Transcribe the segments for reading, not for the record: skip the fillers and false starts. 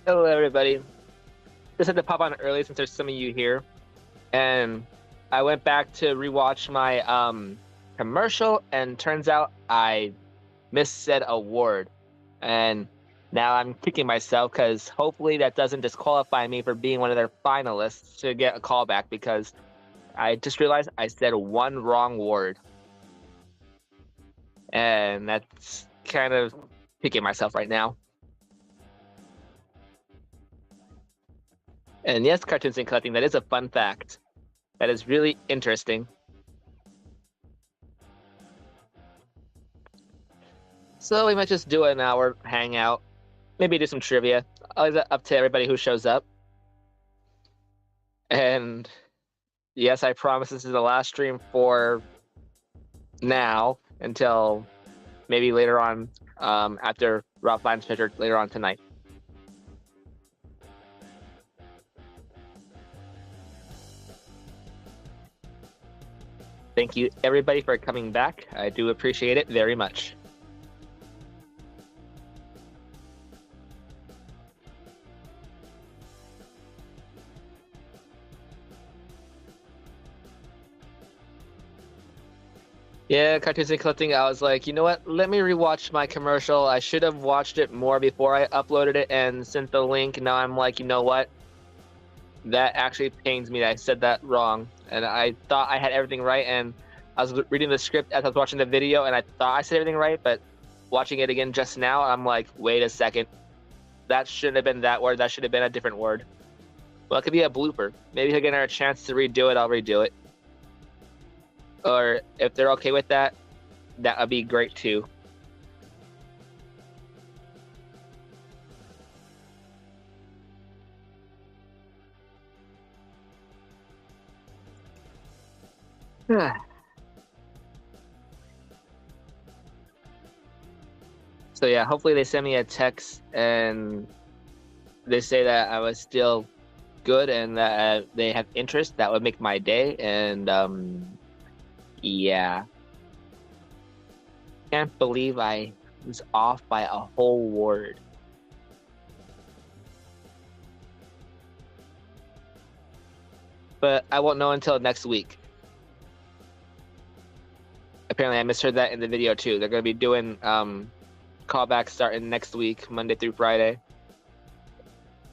Hello, everybody. Just had to pop on early since there's some of you here, and I went back to rewatch my commercial, and turns out I missed said award, and now I'm kicking myself because hopefully that doesn't disqualify me for being one of their finalists to get a callback because I just realized I said one wrong word, and that's kind of kicking myself right now. And yes, cartoons and collecting, that is a fun fact. That is really interesting. So we might just do an hour hangout, maybe do some trivia. I'll leave that up to everybody who shows up. And yes, I promise this is the last stream for now until maybe later on, after Ralph Lyons Fisher later on tonight. Thank you, everybody, for coming back. I do appreciate it very much. Yeah, cartoons and collecting. I was like, you know what? Let me rewatch my commercial. I should have watched it more before I uploaded it and sent the link. Now I'm like, you know what? That actually pains me that I said that wrong. And I thought I had everything right. And I was reading the script as I was watching the video, and I thought I said everything right. But watching it again just now, I'm like, wait a second. That shouldn't have been that word. That should have been a different word. Well, it could be a blooper. Maybe he'll get another chance to redo it. I'll redo it. Or if they're okay with that, that would be great too. So yeah, hopefully they send me a text and they say that I was still good and that they have interest. That would make my day. And yeah, can't believe I was off by a whole word. But I won't know until next week. Apparently, I misheard that in the video too. They're going to be doing callbacks starting next week, Monday through Friday.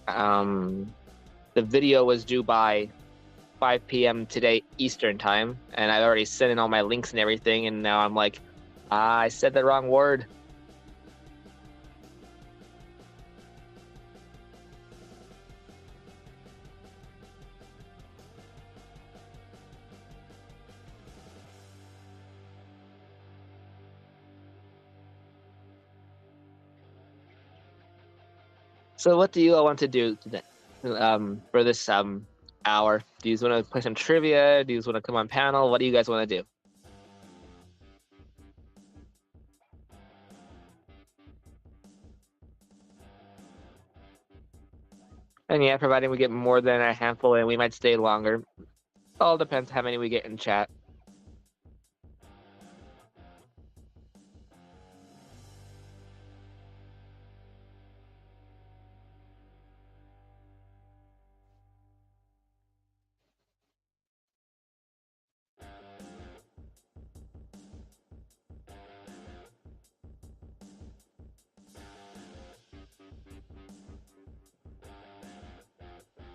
The video was due by 5 p.m. today Eastern time, and I've already sent in all my links and everything, and now I'm like, I said the wrong word. So what do you all want to do today, for this hour? Do you want to play some trivia? Do you want to come on panel? What do you guys want to do? And yeah, providing we get more than a handful in, we might stay longer. All depends how many we get in chat.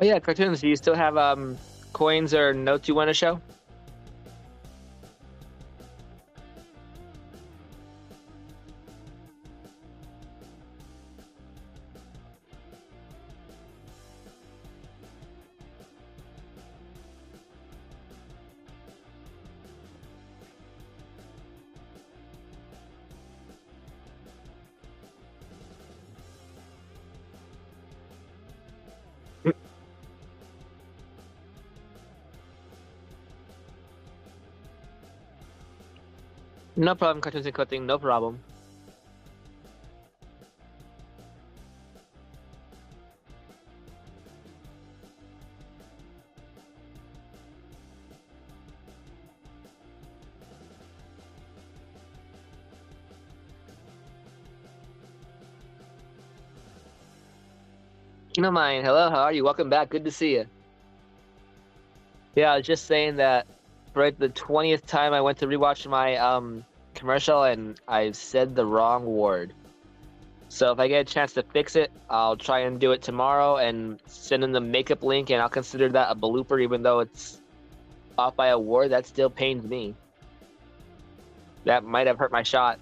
Oh yeah, cartoons. Do you still have coins or notes you want to show? No problem, cartoons and collecting. No problem. No mind. Hello, how are you? Welcome back. Good to see you. Yeah, I was just saying that for the 20th time I went to rewatch my commercial and I said the wrong word. So if I get a chance to fix it, I'll try and do it tomorrow and send in the makeup link, and I'll consider that a blooper, even though it's off by a word. That still pains me. That might have hurt my shot.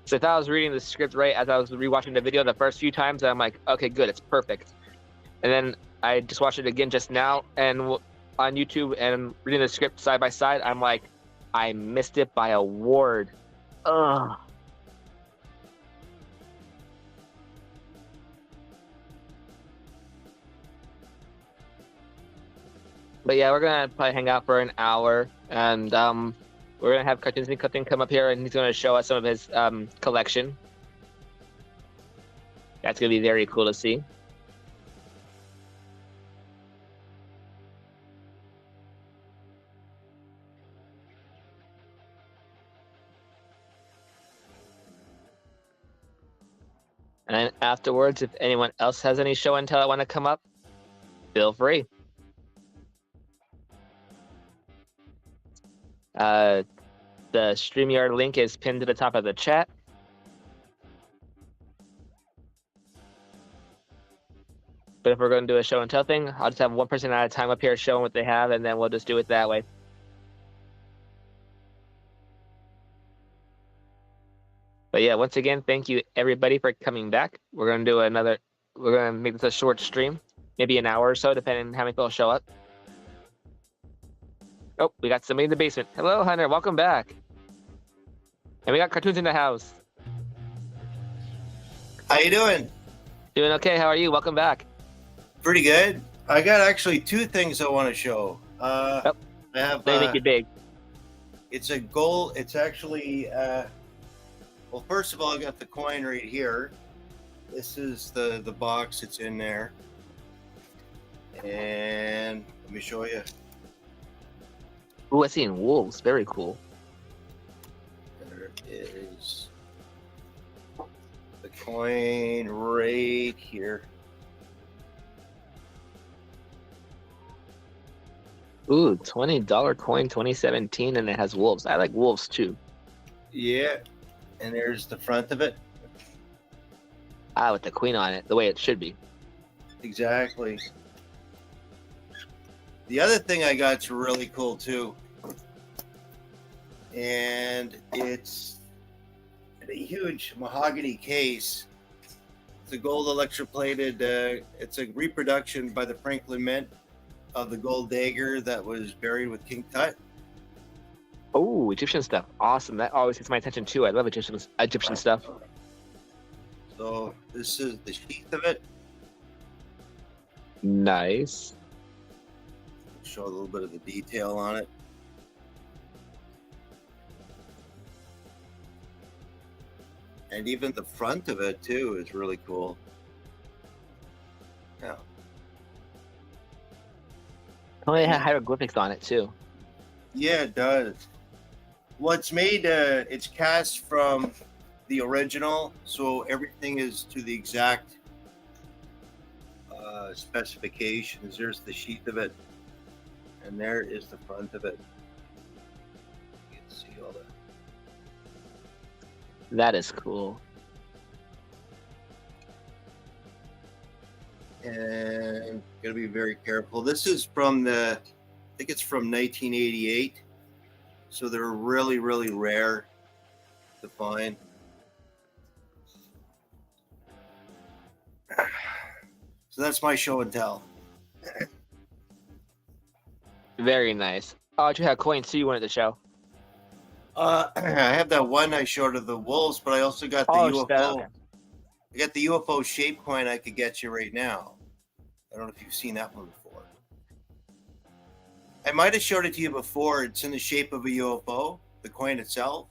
So if I was reading the script right as I was rewatching the video the first few times, I'm like, okay, good, it's perfect. And then I just watched it again just now and on YouTube and reading the script side by side, I'm like, I missed it by a word. Ugh. But yeah, we're gonna probably hang out for an hour, and we're gonna have Cartoons and Cutting come up here, and he's gonna show us some of his collection. That's gonna be very cool to see. And then afterwards, if anyone else has any show and tell that want to come up, feel free. The StreamYard link is pinned to the top of the chat. But if we're going to do a show and tell thing, I'll just have one person at a time up here showing what they have, and then we'll just do it that way. But yeah, once again, thank you everybody for coming back. We're going to do we're going to make this a short stream, maybe an hour or so, depending on how many people show up. Oh, we got somebody in the basement. Hello, Hunter. Welcome back. And we got Cartoons in the house. How you doing? Doing okay. How are you? Welcome back. Pretty good. I got actually two things I want to show. I have. They make it big. It's a gold. It's actually. Well, first of all, I got the coin right here. This is the box. It's in there. And let me show you. Ooh, I seen wolves. Very cool. There is the coin right here. Ooh, $20 coin 2017, and it has wolves. I like wolves too. Yeah. And there's the front of it. Ah, with the queen on it, the way it should be. Exactly. The other thing I got's really cool too. And it's a huge mahogany case. It's a gold electroplated, it's a reproduction by the Franklin Mint of the gold dagger that was buried with King Tut. Oh, Egyptian stuff. Awesome. That always gets my attention too. I love Egyptian stuff. So this is the sheath of it. Nice. Show a little bit of the detail on it. And even the front of it too is really cool. Yeah. Oh, it had hieroglyphics on it too. Yeah, it does. Well, it's made, it's cast from the original, so everything is to the exact specifications. There's the sheath of it, and there is the front of it. You can see all that. That is cool. And gotta be very careful. This is from I think it's from 1988. So they're really, really rare to find. So that's my show and tell. Very nice. Oh, you had coins too. You wanted to show. I have that one I showed of the wolves, but I also got the UFO. Okay. I got the UFO shape coin I could get you right now. I don't know if you've seen that one before. I might have showed it to you before. It's in the shape of a UFO, the coin itself.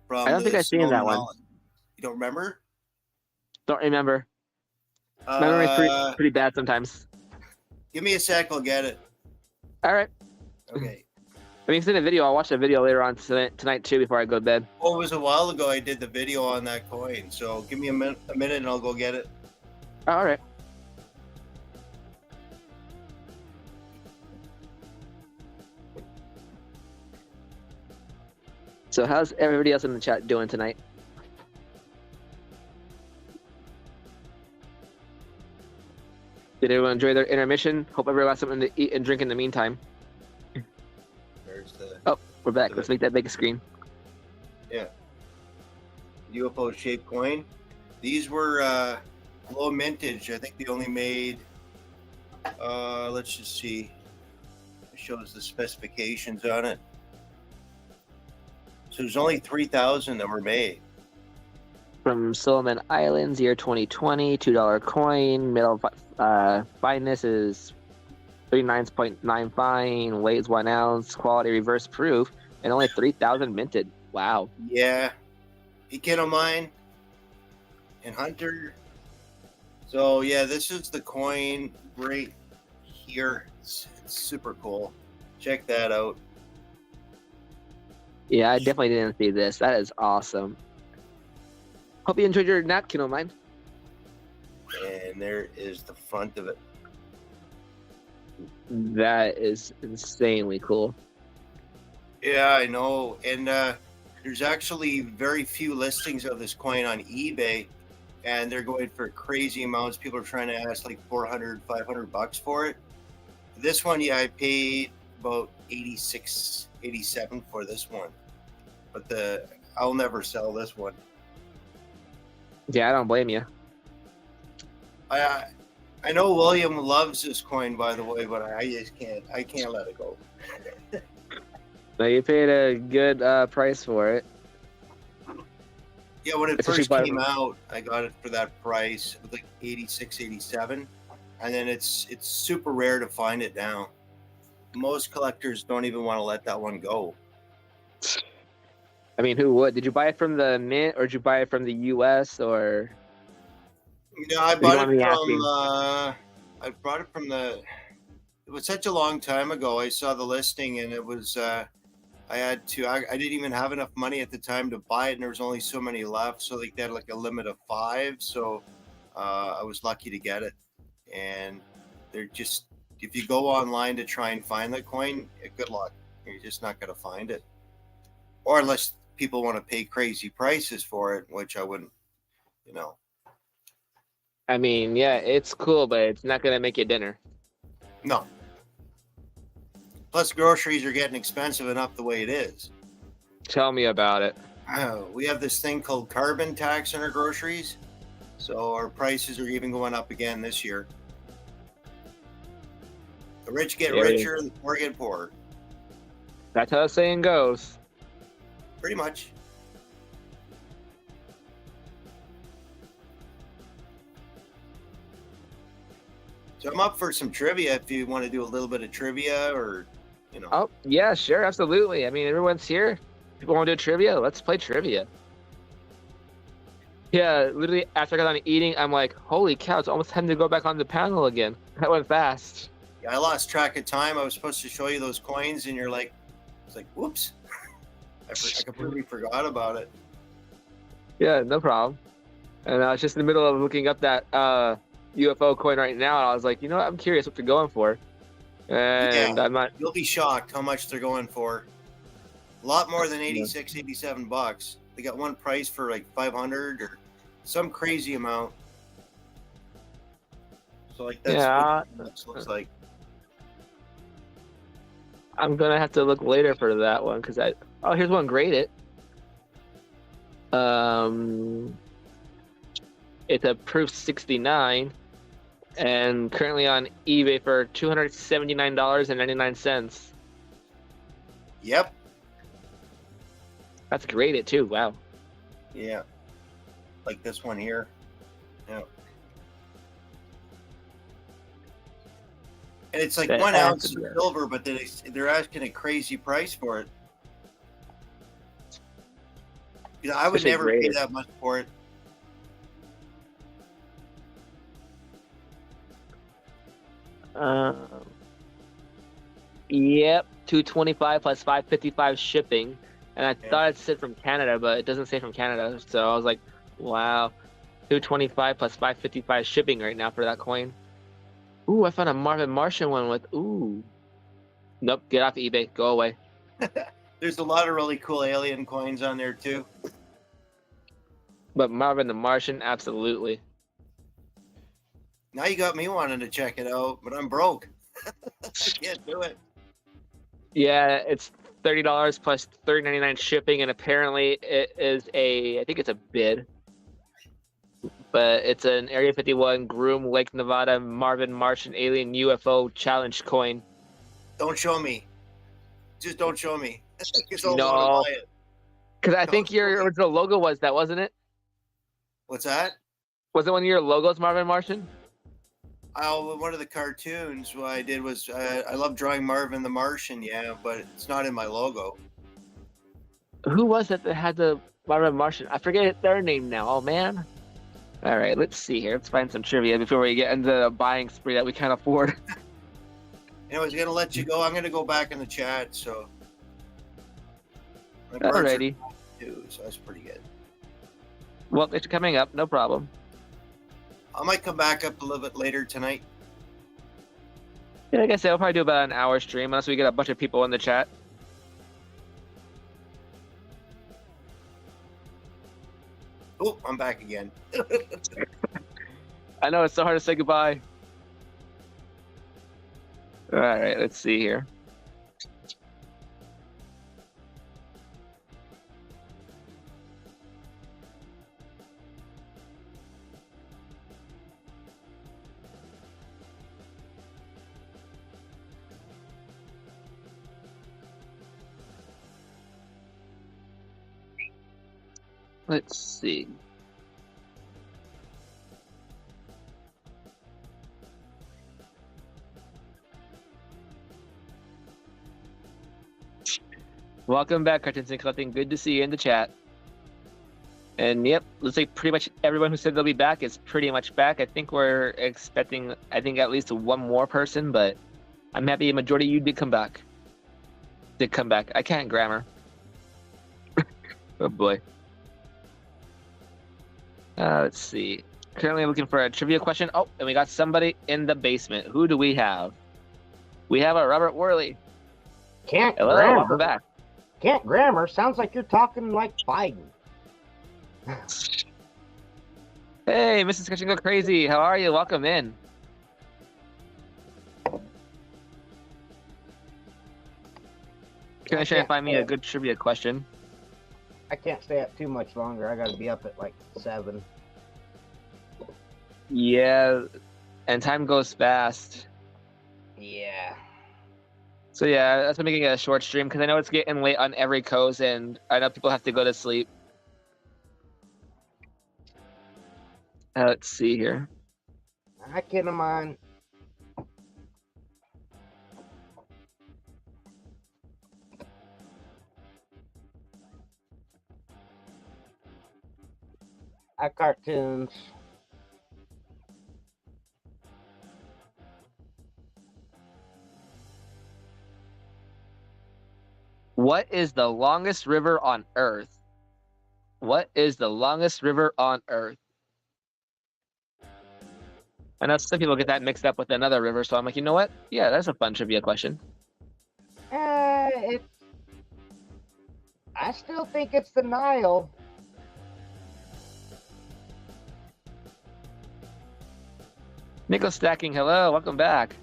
I don't think I've seen that one. You don't remember? Don't remember. My memory's pretty bad sometimes. Give me a sec, I'll get it. All right. Okay. I mean, send a video. I'll watch the video later on tonight too before I go to bed. Oh, it was a while ago I did the video on that coin. So give me a minute and I'll go get it. All right. So how's everybody else in the chat doing tonight? Did everyone enjoy their intermission? Hope everyone got something to eat and drink in the meantime. There's the Oh, we're back. Let's make that big screen. yeah UFO shaped coin. These were low mintage. I think they only made let's just see. It shows the specifications on it. So there's only 3,000 that were made. From Solomon Islands, year 2020, $2 coin. Metal fineness is 39.9 fine. Weight is 1 ounce. Quality reverse proof, and only 3,000 minted. Wow. Yeah. Pekin of mine and Hunter. So yeah, this is the coin right here. It's super cool. Check that out. Yeah, I definitely didn't see this. That is awesome. Hope you enjoyed your napkin of mine. And there is the front of it. That is insanely cool. Yeah, I know. And there's actually very few listings of this coin on eBay, and they're going for crazy amounts. People are trying to ask like 400, 500 bucks for it. This one, yeah, I paid about 86, 87 for this one. But I'll never sell this one. Yeah, I don't blame you. I know William loves this coin, by the way, but I just can't. I can't let it go. No, you paid a good price for it. Yeah, when it Especially first came out, I got it for that price. It was like 86, 87. And then it's super rare to find it now. Most collectors don't even want to let that one go. I mean, who would? Did you buy it from the mint, or did you buy it from the U.S. or? No, I bought it from. I brought it from the. It was such a long time ago. I saw the listing, and it was. I had to. I didn't even have enough money at the time to buy it, and there was only so many left. So they had like a limit of 5. So I was lucky to get it. And they're just. If you go online to try and find the coin, good luck. You're just not going to find it, or unless people want to pay crazy prices for it, which I wouldn't. You know. I mean, yeah, it's cool, but it's not gonna make you dinner. No. Plus, groceries are getting expensive enough the way it is. Tell me about it. We have this thing called carbon tax on our groceries, so our prices are even going up again this year. The rich get richer, the poor get poorer. That's how the saying goes. Pretty much. So I'm up for some trivia if you want to do a little bit of trivia or, you know. Oh, yeah, sure, absolutely. I mean, everyone's here. People want to do trivia. Let's play trivia. Yeah, literally, after I got done eating, I'm like, holy cow, it's almost time to go back on the panel again. That went fast. Yeah, I lost track of time. I was supposed to show you those coins, and you're like, it's like, whoops. I completely forgot about it. Yeah, no problem. And I was just in the middle of looking up that UFO coin right now, and I was like, you know what? I'm curious what they're going for. And I'm not. You'll be shocked how much they're going for. A lot more than 86, 87 bucks. They got one price for like 500 or some crazy amount. So like that's what it looks like. I'm gonna have to look later for that one because here's one graded. It's a proof 69 and currently on eBay for $279.99. Yep. That's graded too. Wow. Yeah. Like this one here. Yeah. And it's like 1 ounce of silver, but they're asking a crazy price for it. You know, I would never pay that much for it. Yep. $225 plus $555 shipping. And I Yeah. thought it said from Canada, but it doesn't say from Canada. So I was like, wow, $225 plus $555 shipping right now for that coin. Ooh, I found a Marvin Martian one with, ooh. Nope, get off eBay. Go away. There's a lot of really cool alien coins on there too. But Marvin the Martian, absolutely. Now you got me wanting to check it out, but I'm broke. I can't do it. Yeah, it's $30 plus $30.99 shipping, and apparently it is I think it's a bid. But it's an Area 51 Groom Lake, Nevada Marvin Martian Alien UFO Challenge coin. Don't show me. Just don't show me. No. Because I think your original logo was that, wasn't it? What's that? Was it one of your logos, Marvin Martian? Oh, one of the cartoons. What I did was I love drawing Marvin the Martian, yeah, but it's not in my logo. Who was it that had the Marvin Martian? I forget their name now. Oh, man. All right, let's see here. Let's find some trivia before we get into the buying spree that we can't afford. Anyways, I'm going to let you go. I'm going to go back in the chat, so. My birds are Alrighty. too, so that's pretty good. Well, it's coming up. No problem. I might come back up a little bit later tonight. Yeah, like I said, we'll probably do about an hour stream unless we get a bunch of people in the chat. Oh, I'm back again. I know, it's so hard to say goodbye. All right, let's see here. Let's see. Welcome back, Cartoons and Collecting. Good to see you in the chat. And yep, looks like pretty much everyone who said they'll be back is pretty much back. I think we're expecting, at least one more person, but I'm happy a majority of you did come back. I can't grammar. Oh boy. Let's see. Currently looking for a trivia question. Oh, and we got somebody in the basement. Who do we have? We have a Robert Worley. Can't Hello, grammar. welcome back. Can't grammar. Sounds like you're talking like Biden. Hey, Mrs. Kitchen Go Crazy. How are you? Welcome in. Can I try to find me a good trivia question? I can't stay up too much longer. I got to be up at like 7. Yeah, and time goes fast. Yeah. So yeah, that's why I'm making it a short stream because I know it's getting late on every coast, and I know people have to go to sleep. Let's see here. I can't mind. Cartoons. What is the longest river on Earth? What is the longest river on Earth? I know some people get that mixed up with another river, so I'm like, you know what? Yeah, that's a fun trivia question. I still think it's the Nile. Nickel Stacking, hello, welcome back.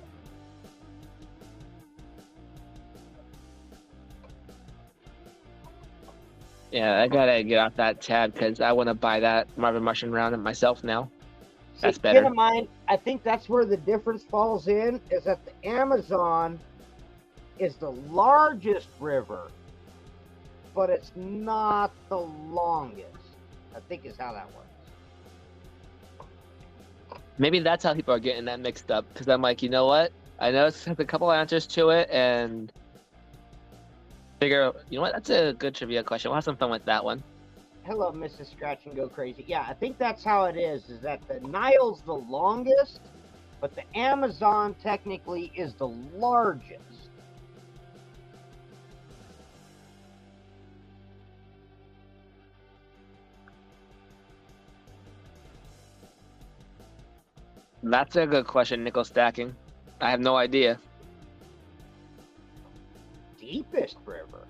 Yeah, I gotta get off that tab because I want to buy that Marvin Martian round myself now. That's better. Keep in mind, I think that's where the difference falls in, is that the Amazon is the largest river, but it's not the longest. I think is how that works. Maybe that's how people are getting that mixed up, because I'm like, you know what? I know it's has a couple answers to it, and figure, you know what? That's a good trivia question. We'll have some fun with that one. Hello, Mrs. Scratch and Go Crazy. Yeah, I think that's how it is that the Nile's the longest, but the Amazon technically is the largest. That's a good question, nickel stacking. I have no idea. Deepest river.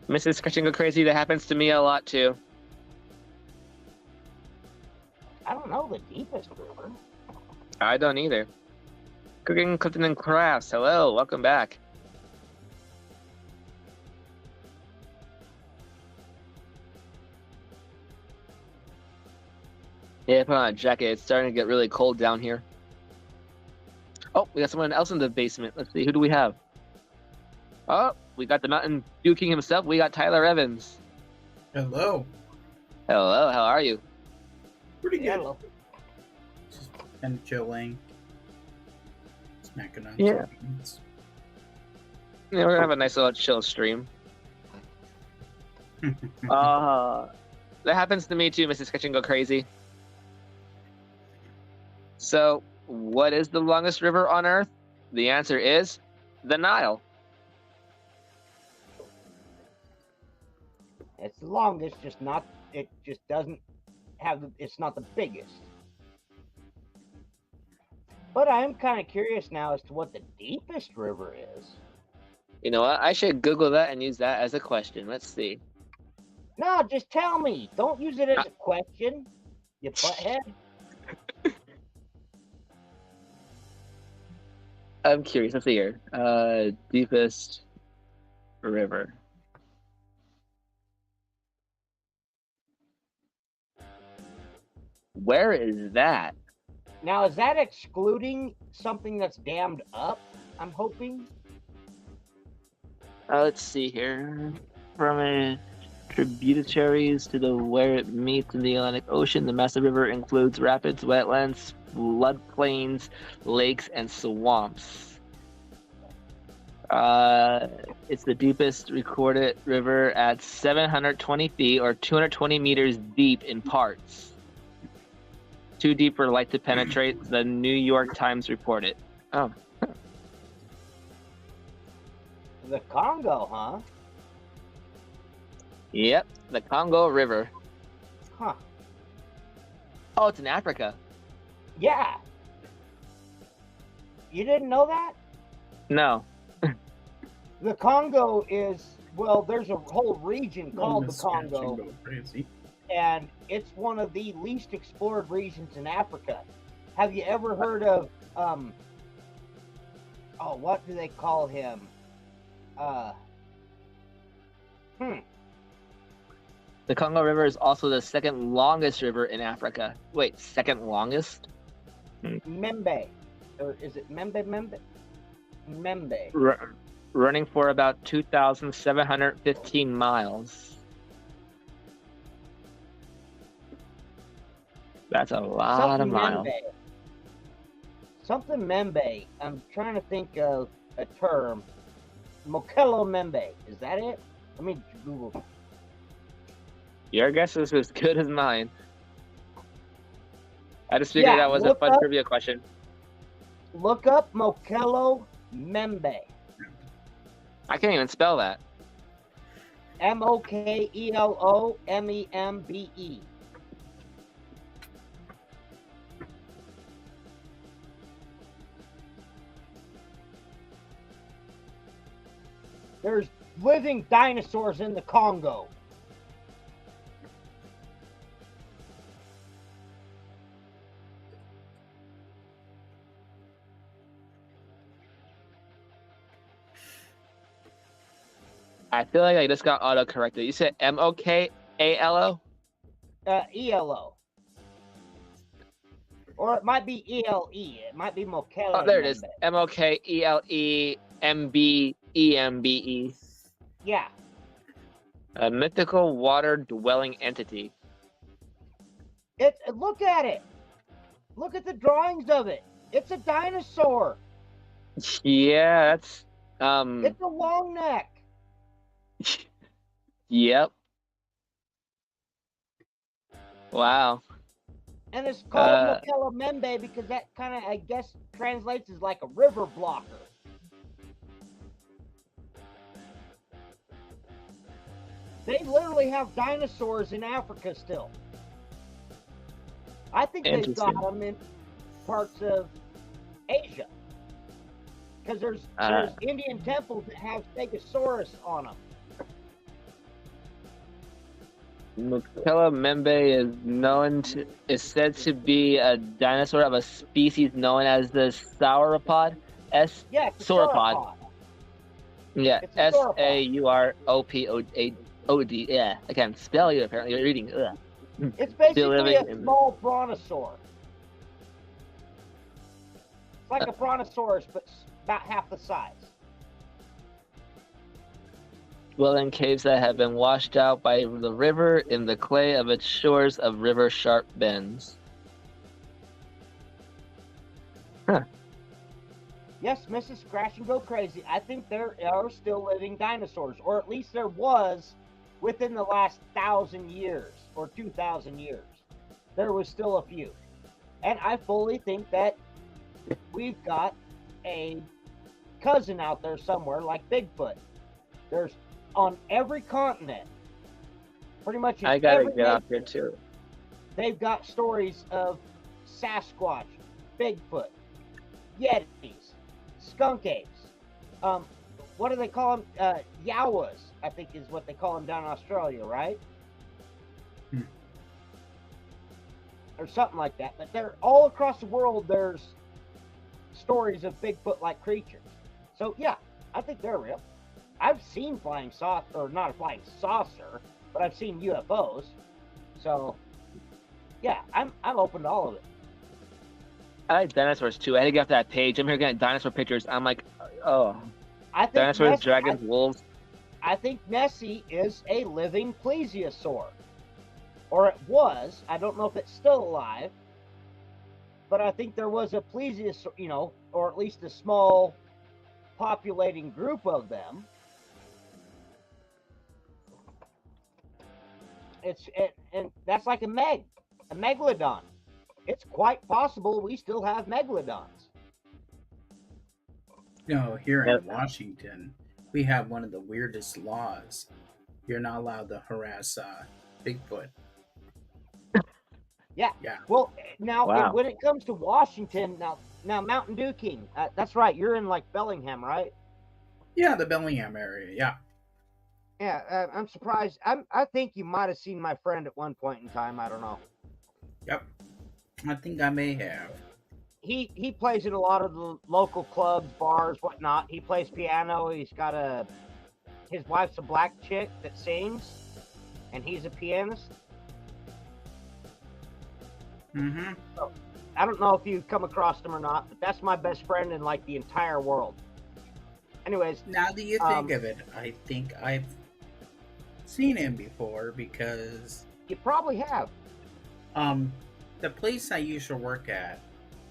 Mrs. Scratching Go Crazy, that happens to me a lot too. I don't know the deepest river. I don't either. Cooking, Clifton, and Crafts. Hello, welcome back. Yeah, put on a jacket. It's starting to get really cold down here. Oh, we got someone else in the basement. Let's see, who do we have? Oh, we got the Mountain Dew King himself. We got Tyler Evans. Hello. Hello, how are you? Pretty good. Hello. Just kind of chilling. Snacking on Yeah. some beans. Yeah, we're gonna have a nice little chill stream. That happens to me too, Mrs. Sketch and Go Crazy. So, what is the longest river on Earth? The answer is the Nile. It's the longest, just not. It just doesn't have. It's not the biggest. But I am kind of curious now as to what the deepest river is. You know what? I should Google that and use that as a question. Let's see. No, just tell me. Don't use it as a question, you butthead. I'm curious. Let's see here. Deepest river. Where is that? Now, is that excluding something that's dammed up? I'm hoping. Let's see here. From its tributaries to the where it meets in the Atlantic Ocean, the massive river includes rapids, wetlands, floodplains, lakes, and swamps. It's the deepest recorded river at 720 feet or 220 meters deep in parts. Too deep for light to penetrate, the New York Times reported. Oh. The Congo, huh? Yep, the Congo River. Huh. Oh, it's in Africa. Yeah. You didn't know that? No. The Congo is, well, there's a whole region called the Miss Scratch and Congo, Go Crazy. and it's one of the least explored regions in Africa. Have you ever heard of, what do they call him? The Congo River is also the second longest river in Africa. Wait, second longest? Membe. Or is it Membe? Membe. Running for about 2,715 miles. That's a lot of miles. Something Membe. I'm trying to think of a term. Mokelo Membe. Is that it? Let me Google. Your guess is as good as mine. I just figured that was a fun trivia question. Look up Mokelo Membe. I can't even spell that. Mokelomembe. There's living dinosaurs in the Congo. I feel like I just got auto-corrected. You said M-O-K-A-L-O? ELO. Or it might be E-L-E. It might be Mokele. Oh, there it is. M-O-K-E-L-E-M-B-E-M-B-E. Yeah. A mythical water-dwelling entity. Look at it. Look at the drawings of it. It's a dinosaur. Yeah, that's... It's a long neck. Yep. Wow. And it's called Mokele Membe because that kind of, I guess, translates as like a river blocker. They literally have dinosaurs in Africa still. I think they've got Interesting. them in parts of Asia. Because there's Uh, Indian temples that have Stegosaurus on them. Mukela membe is said to be a dinosaur of a species known as the sauropod. Yeah, it's a Sauropod. sauropod. Yeah, It's a sauropod. Sauropod. Yeah, I can't spell you. Apparently, you're reading. Ugh. It's Still basically living a in. small brontosaur. It's like a brontosaurus, but about half the size. Dwell in caves that have been washed out by the river in the clay of its shores of river sharp bends. Yes, Mrs. Scratch and Go Crazy. I think there are still living dinosaurs, or at least there was within the last 1,000 years or 2,000 years. There was still a few. And I fully think that we've got a cousin out there somewhere like Bigfoot. There's on every continent, pretty much in I gotta every get off nation, here too. they've got stories of Sasquatch, Bigfoot, Yetis, skunk apes. What do they call them? Yawas, I think is what they call them down in Australia, right? Or something like that. But they're all across the world. There's stories of Bigfoot-like creatures. So yeah, I think they're real. I've seen flying saucer, or not a flying saucer, but I've seen UFOs. So yeah, I'm open to all of it. I like dinosaurs too. I had to get off that page. I'm here getting dinosaur pictures. I'm like, oh, I think dinosaurs, Nessie, dragons, wolves. I think Nessie is a living plesiosaur. Or it was. I don't know if it's still alive. But I think there was a plesiosaur, or at least a small populating group of them. And that's like a megalodon. It's quite possible we still have megalodons. Here Yep. in Washington, we have one of the weirdest laws. You're not allowed to harass Bigfoot. Yeah. Yeah. Well, now Wow. when it comes to Washington, now Mountain Dew King, that's right. You're in like Bellingham, right? Yeah, the Bellingham area. Yeah. Yeah. I'm surprised. I think you might have seen my friend at one point in time. I don't know. Yep. I think I may have. He plays in a lot of the local clubs, bars, whatnot. He plays piano. He's got his wife's a black chick that sings, and he's a pianist. Mm-hmm. So, I don't know if you've come across him or not, but that's my best friend in like the entire world. Anyways, Now that you think of it, I think I've seen him before because you probably have. the place I used to work at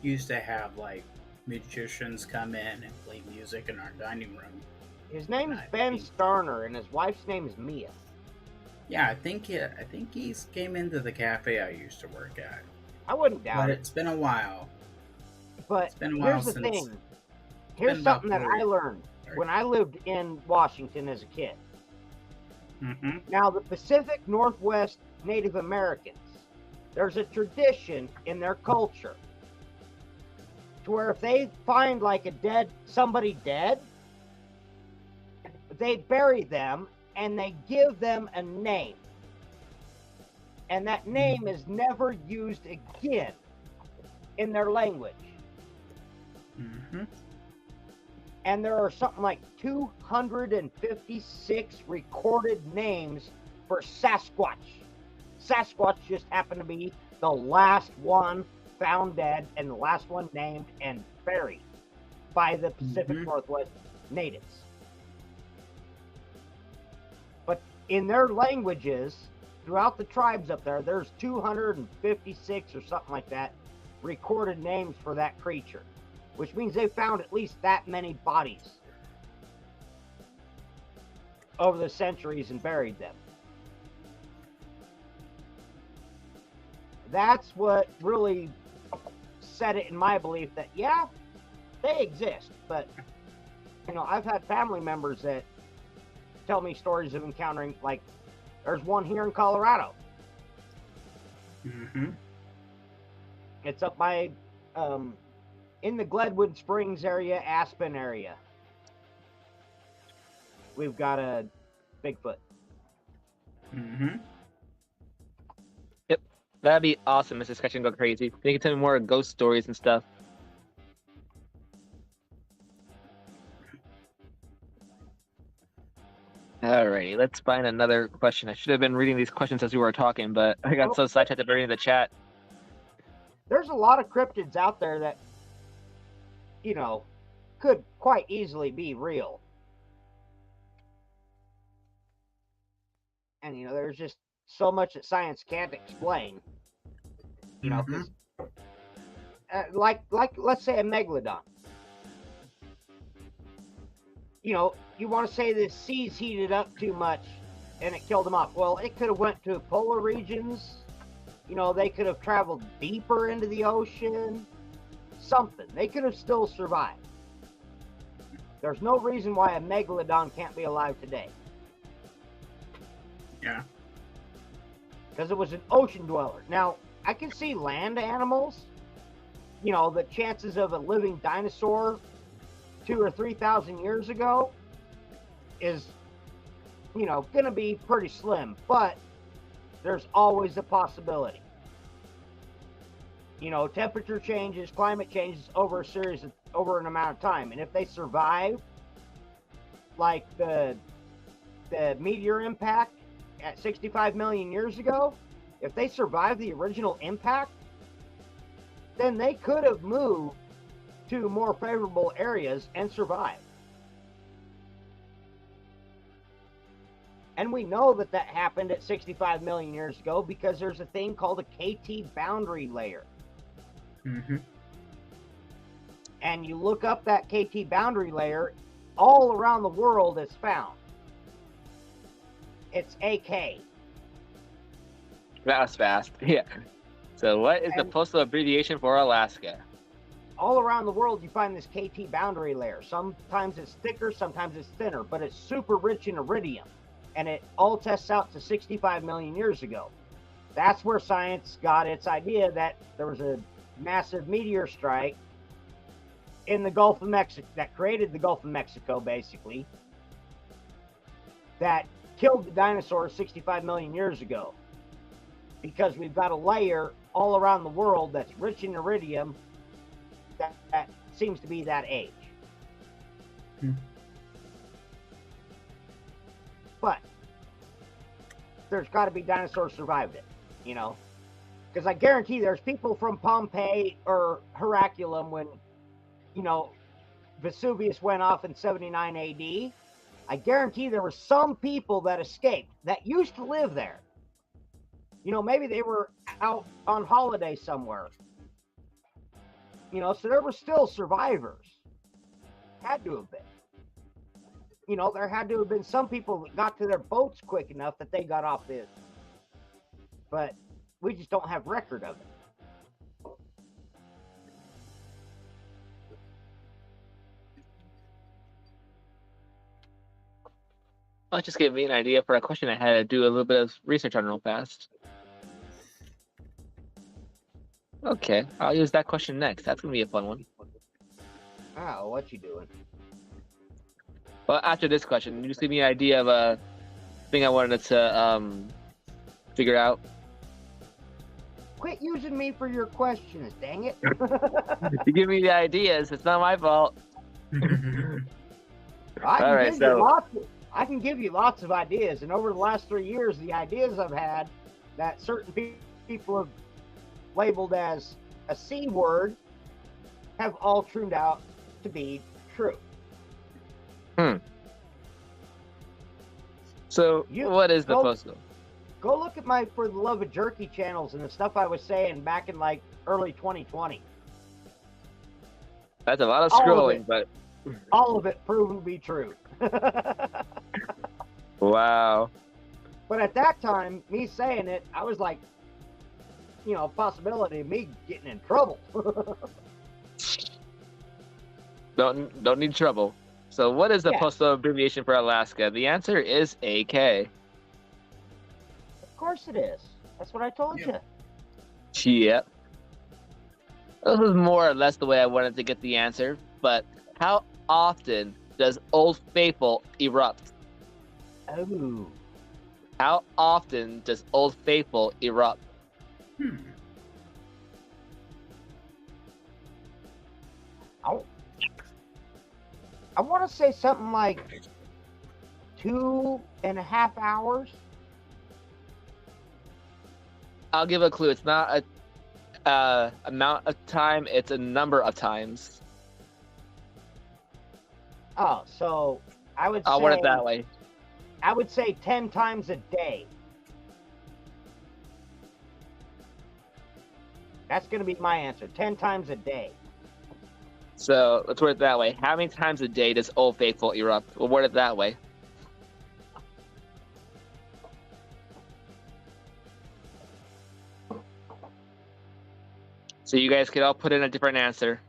used to have like magicians come in and play music in our dining room. His name is I Ben think- Starner, and his wife's name is Mia. Yeah, I think he's came into the cafe I used to work at. I wouldn't doubt But it. it's been a while. But It's been a while here's the since. thing. been Here's about something that 4 I learned Sorry. when I lived in Washington as a kid. Mm-hmm. Now, the Pacific Northwest Native Americans, there's a tradition in their culture to where if they find like somebody dead, they bury them and they give them a name. And that name is never used again in their language. Mm-hmm. And there are something like 256 recorded names for Sasquatch. Sasquatch just happened to be the last one found dead and the last one named and buried by the Pacific Mhm. Northwest natives. But in their languages, throughout the tribes up there, there's 256 or something like that recorded names for that creature, which means they found at least that many bodies over the centuries and buried them. That's what really set it in my belief that, yeah, they exist. But, I've had family members that tell me stories of encountering, like, there's one here in Colorado. Mm-hmm. It's up by, in the Glenwood Springs area, Aspen area. We've got a Bigfoot. Mm-hmm. Yep. That'd be awesome. This discussion go crazy. You can tell me more ghost stories and stuff. Alrighty, let's find another question. I should have been reading these questions as we were talking, but I got so sidetracked at reading the chat. There's a lot of cryptids out there that, you know, could quite easily be real. And, you know, there's just so much that science can't explain. You know, because, like, let's say a megalodon. You know, you want to say the seas heated up too much and it killed them off. Well, it could have went to polar regions. You know, they could have traveled deeper into the ocean. Something. They could have still survived. There's no reason why a megalodon can't be alive today. Yeah. Because it was an ocean dweller. Now, I can see land animals. You know, the chances of a living dinosaur 2,000 or 3,000 years ago is, you know, going to be pretty slim. But there's always a possibility. You know, temperature changes, climate changes over an amount of time. And if they survive, like the meteor impact at 65 million years ago, if they survive the original impact, then they could have moved to more favorable areas and survived. And we know that that happened at 65 million years ago because there's a thing called a KT boundary layer. Mm-hmm. And you look up that KT boundary layer, all around the world it's found. It's AK. That was fast. Yeah. So what is the postal abbreviation for Alaska? All around the world you find this KT boundary layer. Sometimes it's thicker, sometimes it's thinner, but it's super rich in iridium. And it all tests out to 65 million years ago. That's where science got its idea that there was a massive meteor strike in the Gulf of Mexico that created the Gulf of Mexico, basically, that killed the dinosaurs 65 million years ago. Because we've got a layer all around the world that's rich in iridium that seems to be that age. But there's got to be dinosaurs survived it, you know? Because I guarantee there's people from Pompeii or Herculaneum when, you know, Vesuvius went off in 79 AD. I guarantee there were some people that escaped that used to live there. You know, maybe they were out on holiday somewhere. You know, so there were still survivors. Had to have been. You know, there had to have been some people that got to their boats quick enough that they got off this. But we just don't have record of it. Well, just gave me an idea for a question I had to do a little bit of research on real fast. Okay, I'll use that question next. That's going to be a fun one. Oh, what you doing? Well, after this question, you just give me an idea of a thing I wanted to figure out. Quit using me for your questions, dang it. You give me the ideas. It's not my fault. I can give you lots of ideas, and over the last 3 years, the ideas I've had that certain people have labeled as a C word have all turned out to be true. So, what is the postal? Go look at my For the Love of Jerky channels and the stuff I was saying back in like early 2020. That's a lot of scrolling, but all of it proven to be true. Wow. But at that time, me saying it, I was like, you know, possibility of me getting in trouble. Don't need trouble. So what is the postal abbreviation for Alaska? The answer is AK. Of course it is. That's what I told you. Yep. This is more or less the way I wanted to get the answer, but how often does Old Faithful erupt? Oh, How often does Old Faithful erupt? Hmm. I want to say something like 2.5 hours. I'll give a clue. It's not a amount of time, it's a number of times. Oh, so I would I'll say word it that way. 10 times a day. That's going to be my answer. 10 times a day. So let's word it that way. How many times a day does Old Faithful erupt? We'll word it that way. So you guys could all put in a different answer.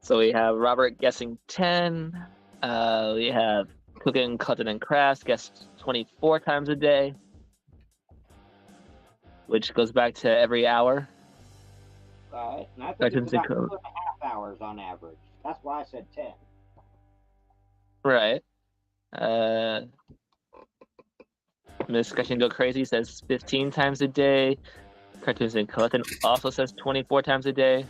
So we have Robert guessing 10. We have Cooking, Cutting, and Crafts guessed 24 times a day, which goes back to every hour. Right. And I think Cartoons it's and about Code. 2.5 hours on average. That's why I said 10. Right. Miss Discussion Go Crazy says 15 times a day. Cartoons and Collecting also says 24 times a day.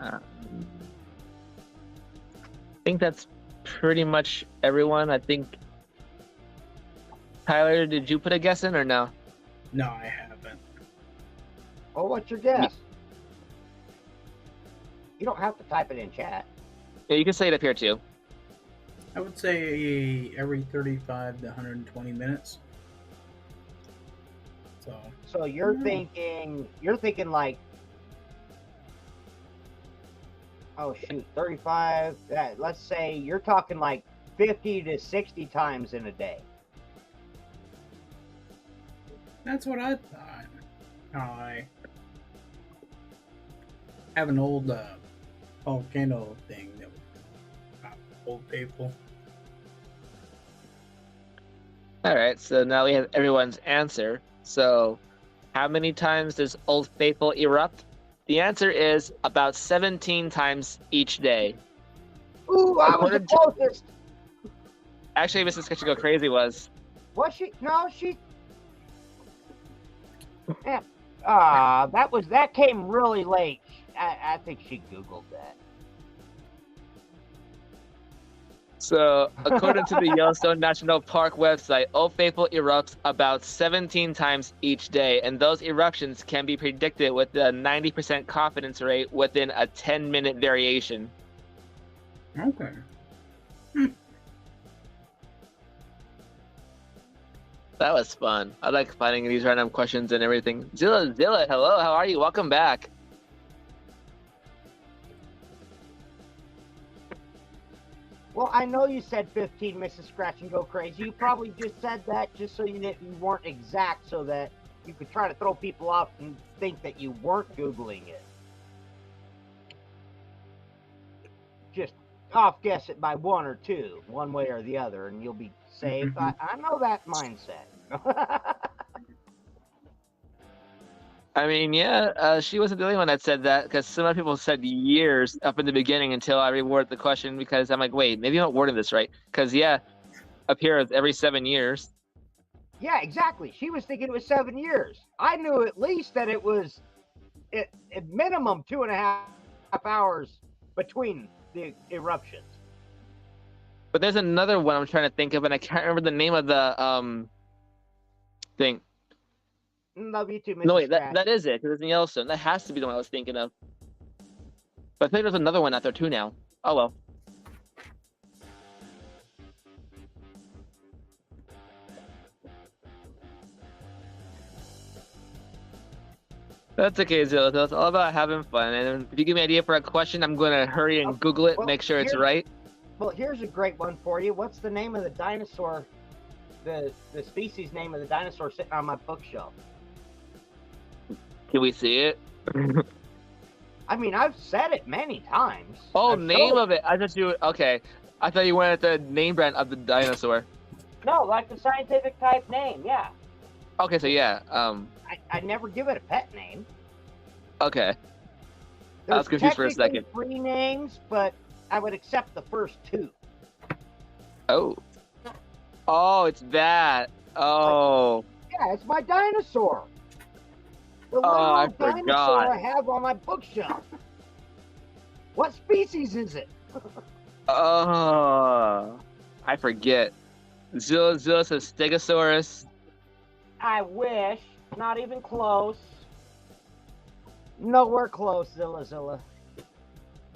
I think that's pretty much everyone. I think. Tyler, did you put a guess in or no? No, I haven't. Oh, what's your guess? You don't have to type it in chat. Yeah, you can say it up here too. I would say every 35 to 120 minutes. So you're thinking like, oh shoot, 35. Let's say you're talking like 50 to 60 times in a day. That's what I thought. I have an old volcano thing that was Old Faithful. All right, so now we have everyone's answer. So, how many times does Old Faithful erupt? The answer is about 17 times each day. Ooh, I was the According to- closest. Actually, Mrs. Sketchy Go Crazy was. Was she? No, she. Yeah. That came really late. I think she Googled that. So, according to the Yellowstone National Park website, Old Faithful erupts about 17 times each day, and those eruptions can be predicted with a 90% confidence rate within a 10-minute variation. Okay. That was fun. I like finding these random questions and everything. Zilla, hello, how are you? Welcome back. Well, I know you said 15, Mrs. Scratch and Go Crazy. You probably just said that just so you weren't exact, so that you could try to throw people off and think that you weren't Googling it. Just off guess it by 1 or 2, one way or the other, and you'll be safe. I know that mindset. I mean, yeah, she wasn't the only one that said that, because some other people said years up in the beginning until I reworded the question, because I'm like, wait, maybe I'm not wording this right. Because, yeah, up here it's every 7 years. Yeah, exactly. She was thinking it was 7 years. I knew at least that it was at minimum 2.5 hours between the eruptions. But there's another one I'm trying to think of, and I can't remember the name of the thing. Love you too, Mrs. No, wait, Scratch. that is it, because it's in Yellowstone. That has to be the one I was thinking of. But I think there's another one out there too now. Oh well. That's okay, Zilla. It's all about having fun. And if you give me an idea for a question, I'm going to hurry and Google it, Well, make sure it's here's- right. Well, here's a great one for you. What's the name of the dinosaur? The species name of the dinosaur sitting on my bookshelf. Can we see it? I mean, I've said it many times. Oh, I've name shown- of it. I thought you. Okay. I thought you wanted the name brand of the dinosaur. No, like the scientific type name. Yeah. Okay, so yeah. I never give it a pet name. Okay. I was confused for a technically second. 3 names, but I would accept the first 2. Oh. Oh, it's that. Oh. Yeah, it's my dinosaur. The Oh, I literal dinosaur forgot. I have on my bookshelf. What species is it? Oh. I forget. Zilla says Stegosaurus. I wish. Not even close. Nowhere close, Zilla.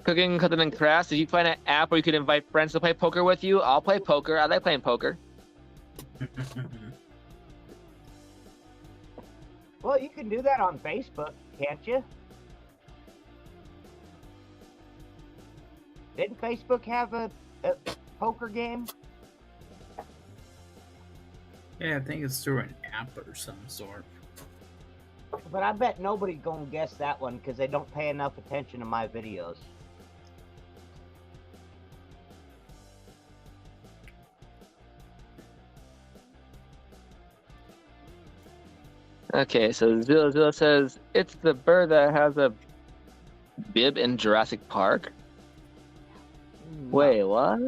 Cooking, cutting, and crafts. If you find an app where you can invite friends to play poker with you, I'll play poker. I like playing poker. Well, you can do that on Facebook, can't you? Didn't Facebook have a poker game? Yeah, I think it's through an app or some sort. But I bet nobody's gonna guess that one because they don't pay enough attention to my videos. Okay, so Zilla says it's the bird that has a bib in Jurassic Park. Wait, what?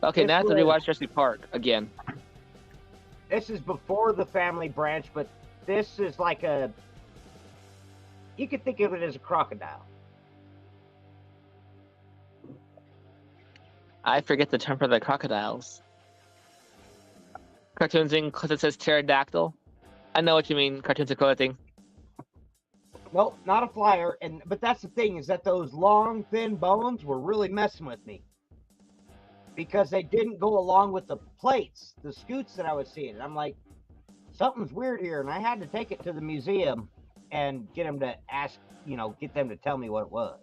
Okay, This now I have to was- rewatch Jurassic Park again. This is before the family branch, but this is like a... You could think of it as a crocodile. I forget the term for the crocodiles. Cartoons in because it says pterodactyl. I know what you mean, cartoons and clothing. Nope, not a flyer. But that's the thing, is that those long, thin bones were really messing with me. Because they didn't go along with the plates, the scoots that I was seeing. I'm like, something's weird here. And I had to take it to the museum and get them to ask, get them to tell me what it was.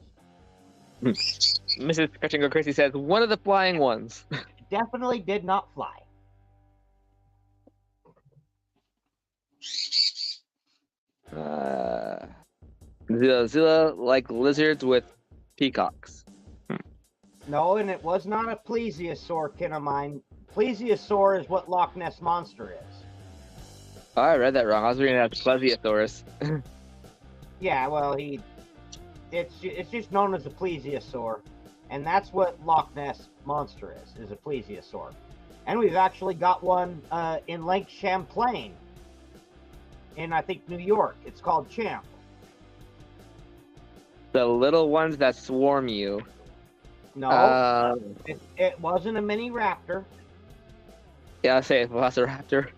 Mrs. Scratching Go Crazy says, one of the flying ones. Definitely did not fly. Zilla like lizards with peacocks. No, and it was not a plesiosaur, kin of mine. Plesiosaur is what Loch Ness Monster is. Oh, I read that wrong. I was reading it as Plesiosaurus. Yeah, well, it's just known as a plesiosaur, and that's what Loch Ness Monster is a plesiosaur. And we've actually got one in Lake Champlain, in I think New York. It's called Champ. The little ones that swarm you. No, it wasn't a mini raptor. Yeah, I say Velociraptor.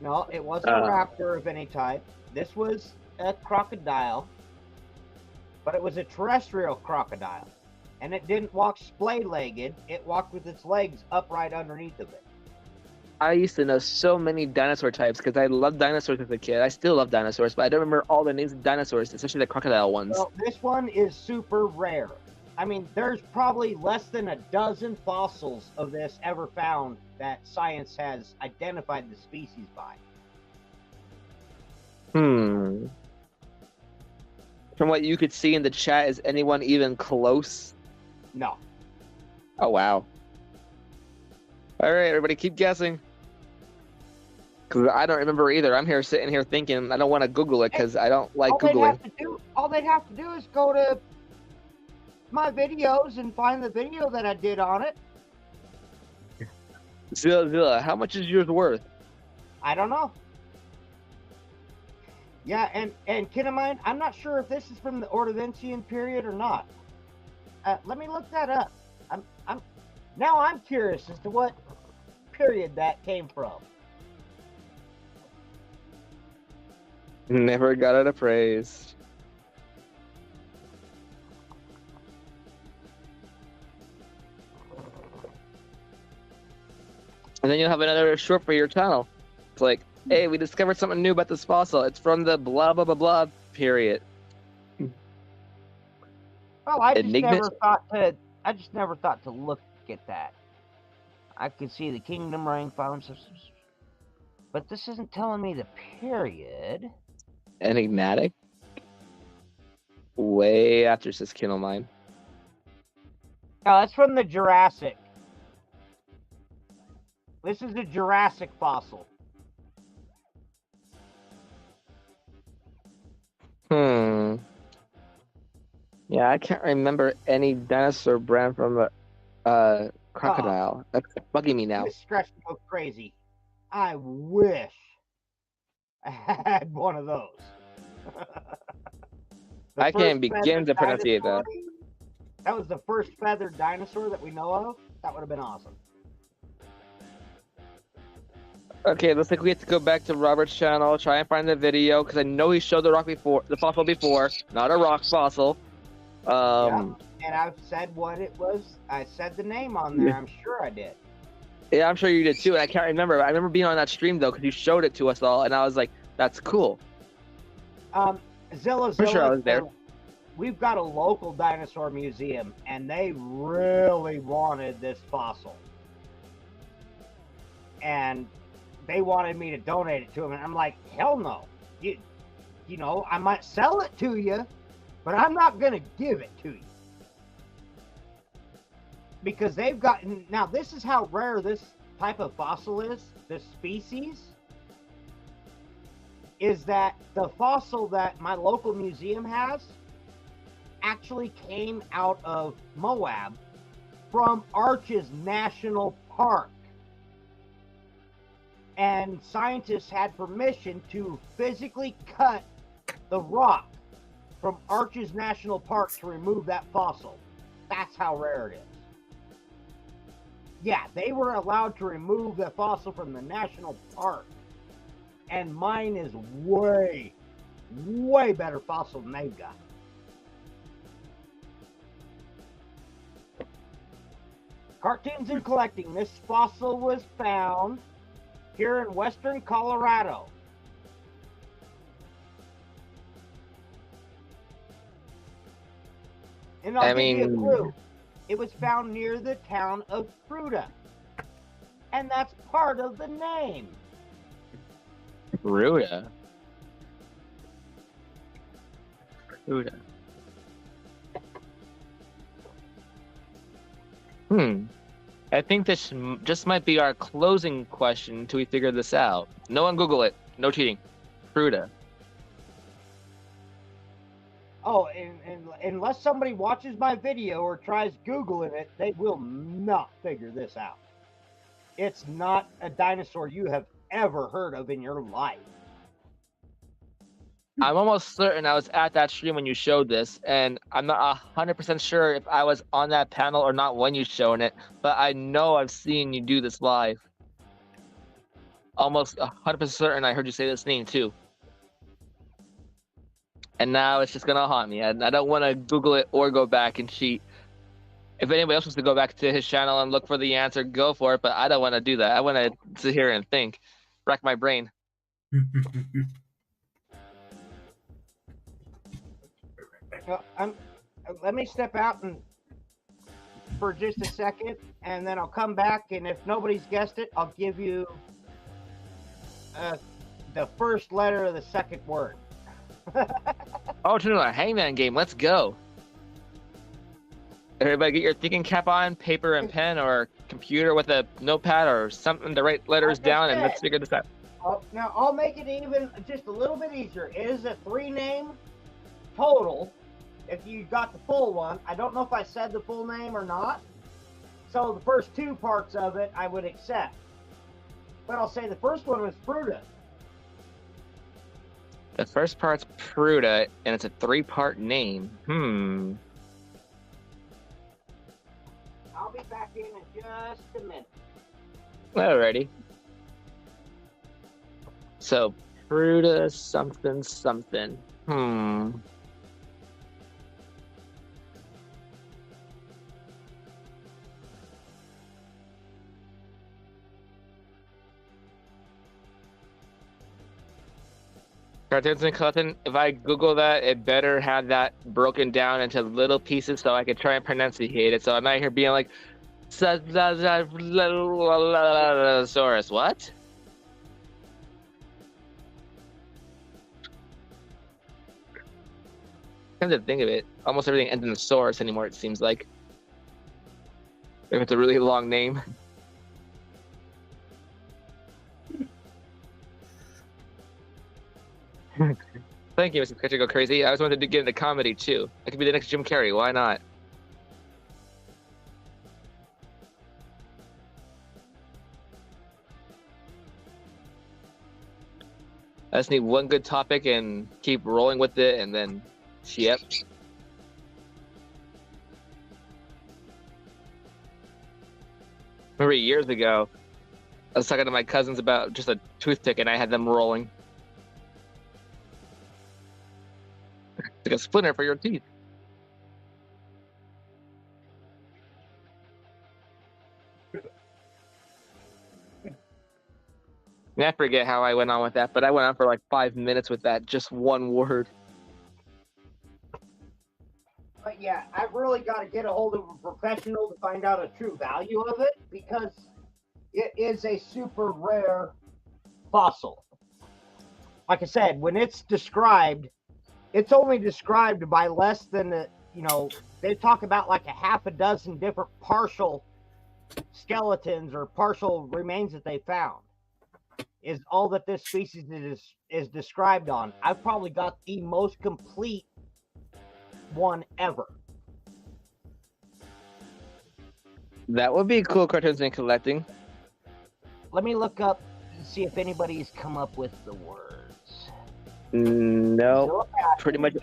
No, it wasn't a raptor of any type. This was a crocodile, but it was a terrestrial crocodile. And it didn't walk splay-legged. It walked with its legs upright underneath of it. I used to know so many dinosaur types because I loved dinosaurs as a kid. I still love dinosaurs, but I don't remember all the names of dinosaurs, especially the crocodile ones. Well, this one is super rare. I mean, there's probably less than a dozen fossils of this ever found that science has identified the species by. From what you could see in the chat, is anyone even close? No. Oh, wow. All right, everybody, keep guessing. Because I don't remember either. I'm here sitting here thinking I don't want to Google it because I don't like Googling. All they'd have to do is go to my videos and find the video that I did on it. Zilla, how much is yours worth? I don't know. Yeah, and kid of mine, I'm not sure if this is from the Ordovician period or not. Let me look that up. Now I'm curious as to what period that came from. Never got it appraised. And then you'll have another short for your channel. It's like Hey, we discovered something new about this fossil. It's from the blah blah blah blah period. Well, I just Enigma. never thought to. I just never thought to look at that. I could see the kingdom ring, but this isn't telling me the period. Enigmatic. Way after says Kindle Mine. Oh, that's from the Jurassic. This is a Jurassic fossil. Yeah, I can't remember any dinosaur brand from a crocodile. That's bugging me now. This stress me go crazy. I wish I had one of those. I can't begin to pronunciate that. That was the first feathered dinosaur that we know of. That would have been awesome. Okay, looks like we have to go back to Robert's channel, try and find the video, because I know he showed the fossil before, not a rock fossil. Yeah, and I've said what it was. I said the name on there. I'm sure I did. Yeah, I'm sure you did too, and I can't remember. I remember being on that stream though, because you showed it to us all, and I was like, "That's cool." Zilla, For sure, I was there. We've got a local dinosaur museum, and they really wanted this fossil, and they wanted me to donate it to them, and I'm like, "Hell no! You know, I might sell it to you, but I'm not gonna give it to you." Because they've got, now this is how rare this type of fossil is, this species, is that the fossil that my local museum has actually came out of Moab from Arches National Park. And scientists had permission to physically cut the rock from Arches National Park to remove that fossil. That's how rare it is. Yeah, they were allowed to remove the fossil from the national park. And mine is way, way better fossil than they've got. Cartoons and collecting. This fossil was found here in western Colorado. And I'll give you a clue. It was found near the town of Fruta. And that's part of the name. Fruta. Fruta. I think this just might be our closing question until we figure this out. No one Google it. No cheating. Fruta. Oh, and unless somebody watches my video or tries Googling it, they will not figure this out. It's not a dinosaur you have ever heard of in your life. I'm almost certain I was at that stream when you showed this, and I'm not 100% sure if I was on that panel or not when you showed it, but I know I've seen you do this live. Almost 100% certain I heard you say this name too. And now it's just gonna haunt me. I don't want to Google it or go back and cheat. If anybody else wants to go back to his channel and look for the answer, go for it. But I don't want to do that. I want to sit here and think, rack my brain. Let me step out for just a second, and then I'll come back. And if nobody's guessed it, I'll give you the first letter of the second word. Oh, to a hangman game. Let's go. Everybody get your thinking cap on, paper and pen, or computer with a notepad or something to write letters down, and let's figure this out. Now, I'll make it even just a little bit easier. It is a 3-name total. If you got the full one, I don't know if I said the full name or not. So the first 2 parts of it, I would accept. But I'll say the first one was Fruta. The first part's Pruda, and it's a 3-part name. I'll be back in just a minute. Alrighty. So, Pruda something something. Cartoons and collecting. If I Google that, it better have that broken down into little pieces so I can try and pronunciate it. So I'm not here being like, Saurus. What? Come to think of it, almost everything ends in the source anymore. It seems like, if it's a really long name. Thank you, Mr. Sketchy Go Crazy. I always wanted to get into comedy too. I could be the next Jim Carrey. Why not? I just need one good topic and keep rolling with it, and then, yep. Remember years ago, I was talking to my cousins about just a toothpick, and I had them rolling. It's like a splinter for your teeth. And I forget how I went on with that, but I went on for like 5 minutes with that, just one word. But yeah, I've really got to get a hold of a professional to find out a true value of it, because it is a super rare fossil. Like I said, when it's described, it's only described by less than they talk about like a half a dozen different partial skeletons or partial remains that they found. Is all that this species is described on. I've probably got the most complete one ever. That would be cool, cartoons and collecting. Let me look up and see if anybody's come up with the words. No, pretty much.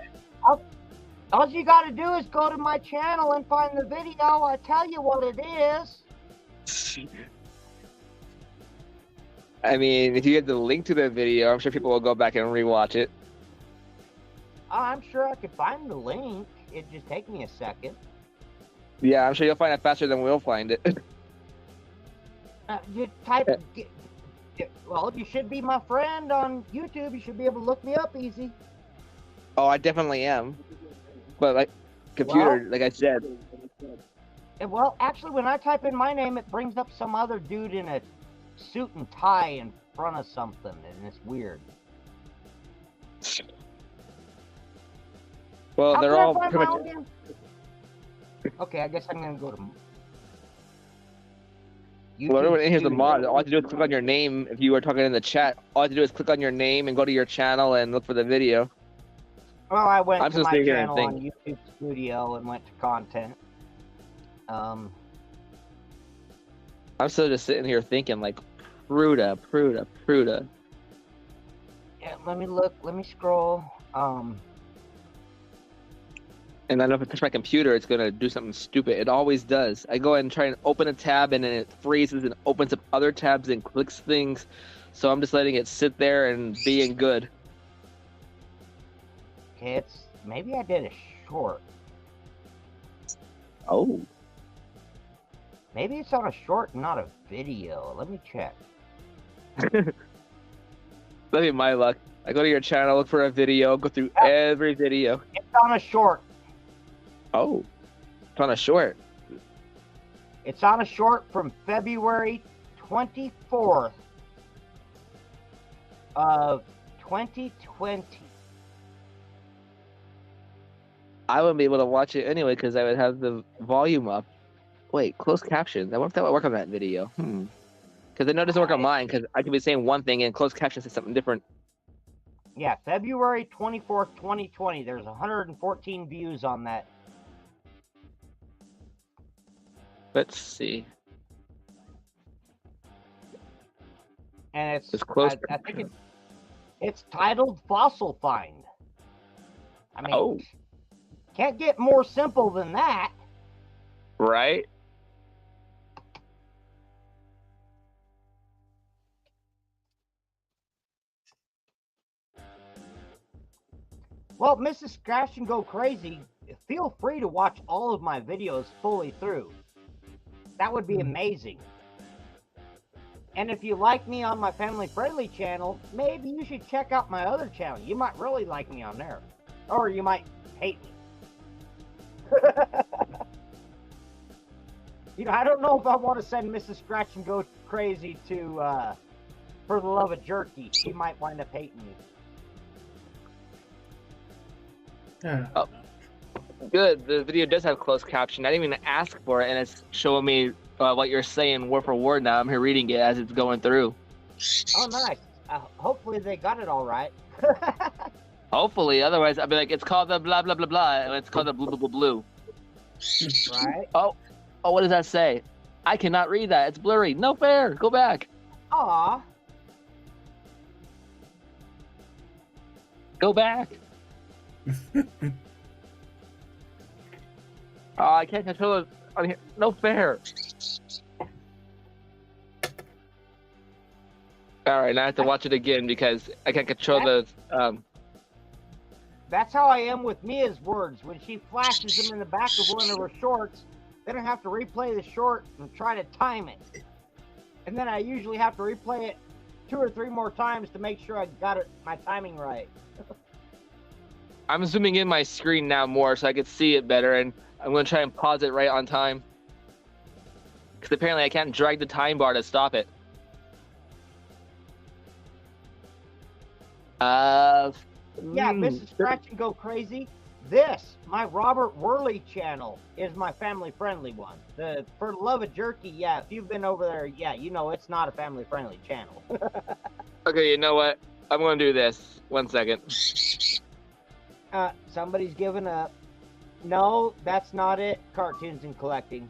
All you got to do is go to my channel and find the video. I tell you what it is. I mean, if you get the link to the video, I'm sure people will go back and rewatch it. I'm sure I could find the link. It'd just take me a second. Yeah, I'm sure you'll find it faster than we'll find it. You type. Well, if you should be my friend on YouTube, you should be able to look me up easy. Oh, I definitely am. But like, computer, like I said. Well, actually, when I type in my name, it brings up some other dude in a suit and tie in front of something, and it's weird. Well, they're all pretty much. Okay, I guess I'm gonna go to. Well, everyone in here's a mod. All you have to do is click on your name. If you are talking in the chat, all you have to do is click on your name and go to your channel and look for the video. Well, I went to my channel on YouTube Studio and went to content. I'm still just sitting here thinking like, Pruda. Yeah, let me look. Let me scroll. And I know if I touch my computer, it's gonna do something stupid. It always does. I go ahead and try and open a tab, and then it freezes and opens up other tabs and clicks things. So I'm just letting it sit there and being good. Okay, maybe I did a short. Oh. Maybe it's on a short, not a video. Let me check. That'd be my luck. I go to your channel, look for a video, go through every video. It's on a short. Oh, it's on a short. It's on a short from February 24th of 2020. I wouldn't be able to watch it anyway because I would have the volume up. Wait, closed captions. I wonder if that would work on that video. Because I know it doesn't work on mine because I could be saying one thing and closed captions say something different. Yeah, February 24th, 2020. There's 114 views on that. Let's see. And it's close. I think it's titled Fossil Find. I mean, can't get more simple than that. Right? Well, Mrs. Scratch and Go Crazy, feel free to watch all of my videos fully through. That would be amazing. And if you like me on my family-friendly channel, maybe you should check out my other channel. You might really like me on there. Or you might hate me. You know, I don't know if I want to send Mrs. Scratch and Go Crazy to, For the Love of Jerky. She might wind up hating me. Oh, good. The video does have closed caption. I didn't even ask for it, and it's showing me what you're saying word for word now. I'm here reading it as it's going through. Oh, nice. Hopefully they got it all right. Hopefully, otherwise I'd be like, it's called the blah blah blah blah. And it's called the blue blue blue blue. Right? Oh, what does that say? I cannot read that. It's blurry. No fair. Go back. Aw. Go back. Oh, I can't control it on here. No fair. All right, now I have to watch it again because I can't control the. That's how I am with Mia's words. When she flashes them in the back of one of her shorts, then I have to replay the short and try to time it. And then I usually have to replay it 2 or 3 more times to make sure I got my timing right. I'm zooming in my screen now more so I can see it better, and I'm going to try and pause it right on time. Because apparently I can't drag the time bar to stop it. Yeah, Mrs. Scratch and Go Crazy. This, my Robert Worley channel, is my family-friendly one. The For the Love of Jerky, yeah, if you've been over there, yeah, you know it's not a family-friendly channel. Okay, you know what? I'm going to do this. 1 second. Somebody's given up. No, that's not it. Cartoons and Collecting.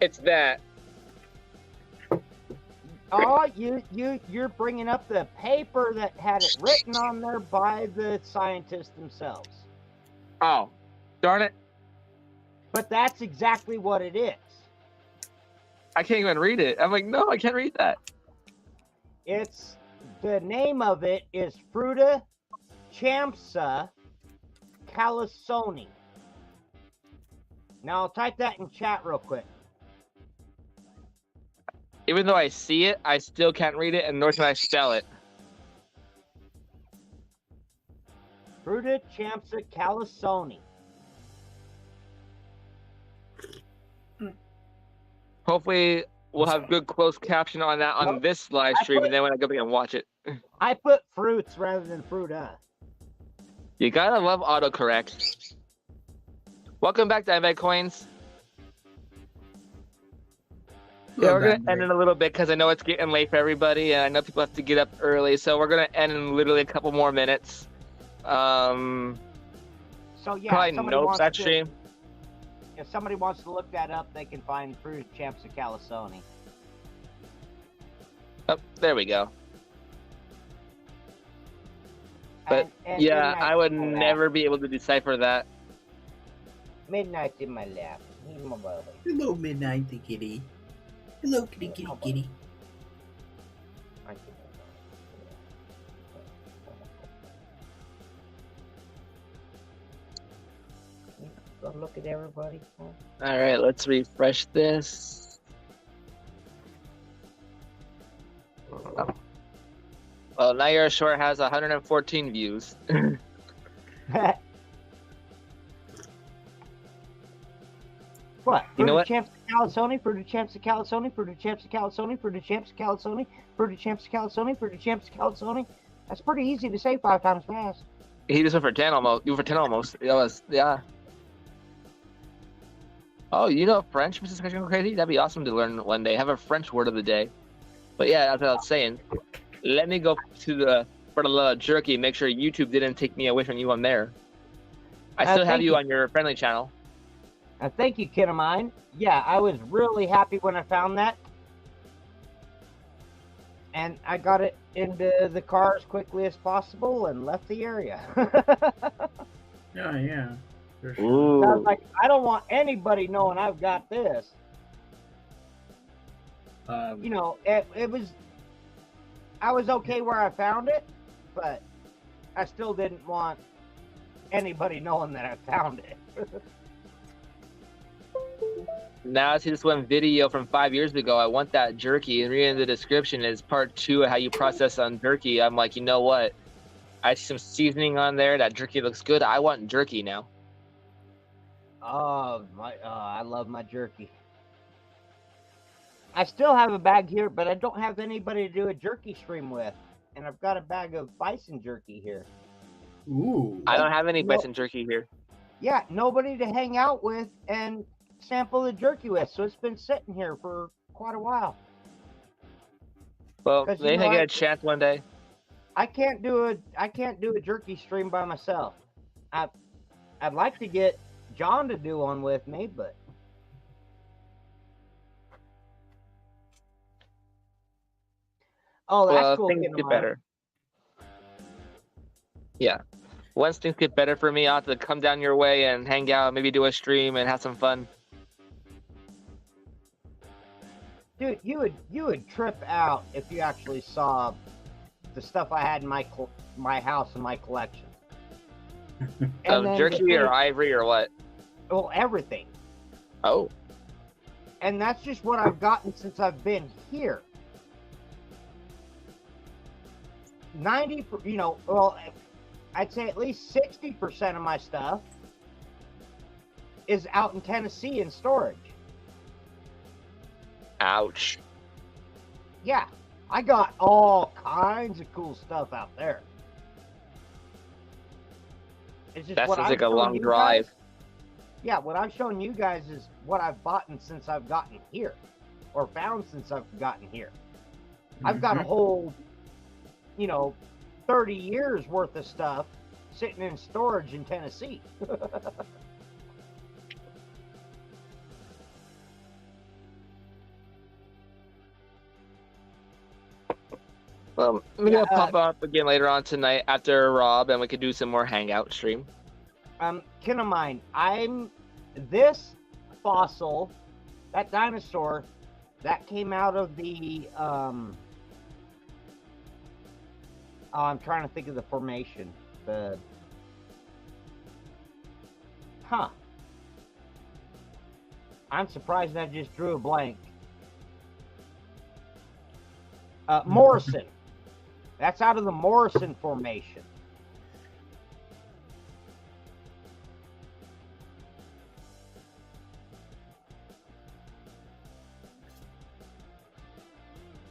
It's that. Oh, you're bringing up the paper that had it written on there by the scientists themselves. Oh, darn it. But that's exactly what it is. I can't even read it. I'm like, no, I can't read that. The name of it is Fruta Champsa Calisoni. Now I'll type that in chat real quick. Even though I see it, I still can't read it, and nor can I spell it. Fruta Champsa Calisoni. Hopefully, we'll have good closed caption on that on this live stream, and then when I go back and watch it. I put fruits rather than fruta. You gotta love autocorrect. Welcome back to iBet Coins. Yeah, we're going to end in a little bit because I know it's getting late for everybody, and I know people have to get up early, so we're going to end in literally a couple more minutes. So, yeah, probably notes, actually. If somebody wants to look that up, they can find Fruit Champs of Calisoni. Oh, there we go. But, yeah, I would never be able to decipher that. Midnight in my lap. Hello, Midnight Kitty. Hello, kitty, kitty, kitty. Go look at everybody. All right, let's refresh this. Oh. Well, now your short has 114 views. What? You know what? Champs of Calisoni, Fruit Champs of Calisoni, Fruit Champs of Calisoni, Fruit Champs of Calisoni, Fruit Champs of Calisoni, Fruit Champs of Calisoni. That's pretty easy to say 5 times fast. He just went for 10 almost. You went for 10 almost. That was, yeah. Oh, you know French, Mrs. Crazy? That'd be awesome to learn one day. Have a French word of the day. But yeah, that's what I was saying. Let me go to the For the Love of Jerky. Make sure YouTube didn't take me away from you on there. I still have you on your friendly channel. Thank you, kid of mine. Yeah, I was really happy when I found that. And I got it into the car as quickly as possible and left the area. Yeah. For sure. Ooh. I was like, I don't want anybody knowing I've got this. You know, it was... I was okay where I found it, but I still didn't want anybody knowing that I found it. Now I see this one video from 5 years ago. I want that jerky, and reading the description is part 2 of how you process on jerky. I'm like, you know what? I see some seasoning on there. That jerky looks good. I want jerky now. Oh my! I love my jerky. I still have a bag here, but I don't have anybody to do a jerky stream with, and I've got a bag of bison jerky here. Ooh. I don't have any No. bison jerky here. Yeah, nobody to hang out with and sample the jerky with, so it's been sitting here for quite a while. Well, 'Cause, you maybe know, I get I- a chance one day. I can't do a jerky stream by myself. I'd like to get John to do one with me, but oh, that's Well, cool. things get better. Yeah. Once things get better for me, I'll have to come down your way and hang out, maybe do a stream and have some fun. Dude, you would trip out if you actually saw the stuff I had in my house and my collection. And then Jerky the or thing- ivory or what? well, everything. Oh. And that's just what I've gotten since I've been here. 90, I'd say at least 60% of my stuff is out in Tennessee in storage. Ouch. Yeah, I got all kinds of cool stuff out there. It's just That what sounds I'm like a showing long you drive. guys- yeah, what I'm showing you guys is what I've bought since I've gotten here, or found since I've gotten here. I've got a whole, 30 years worth of stuff sitting in storage in Tennessee. Well, maybe Yeah, I'll pop up again later on tonight after Rob, and we could do some more hangout stream. Kin of mine, this fossil, that dinosaur, that came out of the, I'm trying to think of the formation. I'm surprised I just drew a blank. Morrison. That's out of the Morrison formation.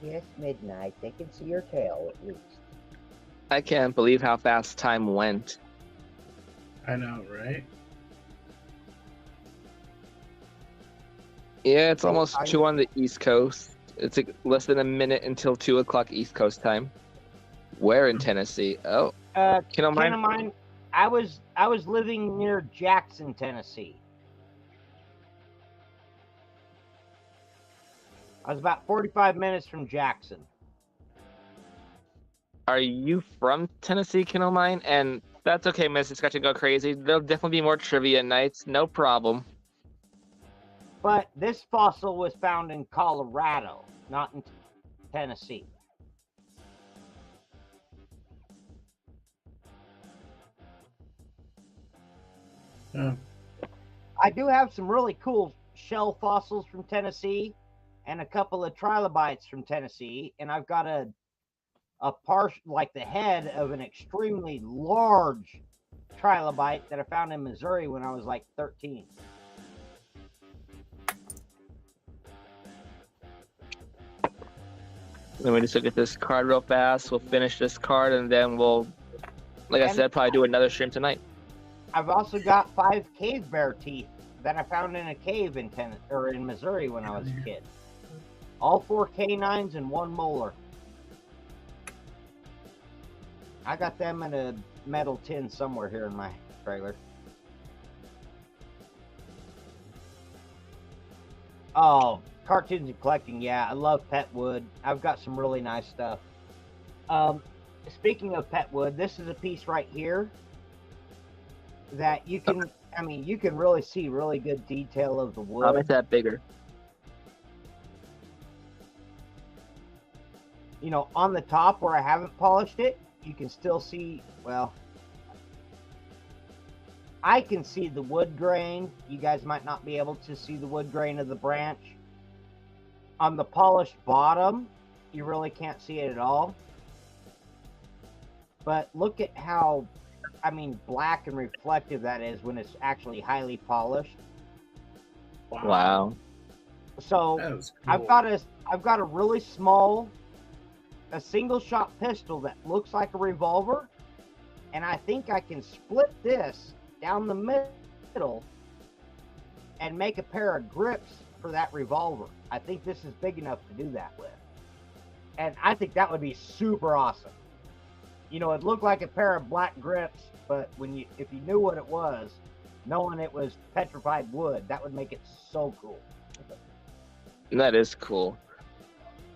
Yes, midnight. They can see your tail at least. I can't believe how fast time went. I know, right? Yeah, it's almost 2 on the East Coast. It's like less than a minute until 2 o'clock East Coast time. Where in Tennessee? Oh, Kin of mine, I was living near Jackson, Tennessee. I was about 45 minutes from Jackson. Are you from Tennessee, Kennel Mine? And that's okay, Mr. Scratch and Go Crazy. There'll definitely be more trivia nights. No problem. But this fossil was found in Colorado, not in Tennessee. I do have some really cool shell fossils from Tennessee and a couple of trilobites from Tennessee, and I've got a partial, like the head of an extremely large trilobite that I found in Missouri when I was like 13. Let me just look at this card real fast. We'll finish this card, and then we'll, like I said, probably do another stream tonight. I've also got 5 cave bear teeth that I found in a cave in Missouri when I was a kid. All 4 canines and 1 molar. I got them in a metal tin somewhere here in my trailer. Oh, cartoons and collecting. Yeah, I love pet wood. I've got some really nice stuff. Speaking of pet wood, this is a piece right here that you can, you can really see really good detail of the wood. I'll make that bigger. On the top where I haven't polished it, you can still see, well, I can see the wood grain. You guys might not be able to see the wood grain of the branch. On the polished bottom, you really can't see it at all. But look at how, I mean, black and reflective that is when it's actually highly polished. Wow. So That was I've cool. got a really small, a single shot pistol that looks like a revolver, and I think I can split this down the middle and make a pair of grips for that revolver. I think this is big enough to do that with. And I think that would be super awesome. You know, it looked like a pair of black grips, but if you knew what it was, knowing it was petrified wood, that would make it so cool. That is cool.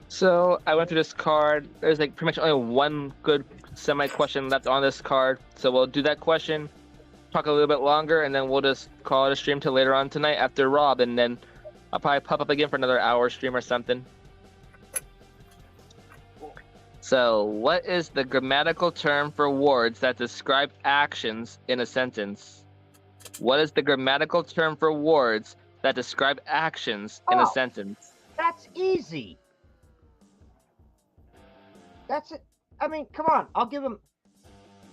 So I went through this card. There's like pretty much only one good semi-question left on this card. So we'll do that question, talk a little bit longer, and then we'll just call it a stream till later on tonight after Rob, and then I'll probably pop up again for another hour stream or something. So, what is the grammatical term for words that describe actions in a sentence? What is the grammatical term for words that describe actions in a sentence? That's easy. That's it. I mean, come on. I'll give him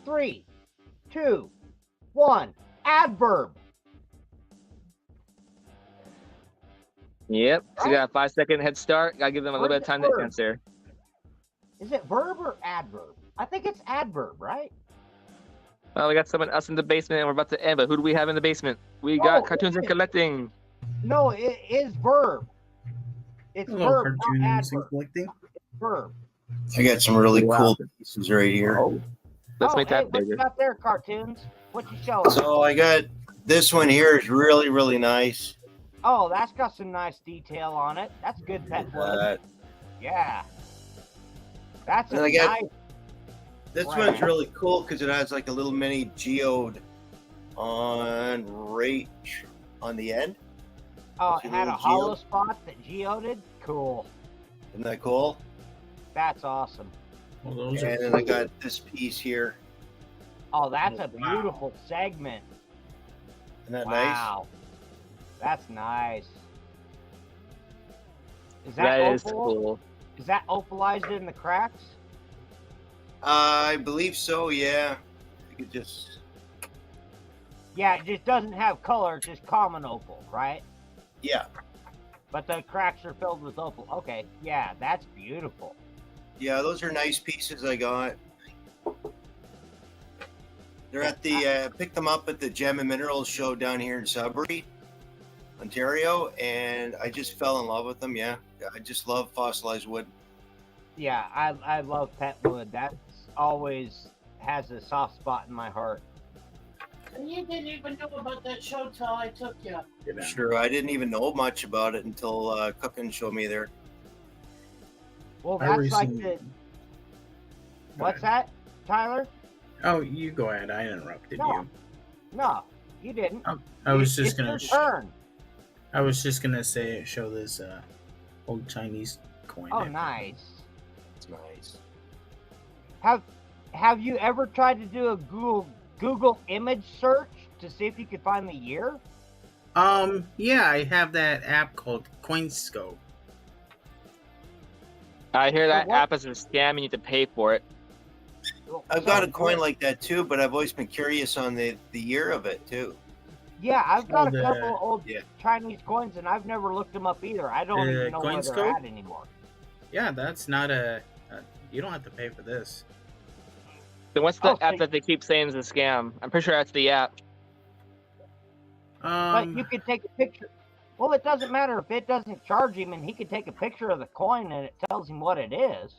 3, 2, 1. Adverb. Yep. So you got a 5-second head start. Gotta give them a little bit of time to Verb. answer. Is it verb or adverb? I think it's adverb, right? Well, we got someone else in the basement, and we're about to end. But who do we have in the basement? We got Cartoons and Collecting. No, it is verb. It's Hello, verb, not Cartoons and adverb. Collecting. It's verb. I got some really Wow. cool pieces right here. Oh, let's make that What bigger. you got there, Cartoons? What you showing? So I got this one here is really, really nice. Oh, that's got some nice detail on it. That's good pet wood. Yeah. That's And a I got- nice. This Right. one's really cool because it has like a little mini geode on right on the end. Oh, See it the had a little hollow geode? spot that geoded. Cool. Isn't that cool? That's awesome. Well, those are And then I got this piece here. Oh, that's a Wow. beautiful segment. Isn't that nice? Wow. That's nice. Is that, That is opal? cool. Is that opalized in the cracks? I believe so, yeah. You could just, Yeah, it just doesn't have color. It's just common opal, right? yeah. But the cracks are filled with opal. Okay, yeah, that's beautiful. Yeah, those are nice pieces I got. They're at the, picked them up at the Gem and Minerals show down here in Sudbury, Ontario, and I just fell in love with them, yeah. I just love fossilized wood. Yeah, I love pet wood. That's always has a soft spot in my heart. And you didn't even know about that show till I took you. Yeah. Sure, I didn't even know much about it until Cookin showed me there. Well, I that's like recently- the. What's that, Tyler? Oh, you go ahead. I interrupted No. you. No, you didn't. I was It's just gonna. your turn. I was just gonna show this old Chinese coin. Oh, nice. It's nice. Have you ever tried to do a Google image search to see if you could find the year? Yeah, I have that app called CoinScope. I hear that what? app is a scam. You need to pay for it. I've got a coin like that too, but I've always been curious on the year of it too. Yeah, I've got Oh, a couple of old yeah. Chinese coins, and I've never looked them up either. I don't even know where they're CoinScope? at anymore. Yeah, that's not a. You don't have to pay for this. Then what's the Oh, app so- that they keep saying is a scam? I'm pretty sure that's the app. But you could take a picture. Well, it doesn't matter if it doesn't charge him, and he could take a picture of the coin, and it tells him what it is.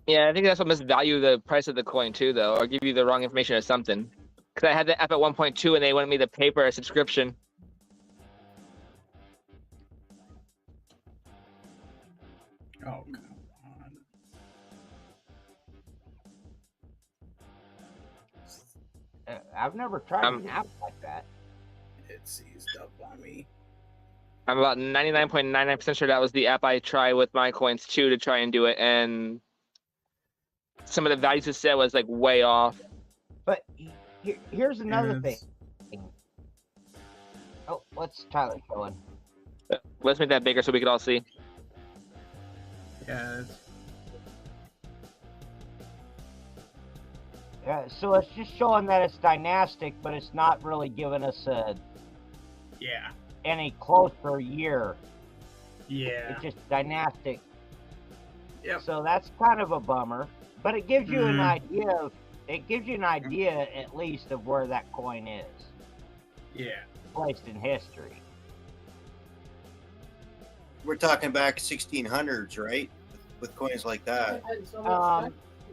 Yeah, I think that's what misvalue the price of the coin too, though, or give you the wrong information or something. Because I had the app at 1.2 and they wanted me to pay for a subscription. Oh, come on. I've never tried an app like that. It seized up on me. I'm about 99.99% sure that was the app I tried with my coins too to try and do it, and some of the values it said was like way off. But here's another Yes. thing. Oh, what's Tyler showing? Let's make that bigger so we can all see. Yeah. So it's just showing that it's dynastic, but it's not really giving us Yeah. any closer year. Yeah. It's just dynastic. Yep. So that's kind of a bummer, but it gives you an Mhm. idea of. It gives you an idea, at least, of where that coin is Yeah. placed in history. We're talking back 1600s, right? With coins like that.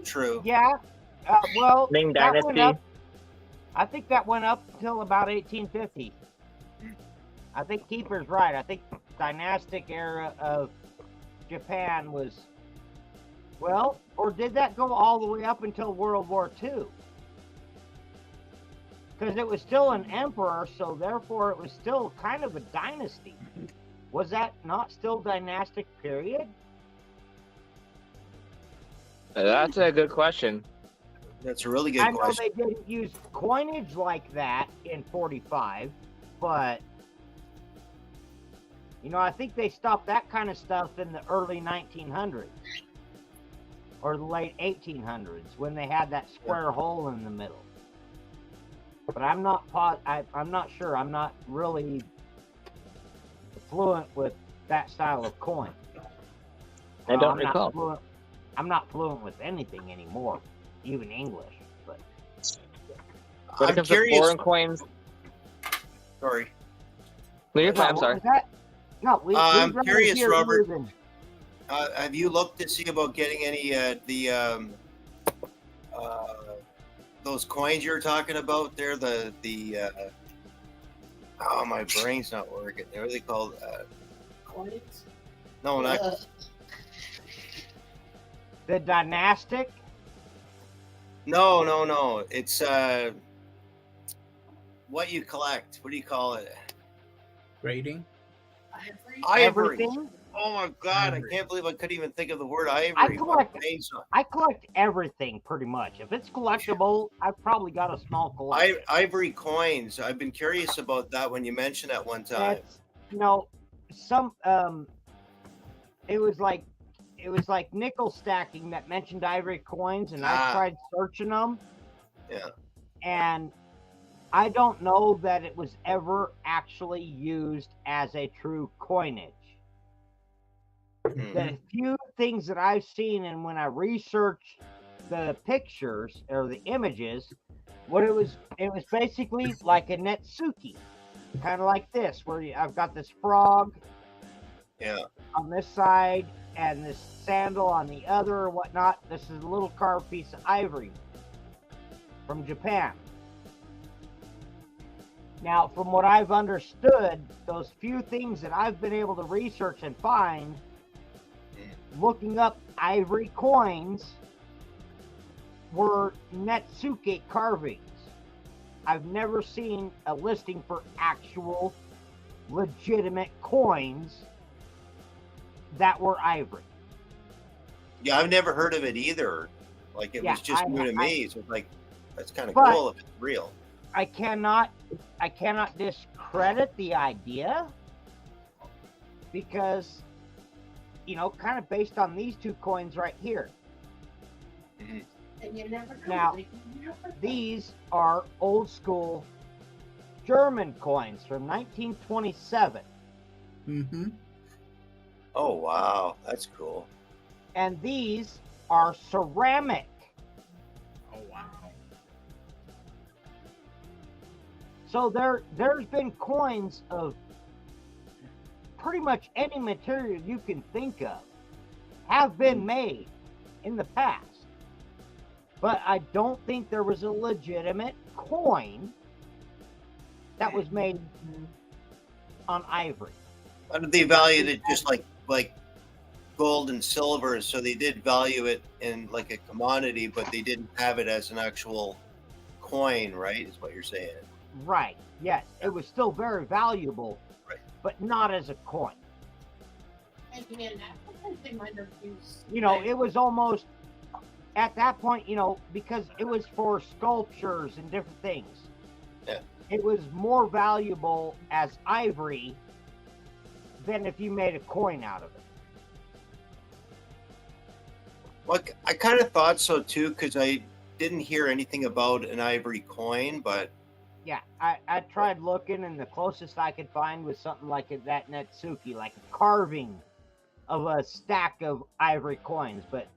True. Yeah. Well, Ming that went Dynasty. up. I think that went up until about 1850. I think Keeper's right. I think dynastic era of Japan was, well, or did that go all the way up until World War II? Because it was still an emperor, so therefore it was still kind of a dynasty. Was that not still dynastic period? That's a good question. That's a really good I know question. they didn't use coinage like that in 45, but I think they stopped that kind of stuff in the early 1900s or the late 1800s when they had that square hole in the middle. But I'm not I'm not sure. I'm not really fluent with that style of coin. I don't I'm recall. I'm not fluent with anything anymore, even English. But When it I'm comes to curious. foreign coins, Sorry. no, you're fine. I'm what sorry. was that? No, I'm we'd rather curious, hear Robert. you than- Have you looked to see about getting any those coins you're talking about there? Oh, my brain's not working. What are they called? Coins? No, not. the dynastic. No. It's what you collect. What do you call it? Grading. Ivory. Everything. Oh my God! Ivory. I can't believe I couldn't even think of the word ivory. I collect- My brain's not- I collect everything pretty much. If it's collectible, I've probably got a small collection. Ivory coins. I've been curious about that when you mentioned that one time. That's some it was like nickel stacking that mentioned ivory coins, and I tried searching them. Yeah. And I don't know that it was ever actually used as a true coinage. Mhm. The few things that I've seen, and when I researched the pictures or the images, it was basically like a netsuke, kind of like this, where I've got this frog Yeah. on this side and this sandal on the other or whatnot. This is a little carved piece of ivory from Japan. Now, from what I've understood, those few things that I've been able to research and find, looking up ivory coins, were netsuke carvings. I've never seen a listing for actual legitimate coins that were ivory. Yeah, I've never heard of it either. Like it Yeah, was just I- new to I- me. So it's like that's kind of But- cool if it's real. I cannot discredit the idea because, kind of based on these two coins right here. Mhm. And you never know. Now, These are old school German coins from 1927, Mm-hmm. Oh wow, that's cool. and these are ceramic. Oh wow. So there's been coins of pretty much any material you can think of have been made in the past. But I don't think there was a legitimate coin that was made on ivory. And they valued it just like gold and silver, so they did value it in like a commodity, but they didn't have it as an actual coin, right? Is what you're saying. Right. Yes, it was still very valuable, Right. but not as a coin. Again, I think they might have used. It was almost at that point, because it was for sculptures and different things. Yeah. it was more valuable as ivory than if you made a coin out of it. Well, I kind of thought so too, because I didn't hear anything about an ivory coin, but Yeah, I tried looking, and the closest I could find was something like that Netsuki, like a carving of a stack of ivory coins, but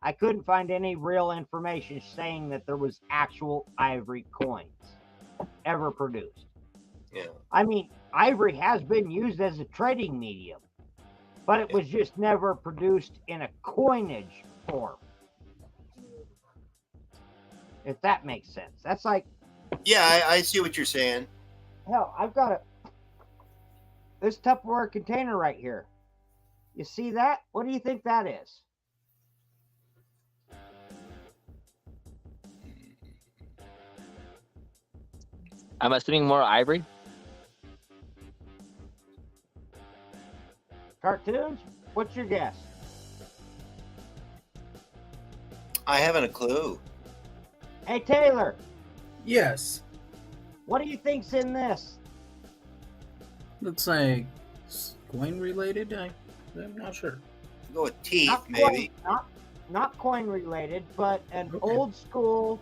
I couldn't find any real information saying that there was actual ivory coins ever produced. yeah. I mean, ivory has been used as a trading medium, but it was just never produced in a coinage form. If that makes sense. That's like, Yeah, I see what you're saying. hell, I've got this Tupperware container right here. You see that? What do you think that is? I'm assuming more ivory. Cartoons? What's your guess? I haven't a clue. Hey, Taylor, Yes. what do you think's in this? Looks like coin related. I'm not sure. Go with teeth, Not maybe. coin, not coin related, but an Okay. old school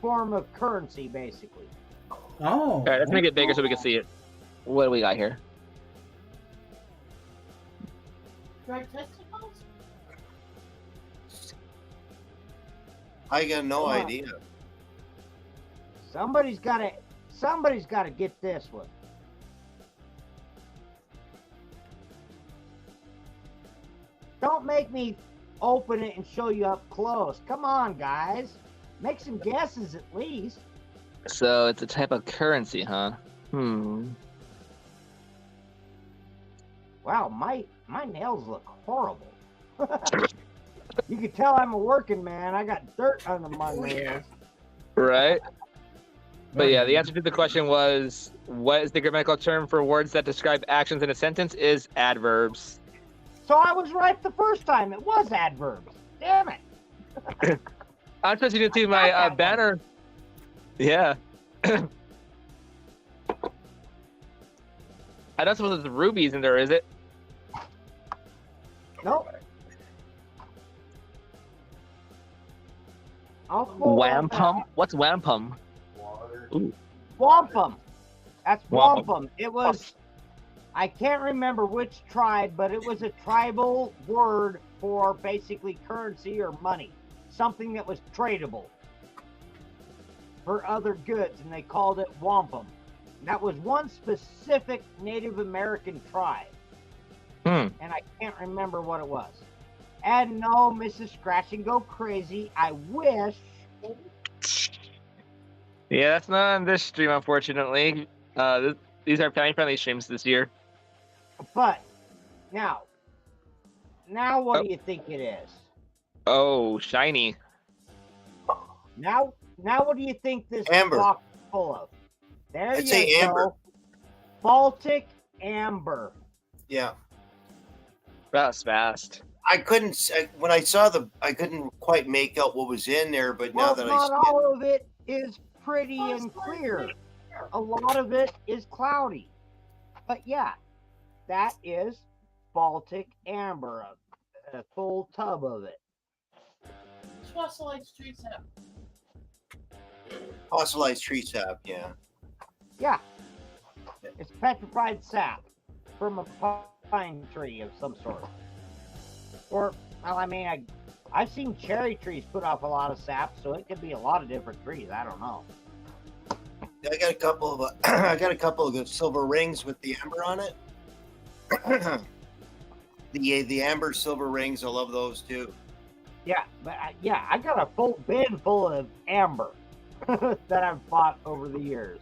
form of currency, basically. Oh. All right, let's make it bigger so we can see it. What do we got here? Dried testicles? I got no Come on. idea. Somebody's got to get this one. Don't make me open it and show you up close. Come on, guys. Make some guesses at least. So it's a type of currency, huh? Wow, my nails look horrible. You can tell I'm a working man. I got dirt under my nails. Right. But yeah, the answer to the question was, what is the grammatical term for words that describe actions in a sentence? Is adverbs. So I was right the first time. It was adverbs. Damn it. I'm supposed to see got my that one. banner. Yeah. I don't suppose there's rubies in there, is it? Nope. I'll pull that Wampum? back. What's wampum? Wampum. That's Wampum. wampum. It was, I can't remember which tribe, but it was a tribal word for basically currency or money. Something that was tradable for other goods, and they called it wampum. That was one specific Native American tribe, and I can't remember what it was. And no, Mrs. Scratch and Go Crazy, I wish. Yeah, that's not on this stream, unfortunately. These are family-friendly streams this year. But now what do you think it is? Oh, shiny. Now what do you think this Amber. box is full of? There I'd you say go. amber. Baltic amber. Yeah. That was fast. When I saw I couldn't quite make out what was in there, but now Well, that I not see it, all of it is pretty and clear. A lot of it is cloudy. But yeah, that is Baltic amber, a full tub of it. Fossilized tree sap. fossilized tree sap, yeah. Yeah, it's petrified sap from a pine tree of some sort. Or, well, I mean, I've seen cherry trees put off a lot of sap, so it could be a lot of different trees. I don't know. I got a couple of I got a couple of silver rings with the amber on it. the amber silver rings, I love those too. Yeah, but I got a full bin full of amber that I've bought over the years.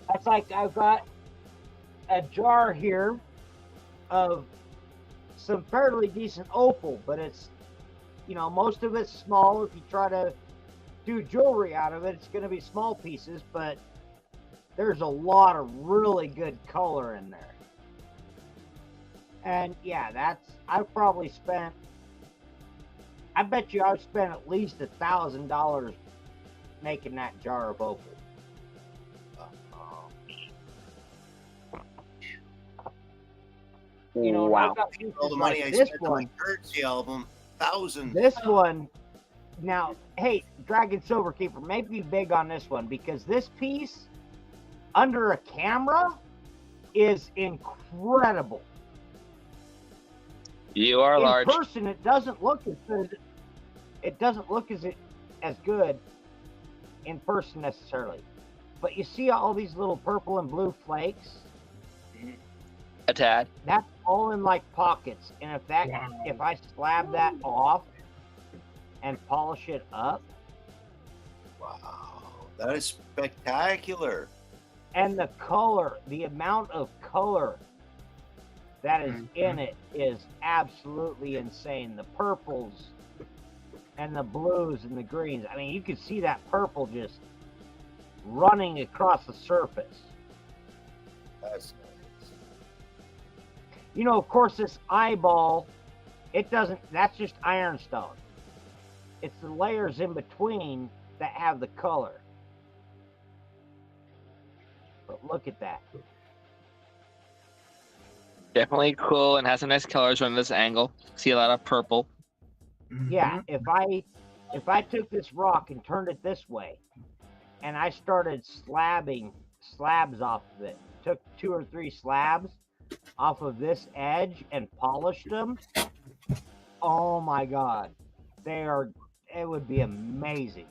That's like I've got a jar here of some fairly decent opal, but it's, most of it's small. If you try to do jewelry out of it, it's going to be small pieces, but there's a lot of really good color in there. And yeah, I bet you I've spent at least $1,000 making that jar of opal. You know, and I've Wow. got All the pieces money like I this spent on one. my currency album, thousands. This one, now, hey, Dragon Silverkeeper, may be big on this one because this piece under a camera is incredible. You are In large. person, it doesn't look as good. It doesn't look as good in person necessarily. But you see all these little purple and blue flakes? A tad. That's all in like pockets. And if I slab that off and polish it up, Wow, that is spectacular. and the color, the amount of color that is in it is absolutely insane. The purples and the blues and the greens. I mean, you can see that purple just running across the surface. That's nice. You know, of course, this eyeball, it doesn't, that's just ironstone. It's the layers in between that have the color. But look at that. Definitely cool and has some nice colors from this angle. See a lot of purple. Yeah, if I took this rock and turned it this way and I started slabbing slabs off of it, took 2 or 3 slabs off of this edge and polished them, oh my god. It would be amazing.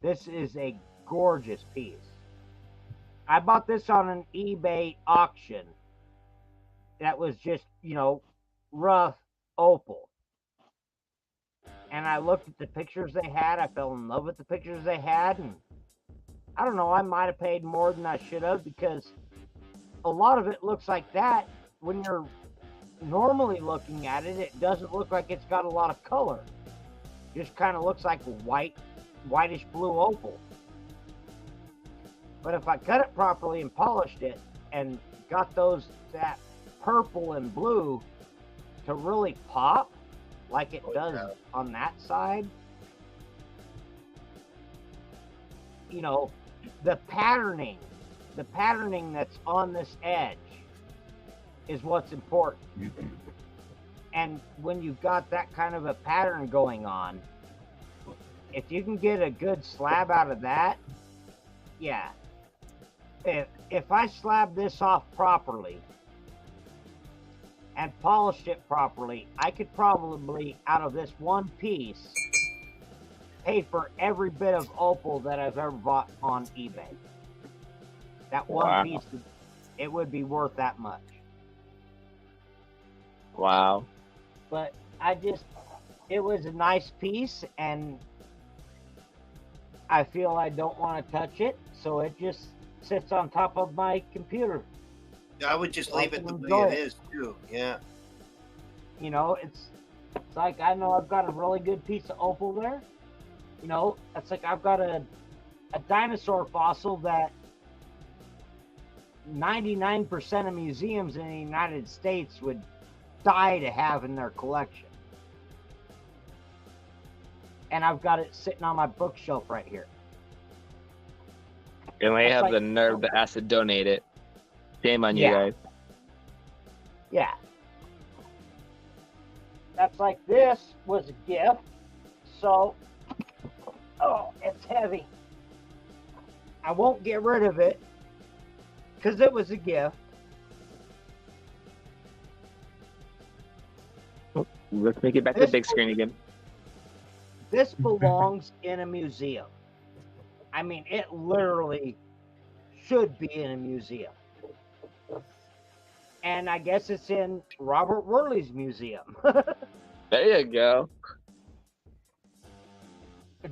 This is a gorgeous piece. I bought this on an eBay auction that was just, you know, rough opal. And I looked at the pictures they had. I fell in love with the pictures they had. And I don't know, I might have paid more than I should have because a lot of it looks like that. When you're normally looking at it, it doesn't look like it's got a lot of color. Just kind of looks like whitish blue opal. But if I cut it properly and polished it and got that purple and blue to really pop like it does on that side, you know, the patterning that's on this edge is what's important. And when you've got that kind of a pattern going on, if you can get a good slab out of that, yeah. If I slab this off properly and polished it properly, I could probably, out of this one piece, pay for every bit of opal that I've ever bought on eBay. That one piece, it would be worth that much. Wow. But it was a nice piece, and I feel I don't want to touch it, so it just sits on top of my computer. I would just leave it the way it is too. Yeah. You know, it's like I know I've got a really good piece of opal there. You know, it's like I've got a dinosaur fossil that 99% of museums in the United States would die to have in their collection. And I've got it sitting on my bookshelf right here. And they have the nerve to ask to donate it. Shame on you guys. Yeah. That's like this was a gift. So, it's heavy. I won't get rid of it because it was a gift. Let's make it back to the big screen again. This belongs in a museum. I mean, it literally should be in a museum. And I guess it's in Robert Worley's museum. There you go.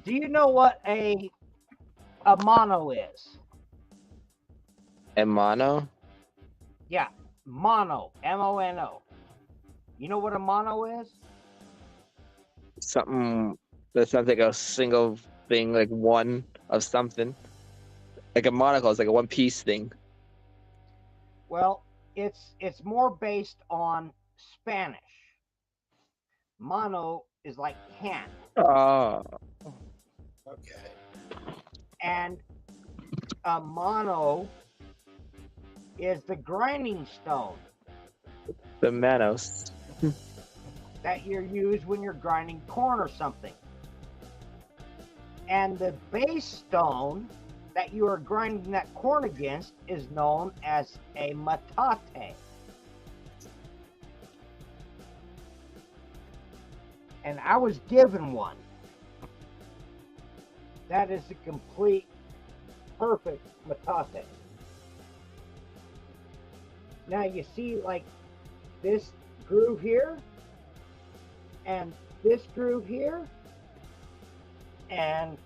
Do you know what a mono is? And mono? Yeah, mono, M-O-N-O. You know what a mono is? Something that sounds like a single thing, like one of something. Like a monocle is like a one-piece thing. Well, it's more based on Spanish. Mono is like hand. Oh. Okay. And a mono is the grinding stone. The Manos. that you're used when you're grinding corn or something. And the base stone that you are grinding that corn against is known as a metate. And I was given one. That is a complete, perfect metate. Now you see like this groove here, and this groove here, and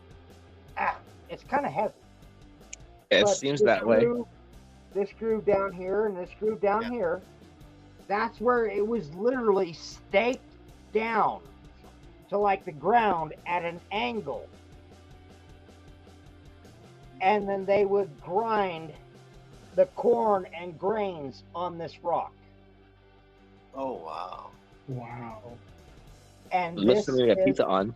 it's kind of heavy. It But seems this that way. This groove down here and this groove down here, that's where it was literally staked down to like the ground at an angle. And then they would grind the corn and grains on this rock. Oh wow! Wow. And Listen to get pizza on.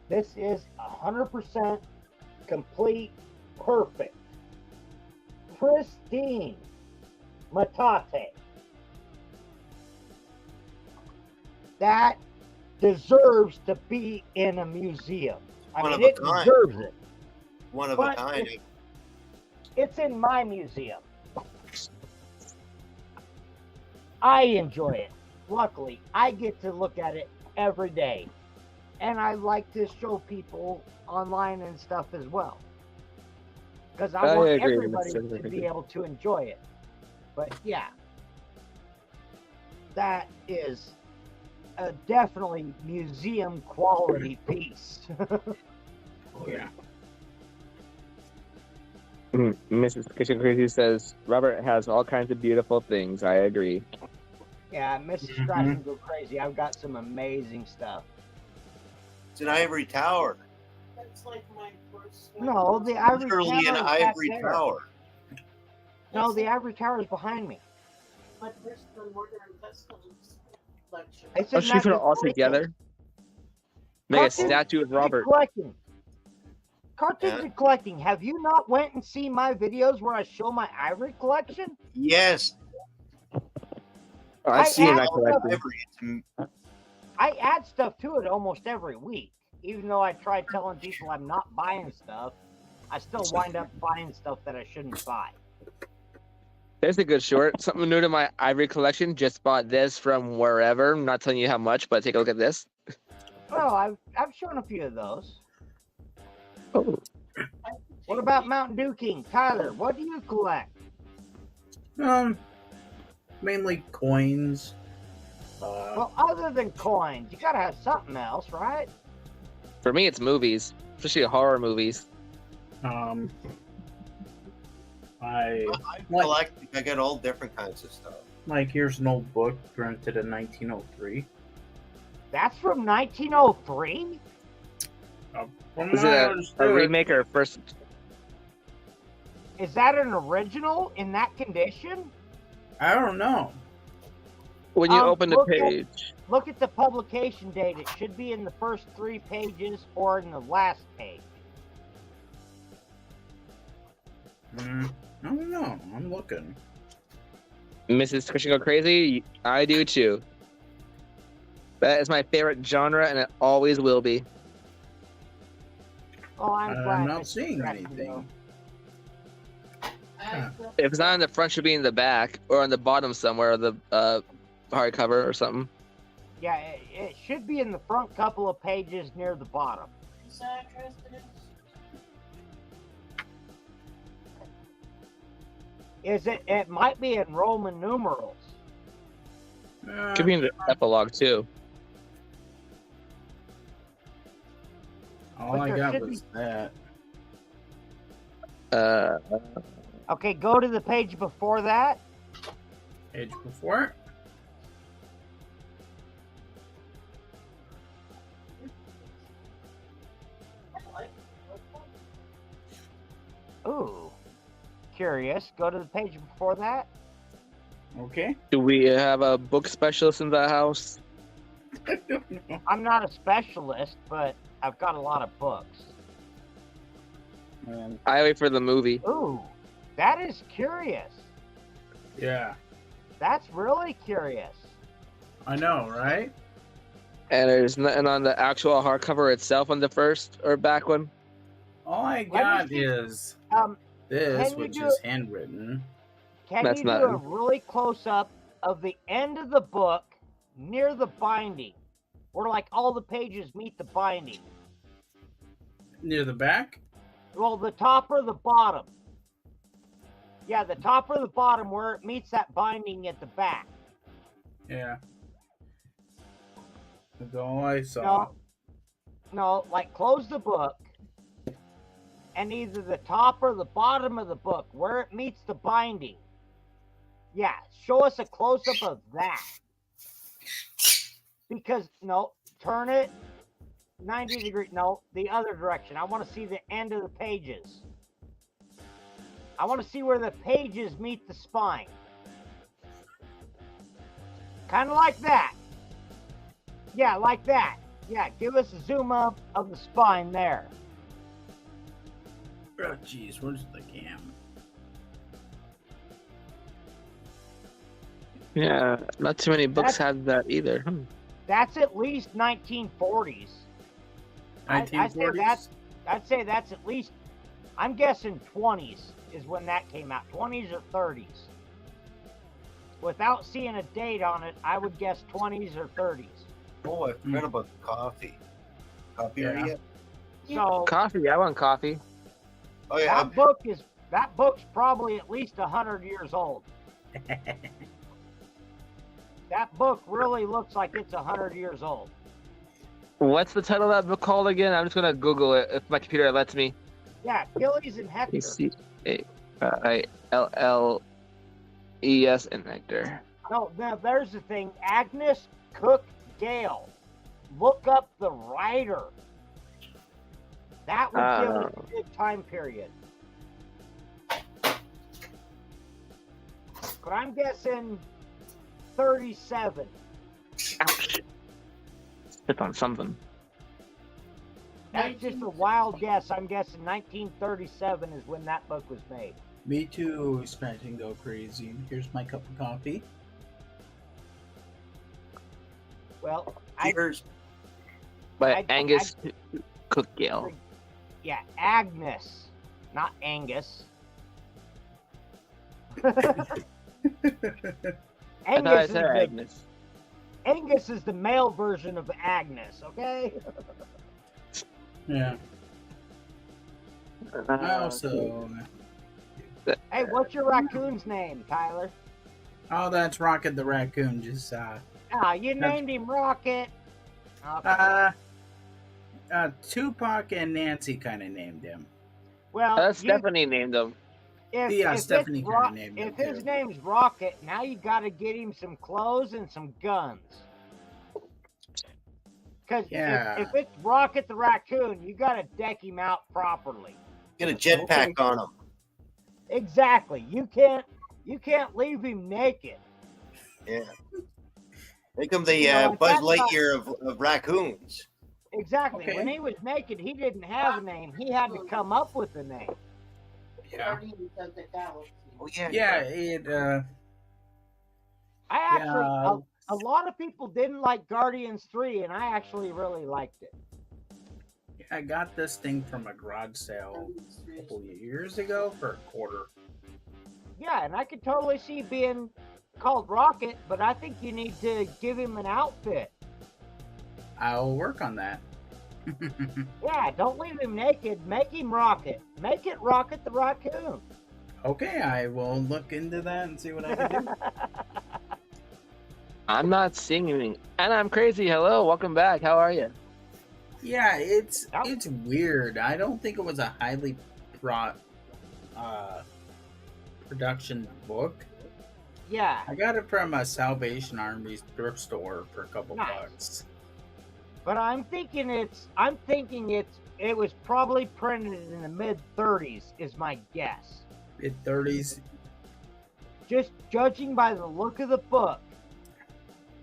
this is 100% complete, perfect, pristine metate. That deserves to be in a museum. I One mean, of a it kind. deserves it. One of But a kind. It's in my museum. I enjoy it. Luckily, I get to look at it every day. And I like to show people online and stuff as well. Because I want agree. everybody to be able to enjoy it. But yeah, that is a definitely museum quality piece. Oh yeah. Mrs. Kitchen Crazy says Robert has all kinds of beautiful things. I agree. Yeah, Mrs. Scratch and Go Crazy. I've got some amazing stuff. It's an ivory tower. That's like my first. No, the ivory Literally tower an is back ivory there. tower. No, the ivory tower is behind me. My first modern customs collection. It's Oh, in she that put it all collection. together. Make a Cartoons statue of Robert. Collecting. Cartoons Yeah. and collecting. Have you not went and seen my videos where I show my ivory collection? Yes. I've seen add that collection. Ivory. I add stuff to it almost every week. Even though I try telling people I'm not buying stuff, I still wind up buying stuff that I shouldn't buy. There's a good short. Something new to my ivory collection. Just bought this from wherever. I'm not telling you how much, but take a look at this. Well, I've shown a few of those. Oh, What about Mountain Dew King? Tyler, what do you collect? Mainly coins. Well, other than coins, you gotta have something else, right? for me, it's movies, especially horror movies. I I collect. I get all different kinds of stuff. like here's an old book printed in 1903. That's from 1903? From Is what I it a understood, remake or first? Is that an original in that condition? I don't know. When you open the look at- page, Look at the publication date. It should be in the first 3 pages or in the last page. I don't know. I'm looking. Mrs. Christian Go Crazy, I do too. That is my favorite genre, and it always will be. Oh, I'm glad. I'm not Mr. seeing Scratch anything. If it's not in the front, it should be in the back or on the bottom somewhere, the hardcover or something. Yeah, it should be in the front couple of pages near the bottom. Is that interested in? Is it? It might be in Roman numerals. Could be in the epilogue too. All But I there got should was that. Okay, go to the page before that. Page before it. Ooh, curious. Go to the page before that. Okay. Do we have a book specialist in the house? I don't know. I'm not a specialist, but I've got a lot of books. I wait for the movie. Ooh, that is curious. Yeah. That's really curious. I know, right? And there's nothing on the actual hardcover itself on the first or back one. All I Let me got see. is Um, this, can you which do is handwritten. can That's you do a nothing. really close up of the end of the book near the binding, where like all the pages meet the binding? Near the back? Well, the top or the bottom? Yeah, the top or the bottom where it meets that binding at the back. Yeah. That's all I saw. No, like close the book, and either the top or the bottom of the book where it meets the binding. Yeah, show us a close up of that. Because no, turn it 90 degrees. No, the other direction. I want to see the end of the pages. I want to see where the pages meet the spine. Kind of like that. Yeah, like that. Yeah, give us a zoom up of the spine there. Oh, jeez, where's the cam? Yeah, not too many books have that either. That's at least 1940s. 1940s? I'd say that's at least, I'm guessing 20s is when that came out. 20s or 30s. Without seeing a date on it, I would guess 20s or 30s. Oh, I forgot about the coffee. Coffee Yeah. yet? So Coffee, I want coffee. Oh yeah. that book's probably at least 100 years old. That book really looks like it's 100 years old. What's the title of that book called again? I'm just gonna Google it if my computer lets me. Yeah, Achilles and Hector. ACILLES and Hector. No, now there's the thing. Agnes Cook Gale. Look up the writer. That would give us a good time period. But I'm guessing 37. Ouch. Step on something. That's just a wild guess. I'm guessing 1937 is when that book was made. Me too, scratch and go crazy. Here's my cup of coffee. Well, Cheers. By Angus Cookgale. Yeah, Agnes, not Angus. I thought I said Agnes. Angus is the male version of Agnes, okay? Yeah. I also. Hey, what's your raccoon's name, Tyler? Oh, that's Rocket the Raccoon. Just You named him Rocket. Okay. Tupac and Nancy kind of named him. Well, Stephanie named him. Yeah, Stephanie kind of named him. If his name's Rocket, now you got to get him some clothes and some guns. Because if it's Rocket the Raccoon, you got to deck him out properly. Get a jetpack on him. Exactly. You can't leave him naked. Yeah. Make him the Buzz Lightyear of raccoons. Exactly. Okay. When he was naked, he didn't have a name. He had to come up with a name. Yeah. Oh yeah. Yeah, I actually, a lot of people didn't like Guardians 3, and I actually really liked it. I got this thing from a garage sale a couple of years ago for $0.25. Yeah, and I could totally see being called Rocket, but I think you need to give him an outfit. I'll work on that. Yeah, don't leave him naked. Make him Rocket. Make it Rocket the Raccoon. Okay, I will look into that and see what I can do. I'm not seeing anything. And I'm crazy. Hello, welcome back. How are you? Yeah, it's weird. I don't think it was a highly production book. Yeah. I got it from a Salvation Army's thrift store for a couple bucks. But I'm thinking it was probably printed in the mid-30s is my guess. Mid-30s? Just judging by the look of the book.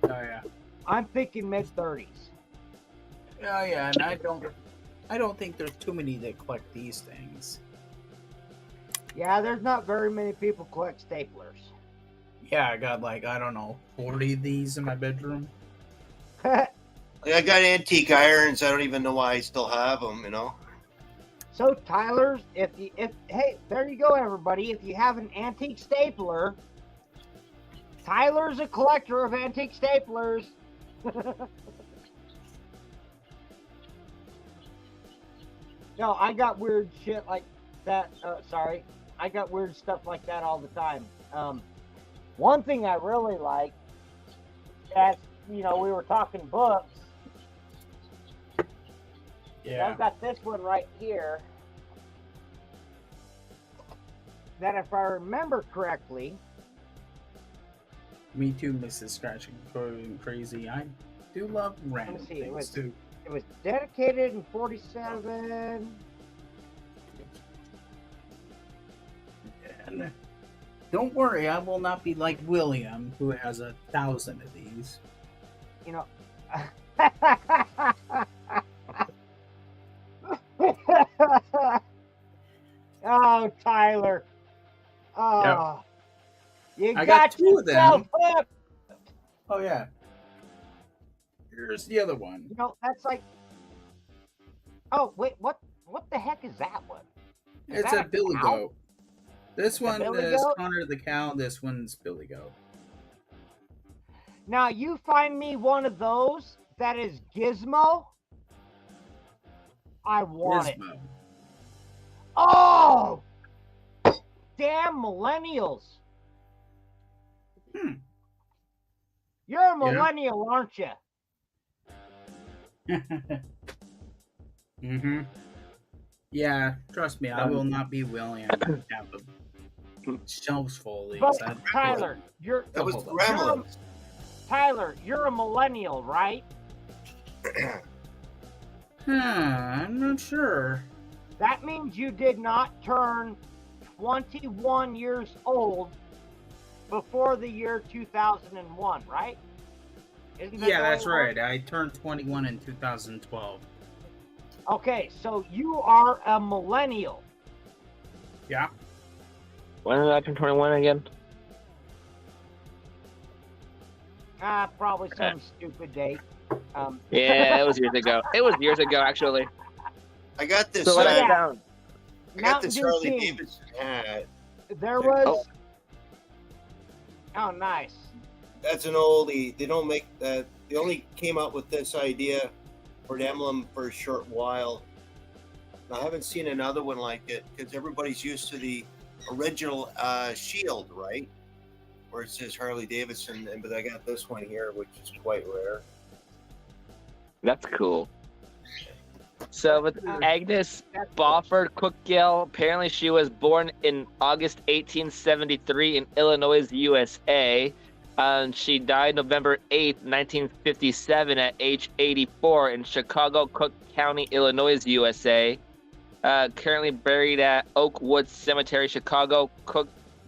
Oh yeah. I'm thinking mid-30s. Oh yeah, and I don't think there's too many that collect these things. Yeah, there's not very many people collect staplers. Yeah, I got like, I don't know, 40 of these in my bedroom. Like, I got antique irons. I don't even know why I still have them. You know. So Tyler's, hey, there you go, everybody. If you have an antique stapler, Tyler's a collector of antique staplers. No, I got weird shit like that. Sorry, I got weird stuff like that all the time. One thing I really like, that's, we were talking books. Yeah. I've got this one right here. That, if I remember correctly, Me too, Mrs. Scratching going crazy. I do love random see, things too. it was dedicated in 47. And don't worry, I will not be like William, who has 1,000 of these. You know. Oh, Tyler. Oh, you I got two of them. Hooked. Oh yeah. Here's the other one. That's like. Oh wait, what the heck is that one? It's a Billy cow? Goat. This one Billy is Goat? Connor the Cow. This one's Billy Goat. Now you find me one of those that is Gizmo. I want it. Gizmo. Oh, damn millennials! You're a millennial, aren't you? Mm-hmm. Yeah, trust me, I will not be William to have the shelves full of these. But Tyler, That was Gremlins. Tyler, you're a millennial, right? I'm not sure. That means you did not turn 21 years old before the year 2001, right? Isn't that Yeah, the way that's it works? right. I turned 21 in 2012. Okay, so you are a millennial. Yeah. When did I turn 21 again? Probably some stupid date. Yeah, it was years ago. It was years ago, actually. I got this. So what I Yeah. found. I got Mountain this Dew Harley King. Davidson hat. There was. Oh, nice. That's an oldie. They don't make that. They only came out with this idea for an emblem for a short while. I haven't seen another one like it because everybody's used to the original shield, right? Where it says Harley Davidson, but I got this one here, which is quite rare. That's cool. So with Agnes Spofford Cook-Gill, apparently she was born in August 1873 in Illinois, USA. She died November 8th, 1957 at age 84 in Chicago, Cook County, Illinois, USA. Currently buried at Oakwood Cemetery, Chicago, Cook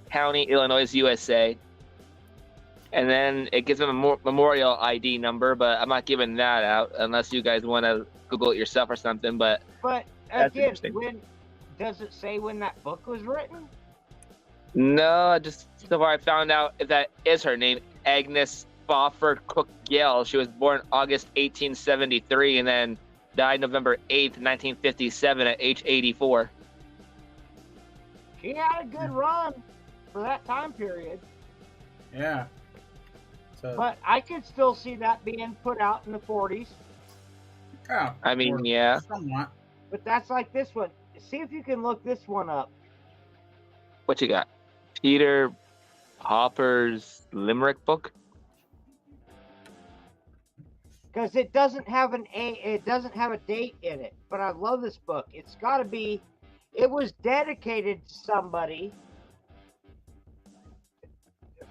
County, Illinois, USA. And then it gives them a memorial ID number, but I'm not giving that out unless you guys want to Google it yourself or something. But again, interesting. when does it say when that book was written? No, just so far I found out if that is her name, Agnes Spofford Cook-Gill. She was born August 1873 and then died November 8th, 1957 at age 84. She had a good run for that time period. Yeah. So, But I could still see that being put out in the 40s. yeah. I mean, or yeah. Somewhat. But that's like this one. See if you can look this one up. What you got? Peter Hopper's Limerick book? Because it doesn't have a date in it. But I love this book. It's got to be. It was dedicated to somebody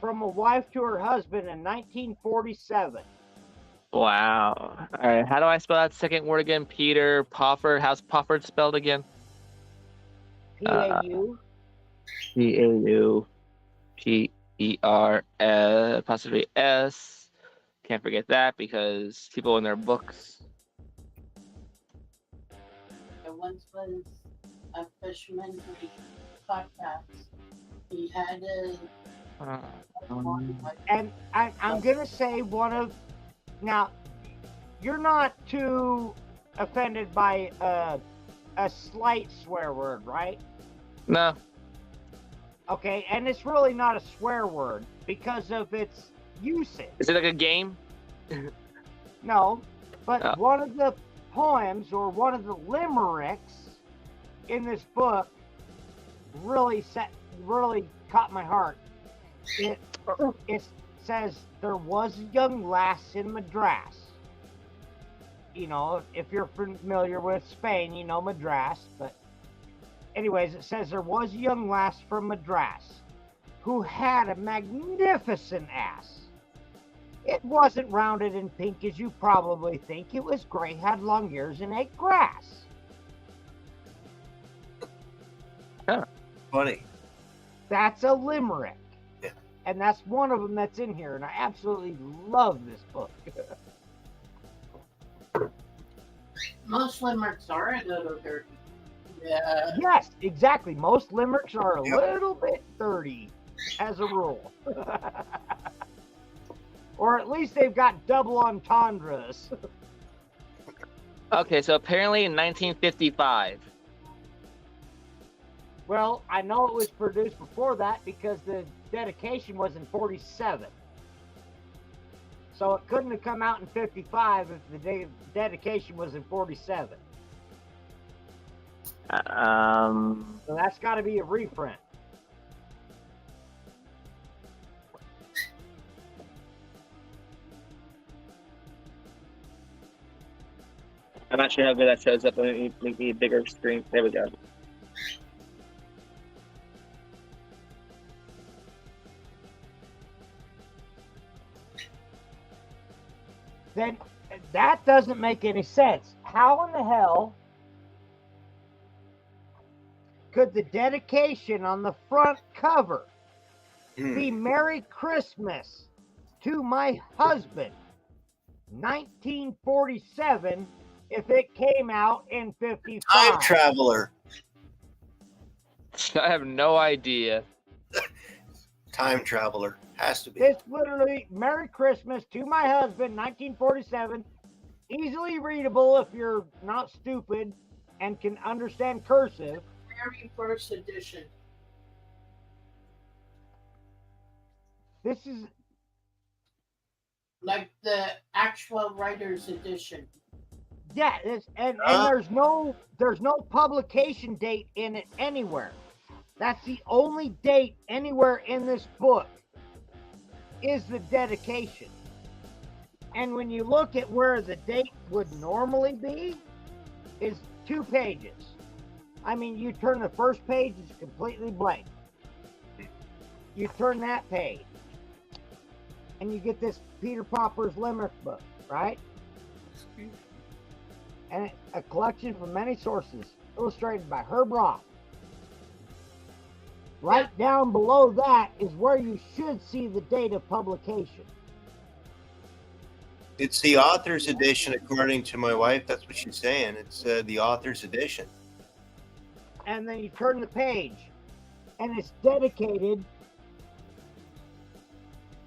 from a wife to her husband in 1947. Wow. All right. How do I spell that second word again? Peter Pofford. How's Pofford spelled again? P-A-U. P-A-U-P-E-R apostrophe S. Can't forget that because people in their books. There once was a fisherman who caught bass. He had And I'm gonna say one of now. You're not too offended by a slight swear word, right? No. Okay, and it's really not a swear word because of its usage. Is it like a game? No, but Oh. one of the poems or one of the limericks in this book really caught my heart. It says there was a young lass in Madras. You know, if you're familiar with Spain, you know Madras. But anyways, it says there was a young lass from Madras who had a magnificent ass. It wasn't rounded and pink as you probably think. It was gray, had long ears, and ate grass. Funny. That's a limerick. Yeah. And that's one of them that's in here. And I absolutely love this book. Most limericks are a little dirty. Yeah. Yes, exactly. Most limericks are a Yep. little bit dirty, as a rule. Or at least they've got double entendres. Okay, so apparently in 1955. Well, I know it was produced before that because the dedication was in 47. So it couldn't have come out in 55 if the dedication was in 47. So that's got to be a reprint. I'm not sure how good that shows up on a bigger screen. There we go. Then that doesn't make any sense. How in the hell could the dedication on the front cover be Merry Christmas to my husband, 1947, if it came out in 55? Time traveler. I have no idea. Time traveler. Has to be. It's literally Merry Christmas to my husband, 1947. Easily readable if you're not stupid and can understand cursive. Very first edition. This is Like the actual writer's edition. yeah, and there's no publication date in it anywhere. That's the only date anywhere in this book is the dedication. And when you look at where the date would normally be, is 2 pages. I mean, you turn the first page, it's completely blank. You turn that page, and you get this Peter Popper's Limerick book, right? And a collection from many sources, illustrated by Herb Roth. Right down below that is where you should see the date of publication. It's the author's edition, according to my wife. That's what she's saying. It's the author's edition. And then you turn the page, and it's dedicated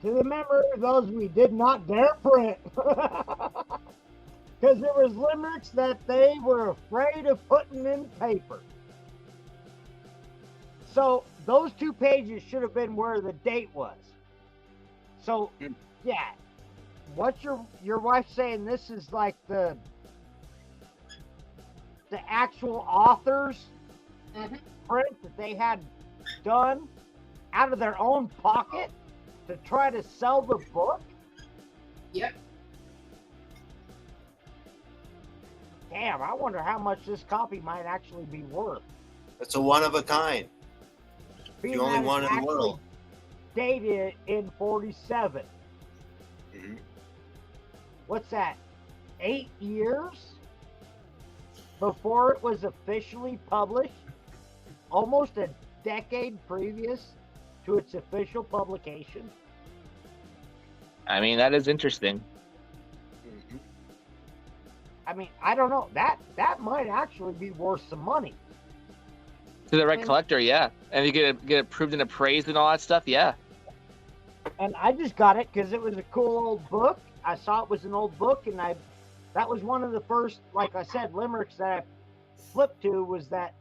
to the memory of those we did not dare print. Because there was limericks that they were afraid of putting in paper. So those 2 pages should have been where the date was. So, yeah. What's your wife saying? This is like the actual author's print that they had done out of their own pocket to try to sell the book? Yep. Damn, I wonder how much this copy might actually be worth. It's a one of a kind. Being The only that one it's in the actually world. Dated in 47. Mhm. What's that? 8 years before it was officially published? Almost a decade previous to its official publication? I mean, that is interesting. Mhm. I mean, I don't know. That might actually be worth some money. To the right And- collector, yeah. And you get it approved and appraised and all that stuff, yeah. And I just got it because it was a cool old book. I saw it was an old book, and that was one of the first, like I said, limericks that I flipped to was that,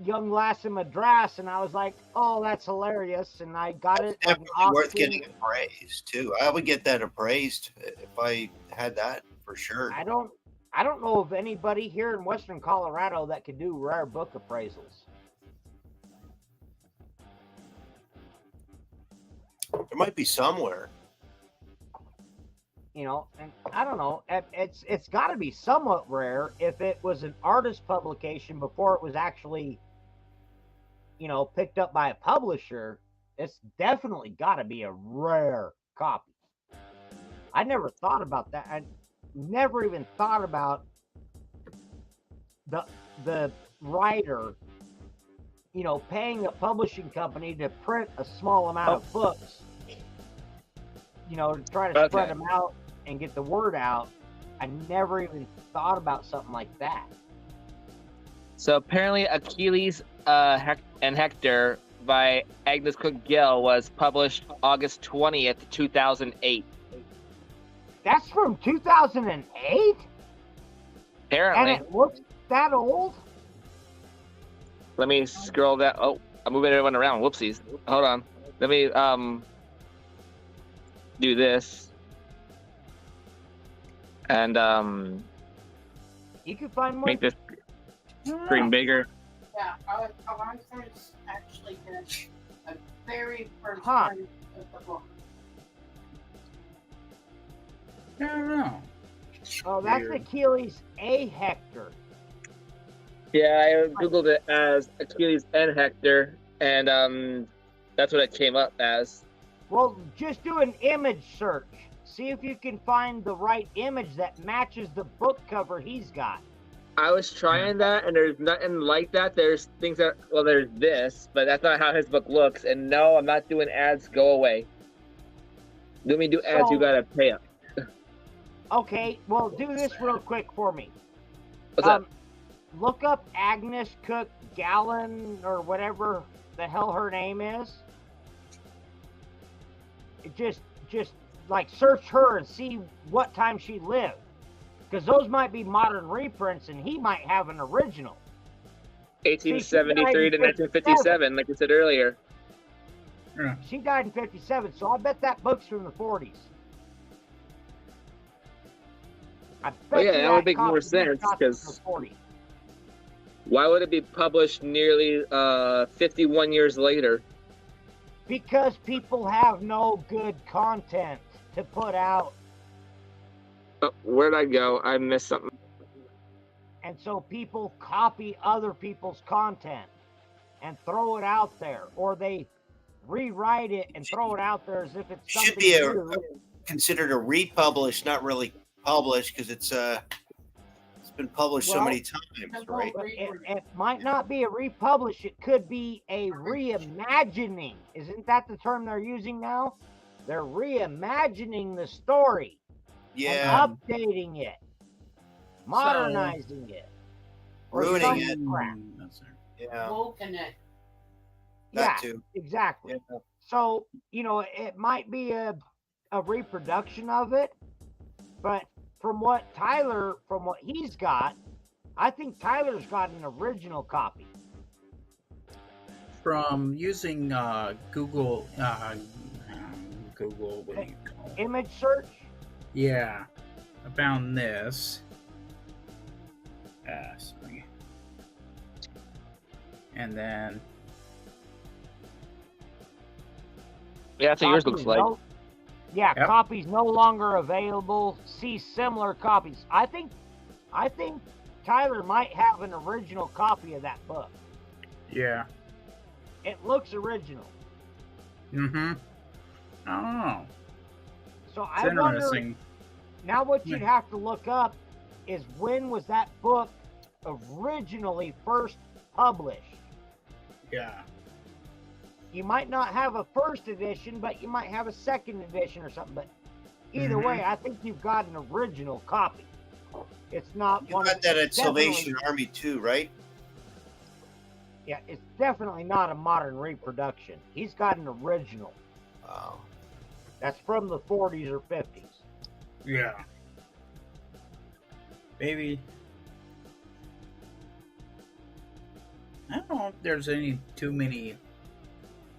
young lass in Madras, and I was like, oh, that's hilarious, and I got it as an Definitely worth auction. getting appraised too. I would get that appraised if I had that for sure. I don't know of anybody here in Western Colorado that could do rare book appraisals. There might be somewhere. And I don't know. It's got to be somewhat rare if it was an artist publication before it was actually, picked up by a publisher. It's definitely got to be a rare copy. I never thought about that. I never even thought about the writer, paying a publishing company to print a small amount of books, to try to spread them out and get the word out. I never even thought about something like that. So apparently Achilles and Hector by Agnes Cook Gill was published August 20th, 2008. That's from 2008? Apparently. And it looks that old? Let me scroll that. Oh, I'm moving everyone around. Whoopsies. Hold on. Let me do this. And you can find more. make this screen bigger. Yeah, authors actually did a very first Huh. print of the book. I don't know. Oh, that's Weird. Achilles A. Hector. Yeah, I googled it as Achilles and Hector, and that's what it came up as. Well, just do an image search. See if you can find the right image that matches the book cover he's got. I was trying that, and there's nothing like that. There's things that, well, there's this, but that's not how his book looks. And no, I'm not doing ads. Go away. Let me do ads. So- You gotta pay up. Okay, well, do this real quick for me. What's up? Look up Agnes Cook Gallon or whatever the hell her name is. Just like search her and see what time she lived, because those might be modern reprints, and he might have an original. 1873 to 1957, like I said earlier. Yeah. She died in 57, so I bet that book's from the 40s. I bet Oh, yeah, you that would make more copy sense, got from 'cause- the 40s. Why would it be published nearly 51 years later? Because people have no good content to put out, Oh, where'd I go? I missed something. and so people copy other people's content and throw it out there, or they rewrite it and throw it out there as if it's Should something be new. considered a republish, not really published, because it's been published so Well, many times, right? But it might not be a republish. It could be a reimagining. Isn't that the term they're using now? They're reimagining the story, Yeah, and updating it, modernizing it, or Ruining some it. crap. That's it. yeah, Woken it. Yeah, that too. exactly. Yeah. So, it might be a reproduction of it, but from what he's got, I think Tyler's got an original copy. From using Google, Google, what do you call it? Image search. Yeah, I found this. Sorry. And then Yeah, that's what yours looks like. Yeah, Yep. copies no longer available. See similar copies. I think Tyler might have an original copy of that book. yeah. It looks original. Mm-hmm. I don't know. So It's I wonder interesting. now what you'd have to look up is when was that book originally first published? Yeah. You might not have a first edition, but you might have a second edition or something. But either Mhm. way, I think you've got an original copy. It's not You one got of that at definitely- Salvation Army too, right? Yeah, it's definitely not a modern reproduction. He's got an original. Wow. That's from the 40s or 50s. Yeah. Maybe. I don't know if there's any too many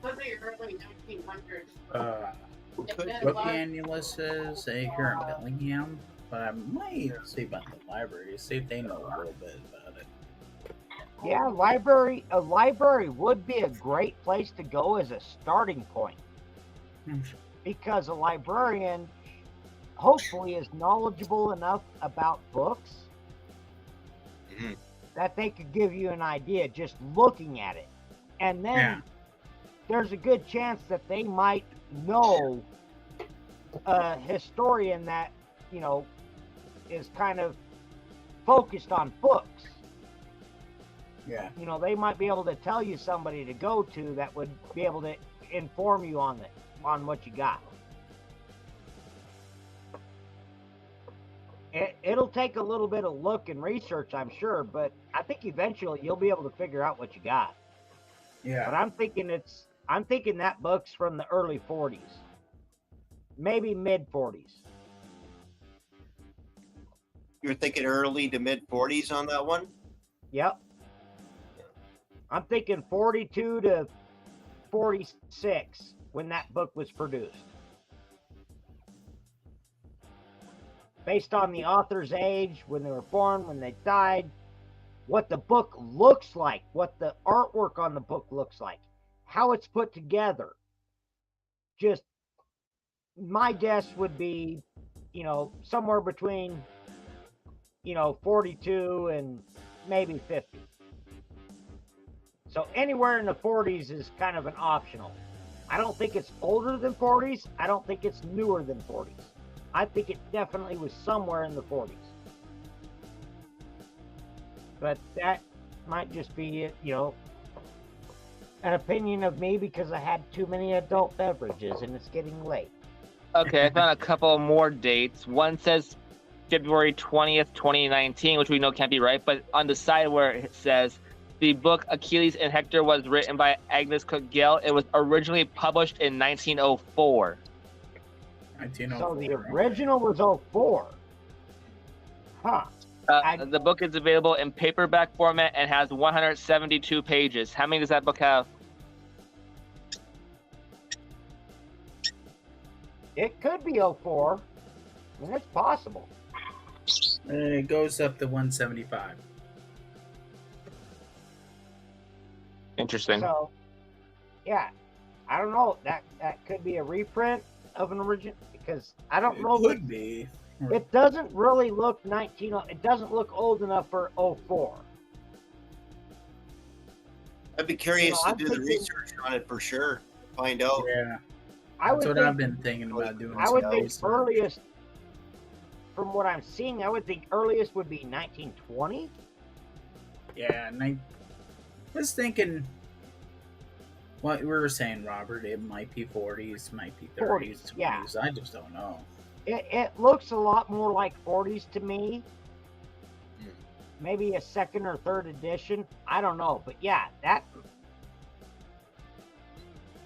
Was the early 1900s? book annuluses here in Bellingham, but I might see about the library, see if they know a little bit about it. Yeah, a library would be a great place to go as a starting point. Because a librarian hopefully is knowledgeable enough about books that they could give you an idea just looking at it. And then there's a good chance that they might know a historian that, is kind of focused on books. Yeah. They might be able to tell you somebody to go to that would be able to inform you on what you got. It'll take a little bit of look and research, I'm sure, but I think eventually you'll be able to figure out what you got. Yeah. But I'm thinking that book's from the early 40s, maybe mid 40s. You're thinking early to mid 40s on that one? Yep. I'm thinking 42 to 46 when that book was produced. Based on the author's age, when they were born, when they died, what the book looks like, what the artwork on the book looks like, how it's put together. Just my guess would be, somewhere between, 42 and maybe 50. So anywhere in the 40s is kind of an optional. I don't think it's older than 40s. I don't think it's newer than 40s. I think it definitely was somewhere in the 40s. But that might just be, an opinion of me because I had too many adult beverages and it's getting late. Okay, I found a couple more dates. One says February 20th, 2019, which we know can't be right, but on the side where it says the book Achilles and Hector was written by Agnes Cook Gale, it was originally published in 1904. So the original was 04. Huh. The book is available in paperback format and has 172 pages. How many does that book have? It could be 04. I mean, it's possible. It goes up to 175. Interesting. So, yeah, I don't know. That could be a reprint of an original because I don't know. It could be. It doesn't really look It doesn't look old enough for 04. I'd be curious to do the research on it for sure. Find out. Yeah. That's what I've been thinking about doing. I would think earliest, from what I'm seeing, I would think earliest would be 1920. Yeah, I was thinking what we were saying, Robert. It might be 40s, might be 30s, 20s. Yeah. I just don't know. It looks a lot more like 40s to me. Maybe a second or third edition. I don't know. But yeah,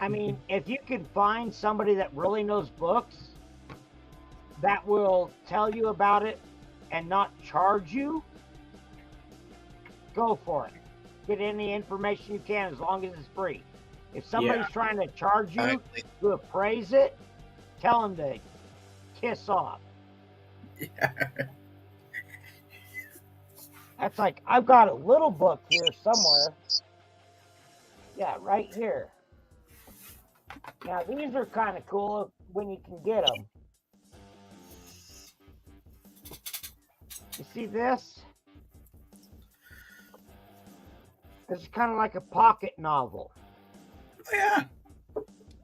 I mean, if you can find somebody that really knows books that will tell you about it and not charge you, go for it. Get any information you can as long as it's free. If somebody's trying to charge you to appraise it, tell them to kiss off. Yeah. That's like, I've got a little book here somewhere. Yeah, right here. Now, these are kind of cool when you can get them. You see this? This is kind of like a pocket novel. Yeah.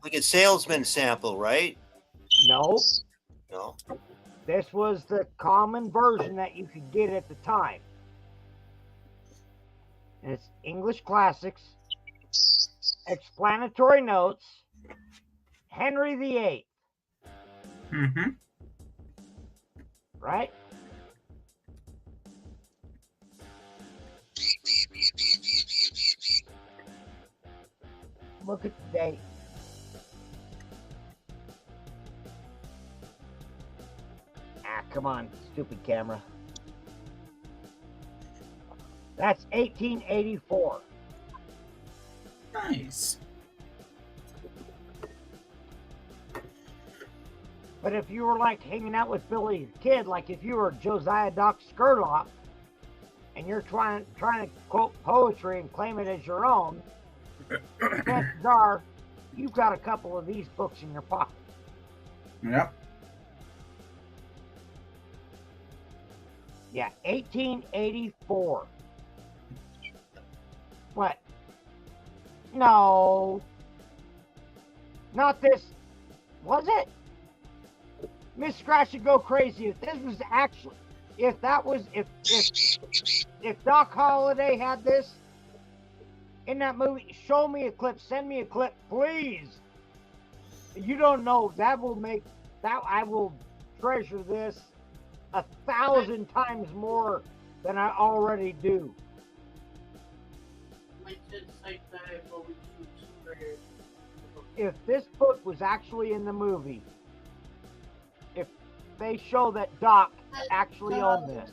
Like a salesman sample, right? No. No. This was the common version that you could get at the time. And it's English classics, explanatory notes, Henry VIII. Mm-hmm. Right? Look at the date. Ah, come on, stupid camera. That's 1884. Nice. But if you were like hanging out with Billy the Kid, like if you were Josiah Doc Skurlock, and you're trying to quote poetry and claim it as your own, chances are you've got a couple of these books in your pocket. Yep. Yeah, 1884. What? No. Not this. Was it? Miss Scratch and Go Crazy. If this was actually, if Doc Holliday had this in that movie, show me a clip, send me a clip, please. You don't know, that will make, that I will treasure this 1,000 times more than I already do. If this book was actually in the movie, if they show that Doc actually owned this.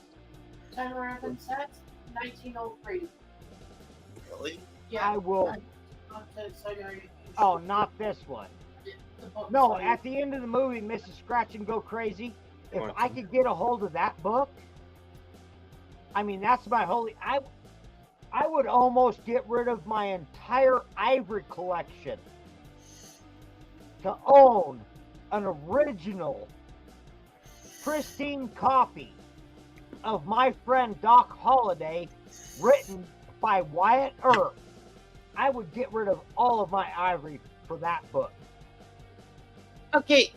Tyler Evans, that's 1903. Really? Yeah. I will. Not the Siberia. Oh, not this one. The book No, Siberia. at the end of the movie, Mrs. Scratch and Go Crazy, if I could get a hold of that book, I mean, that's my holy... I would almost get rid of my entire Ivory collection to own an original, pristine copy of My Friend Doc Holliday, written by Wyatt Earp. I would get rid of all of my Ivory for that book. Okay,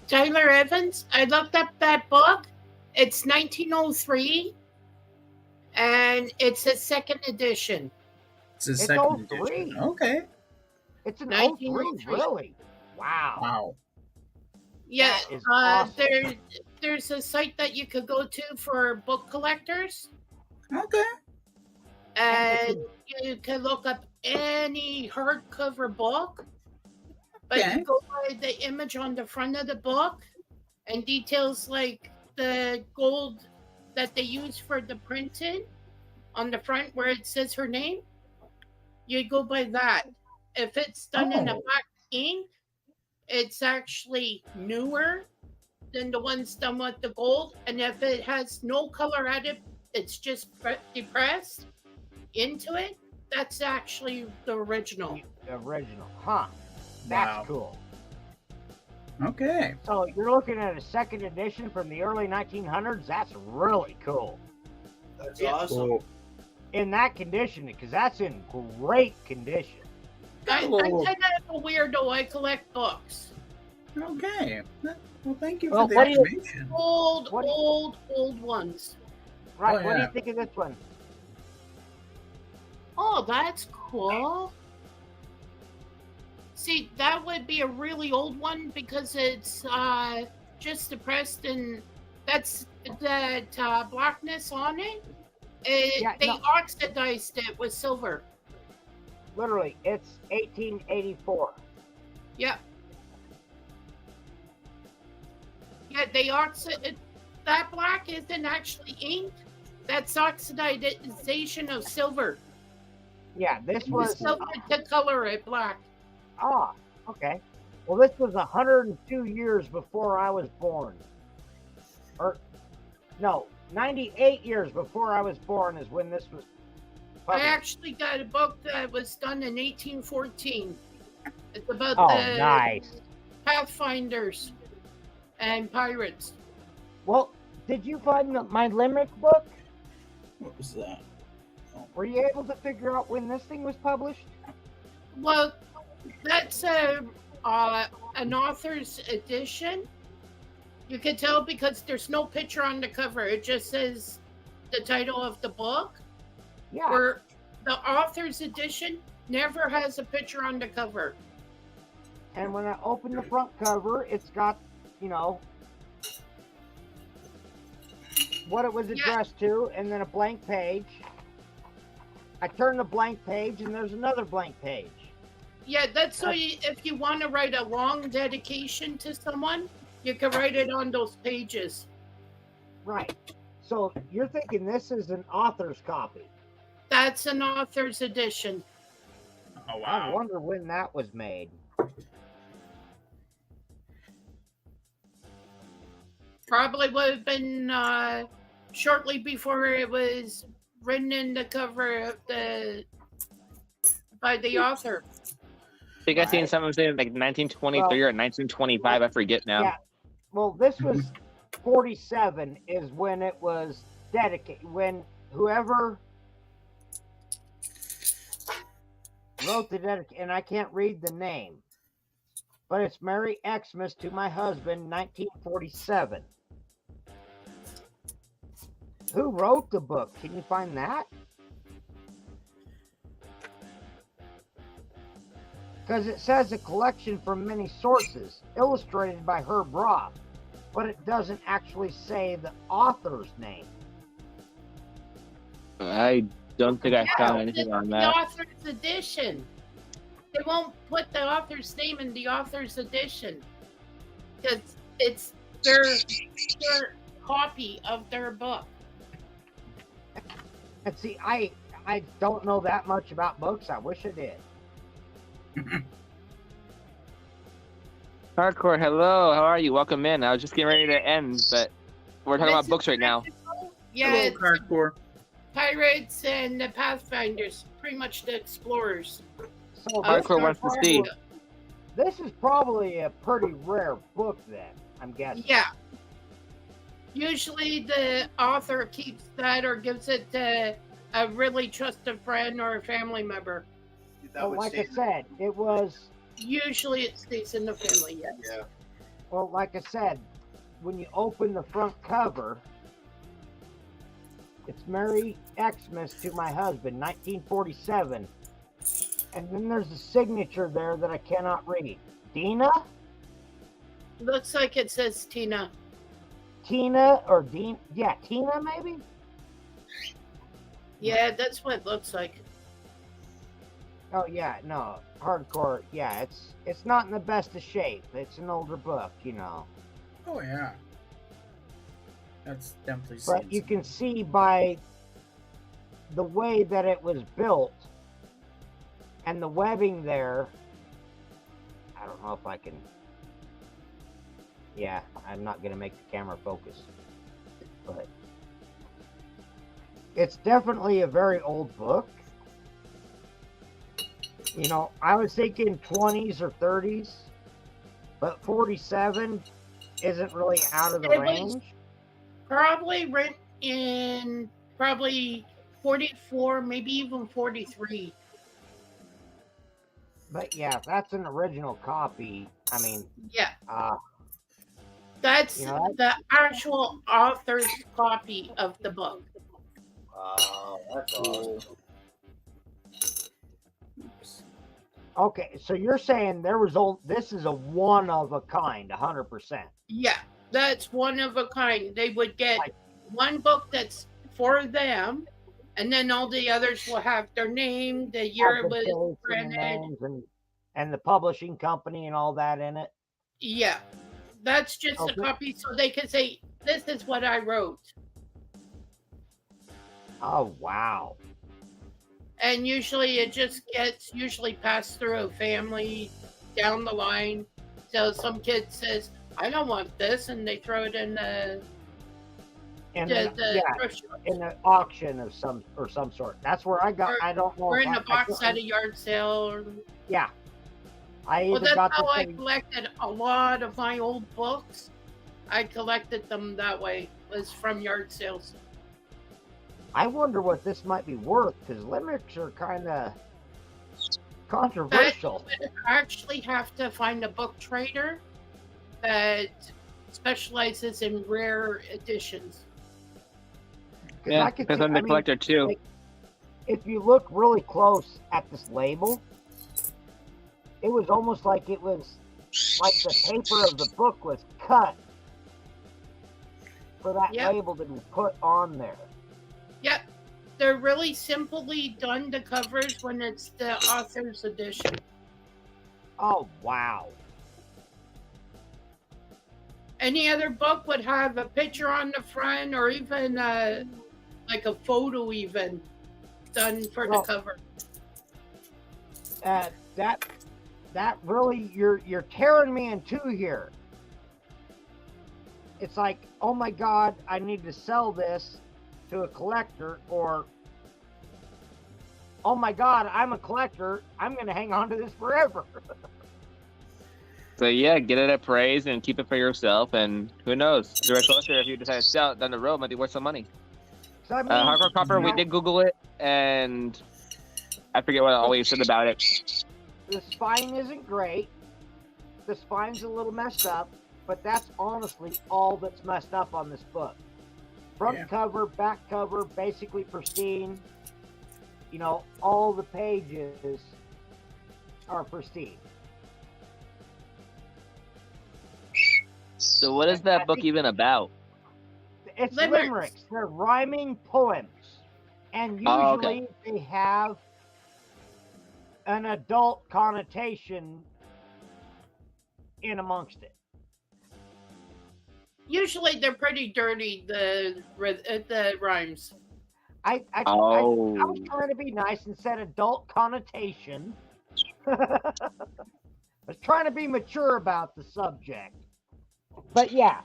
Tyler Evans, I looked up that book. It's 1903, and it's a second edition. It's a It's second 03. edition. Okay. It's an 03, 1903. really? Wow. Wow. Yeah, That is awesome. there's a site that you could go to for book collectors, Okay. and you can look up any hardcover book, but Okay. you go by the image on the front of the book and details like the gold that they use for the printing on the front where it says her name. You go by that. If it's done in a Oh. black ink, it's actually newer than the ones done with the gold. And if it has no color at it, it's just depressed into it, that's actually the original. The original. Huh. That's Wow. cool. Okay. So you're looking at a second edition from the early 1900s? That's really cool. That's Yeah. awesome. Cool. In that condition, because that's in great condition. I'm kind of a weirdo. I collect books. Okay. Well, thank you Well, for the what do you- information. Old, What do you- old ones. Right, Oh, what do yeah. you think of this one? Oh, that's cool. See, that would be a really old one because it's just depressed, and that's that blackness on it. Yeah, They no. oxidized it with silver. Literally, it's 1884. Yeah. Yeah, they oxid. That black isn't actually ink. That's oxidization of silver. Yeah, this The was... silver to color it black. Ah, okay. Well, this was 102 years before I was born. Or, no, 98 years before I was born is when this was I published. actually got a book that was done in 1814. It's about Oh, the nice. Pathfinders and pirates. Well, did you find my Limerick book? What was that? Were you able to figure out when this thing was published? Well, that's an author's edition. You can tell because there's no picture on the cover. It just says the title of the book. Yeah. Where the author's edition never has a picture on the cover. And when I open the front cover, it's got, you know, what it was addressed to, and then a blank page. I turn the blank page, and there's another blank page. Yeah, that's so if you want to write a long dedication to someone, you can write it on those pages. Right. So you're thinking this is an author's copy. That's an author's edition. Oh I wow. wonder when that was made. Probably would have been shortly before it was written in the cover of by the author. I think I seen something saying like 1923 or 1925. I forget now. Yeah. Well, this was 47 is when it was dedicated. When whoever wrote the dedication, and I can't read the name, but it's Merry Xmas to my husband, 1947. Who wrote the book? Can you find that? Because it says a collection from many sources, illustrated by Herb Roth, but it doesn't actually say the author's name. I don't think I found anything on The that. author's edition. They won't put the author's name in the author's edition because it's their copy of their book. And see, I don't know that much about books. I wish I did. Hardcore, hello. How are you? Welcome in. I was just getting ready to end, but we're talking about books right now. Yeah, Hello, it's Hardcore. pirates and the pathfinders, pretty much the explorers. So Hardcore wants to see. This is probably a pretty rare book, then, I'm guessing. Yeah. Usually the author keeps that or gives it to a really trusted friend or a family member. That Well, would like I stay- said, it was. Usually it stays in the family, yes. Yeah. Well, like I said, when you open the front cover, it's Merry Xmas to my husband, 1947. And then there's a signature there that I cannot read. Dina? Looks like it says Tina. Tina or Dean? Yeah, Tina maybe? Yeah, that's what it looks like. Oh yeah, no, hardcore. Yeah, it's not in the best of shape. It's an older book, you know. Oh yeah. That's definitely. But you can see by the way that it was built and the webbing there. I don't know if I can. Yeah, I'm not gonna make the camera focus, but it's definitely a very old book. You know, I was thinking 20s or 30s, but 47 isn't really out of the It was- range. Probably written in probably 44, maybe even 43. But yeah, if that's an original copy, I mean, Yeah, uh, that's You know, the actual author's copy of the book. Wow, that's awesome. okay, so you're saying this is a one of a kind, 100%. Yeah, that's one of a kind. They would get Like- one book that's for them, and then all the others will have their name, the year it Have the was dates and the printed. names and the publishing company and all that in it. Yeah, that's just Okay. a copy, so they can say, "This is what I wrote." Oh wow. And usually it just gets passed through a family down the line. So some kid says, "I don't want this," and they throw it in the And the thrift shop. in an auction of some sort. That's where I got. I don't know. Or if in I- a box I, at a yard sale. Or, Yeah. I well, either that's got how the I thing. collected a lot of my old books. I collected them that way, was from yard sales. I wonder what this might be worth because limericks are kind of controversial. I actually have to find a book trader that specializes in rare editions. 'Cause Yeah, I could depends see- on the I mean, collector too. like, if you look really close at this label, it was almost like it was like the paper of the book was cut for that Yep. label to be put on there. Yep. They're really simply done, the covers, when it's the author's edition. Oh, wow. Any other book would have a picture on the front, or even like a photo, even done for the Well, cover. That really, you're tearing me in two here. It's like, oh my God, I need to sell this to a collector, or oh my God, I'm a collector. I'm going to hang on to this forever. So yeah, get it appraised and keep it for yourself. And who knows, the rest collector, if you decide to sell it down the road, might be worth some money. So I mean, Hardcore Copper, we know, did Google it, and I forget what all we said about it. the spine isn't great. The spine's a little messed up, but that's honestly all that's messed up on this book. Front cover, back cover, basically pristine. You know, all the pages are pristine. So what is that book even about? It's Limericks. limericks. They're rhyming poems. And usually Oh, okay. they have an adult connotation in amongst it. Usually they're pretty dirty, the rhymes. I Oh. was trying to be nice and said adult connotation. I was trying to be mature about the subject. But yeah,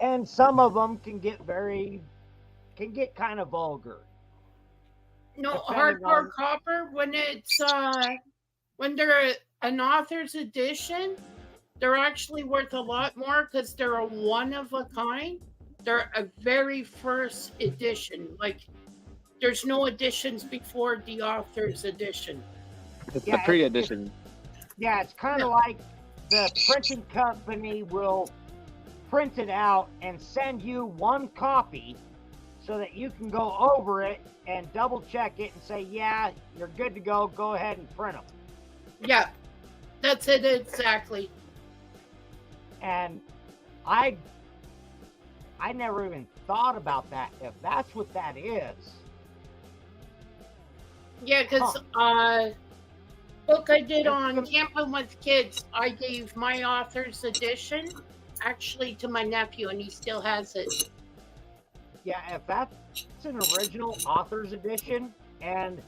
and some of them can get kind of vulgar. No, Depending Hardcore on- Copper, when they're an author's edition, they're actually worth a lot more because they're a one of a kind. They're a very first edition. Like, there's no editions before the author's edition. It's Yeah, the pre-edition. Yeah, it's kind of like the printing company will print it out and send you one copy so that you can go over it and double check it and say, yeah, you're good to go. Go ahead and print them. Yeah, that's it exactly. And I never even thought about that, if that's what that is. Yeah, because book I did on Camping with Kids, I gave my author's edition actually to my nephew, and he still has it. Yeah, if that's an original author's edition, and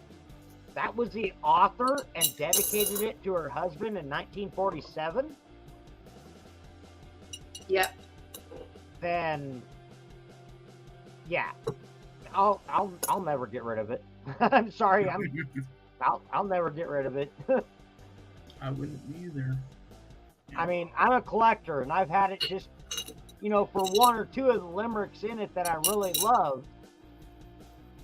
that was the author and dedicated it to her husband in 1947, Yeah. then yeah, I'll never get rid of it. I'm sorry, I'll never get rid of it. I wouldn't either. I mean, I'm a collector, and I've had it just, you know, for one or two of the limericks in it that I really love.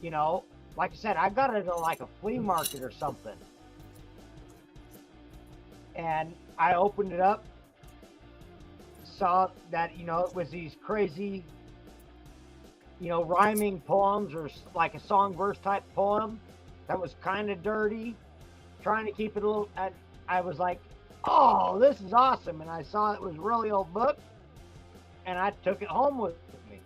You know, like I said, I got it at like a flea market or something. And I opened it up, saw that, you know, it was these crazy, you know, rhyming poems or like a song verse type poem that was kind of dirty, trying to keep it a little. I was like, oh, this is awesome. And I saw it was a really old book, and I took it home with me.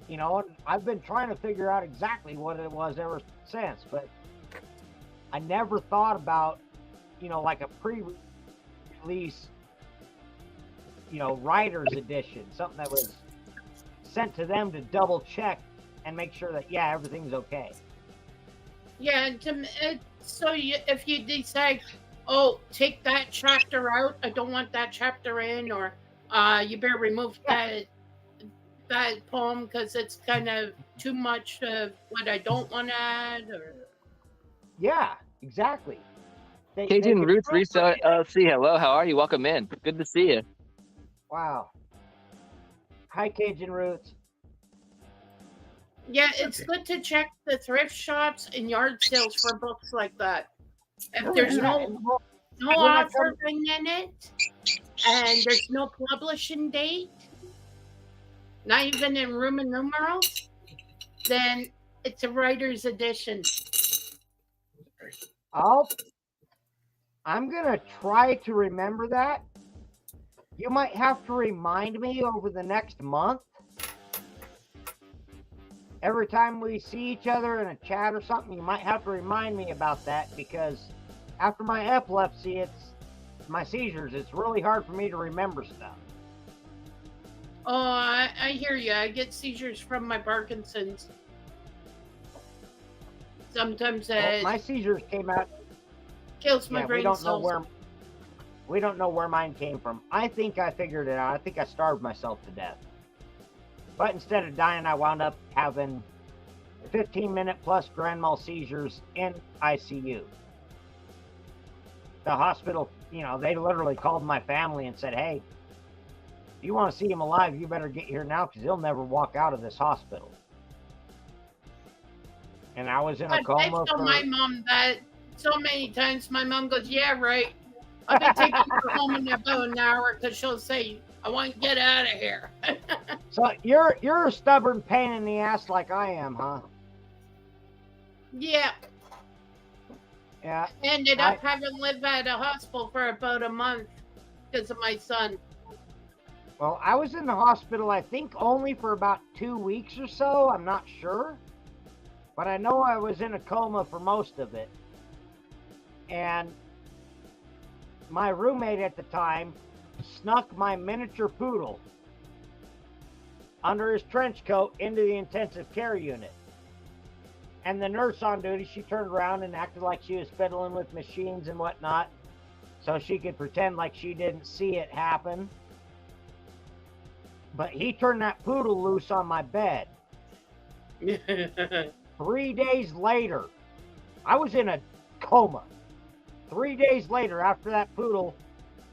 You know, and I've been trying to figure out exactly what it was ever since, but I never thought about, you know, like a pre-release, you know, writer's edition, something that was sent to them to double check and make sure that, yeah, everything's okay. Yeah, and so if you decide, oh, take that chapter out, I don't want that chapter in, or you better remove that poem because it's kind of too much of what I don't want to add, or Yeah, exactly. Cajun Roots Resale LLC. Hello, how are you? Welcome in. Good to see you. Wow. Hi, Cajun Roots. yeah, it's good to check the thrift shops and yard sales for books like that. If there's no author in it, and there's no publishing date, not even in Roman numerals, then it's a writer's edition. I'm gonna try to remember that. You might have to remind me over the next month. Every time we see each other in a chat or something, you might have to remind me about that, because after my epilepsy, it's my seizures. It's really hard for me to remember stuff. Oh, I hear you. I get seizures from my Parkinson's. Sometimes it My seizures came out. kills my Yeah, brain cells. we don't know where mine came from. I think I figured it out. I think I starved myself to death. But instead of dying, I wound up having 15-minute plus grand mal seizures in ICU. The hospital, they literally called my family and said, "Hey, if you want to see him alive, you better get here now because he'll never walk out of this hospital." And I was in a coma. I've told my mom that so many times. My mom goes, "Yeah, right. I'll be taking her home in about an hour," because she'll say, "I want to get out of here." So you're a stubborn pain in the ass like I am, huh? Yeah. Yeah. Ended up having to live at a hospital for about a month because of my son. Well, I was in the hospital, I think, only for about 2 weeks or so. I'm not sure. But I know I was in a coma for most of it. And my roommate at the time snuck my miniature poodle under his trench coat into the intensive care unit. And the nurse on duty, she turned around and acted like she was fiddling with machines and whatnot, so she could pretend like she didn't see it happen. But he turned that poodle loose on my bed. 3 days later, I was in a coma. 3 days later, after that poodle,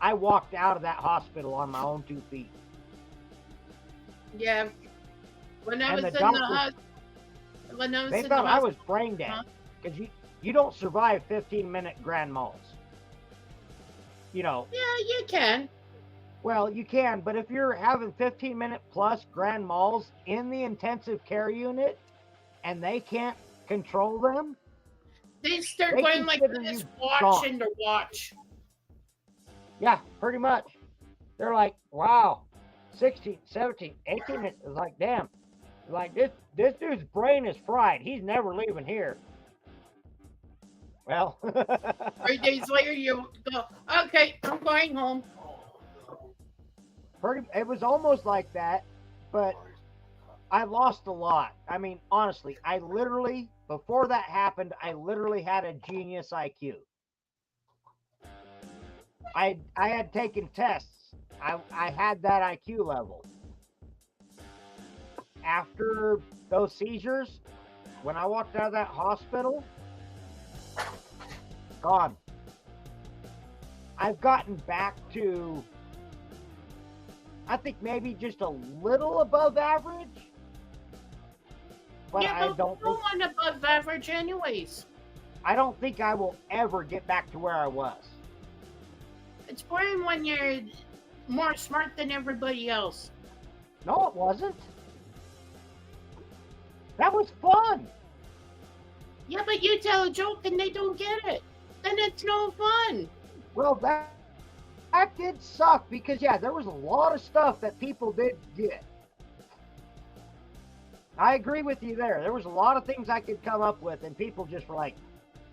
I walked out of that hospital on my own 2 feet. Yeah. When I And was the in the doctors- hospital, They thought I was brain dead because you don't survive 15-minute grand mals. Yeah, you can. Well, you can, but if you're having 15-minute plus grand mals in the intensive care unit and they can't control them, They start They going like consider this, you watching to watch. yeah, pretty much. They're like, wow, 16, 17, 18 minutes. It's like, damn. Like, this dude's brain is fried. He's never leaving here. Well, 3 days later, you go, "Okay, I'm going home." it was almost like that, but I lost a lot. I mean, honestly, before that happened, I literally had a genius IQ. I had taken tests. I had that IQ level. After those seizures, when I walked out of that hospital, gone. I've gotten back to, I think maybe just a little above average. But Yeah, I but don't no think one above average, anyways. I will ever get back to where I was. It's boring when you're more smart than everybody else. No, it wasn't. That was fun. Yeah, but you tell a joke and they don't get it. Then it's no fun. Well, that did suck because, yeah, there was a lot of stuff that people did get. I agree with you there. There was a lot of things I could come up with, and people just were like,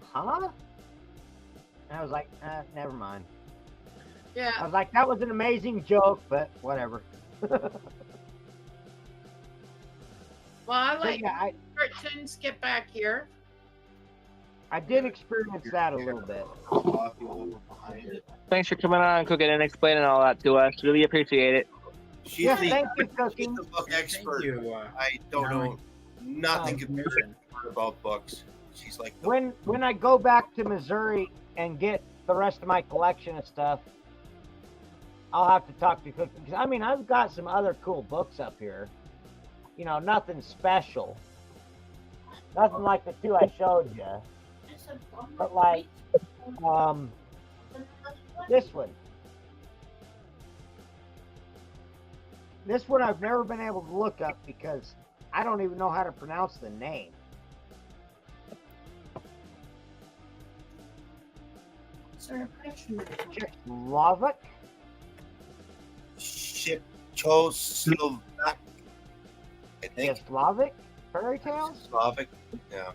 huh? And I was like, never mind. Yeah. I was like, that was an amazing joke, but whatever. Well, I But like yeah, cartoons. Get back here. I did experience that a little bit. Thanks for coming on, Cooking, and explaining all that to us. Really appreciate it. She's Yeah, the, thank you, she's Cooking. the book Thank expert. you. I don't know nothing Information. about books. She's like, When I go back to Missouri and get the rest of my collection of stuff, I'll have to talk to Cookie. 'Cause, I mean, I've got some other cool books up here. You know, nothing special. Nothing like the two I showed you. But like, this one. This one I've never been able to look up because I don't even know how to pronounce the name. Czechoslovak? Czechoslovak. I think. Slavic fairy tales? Slavic. Yeah.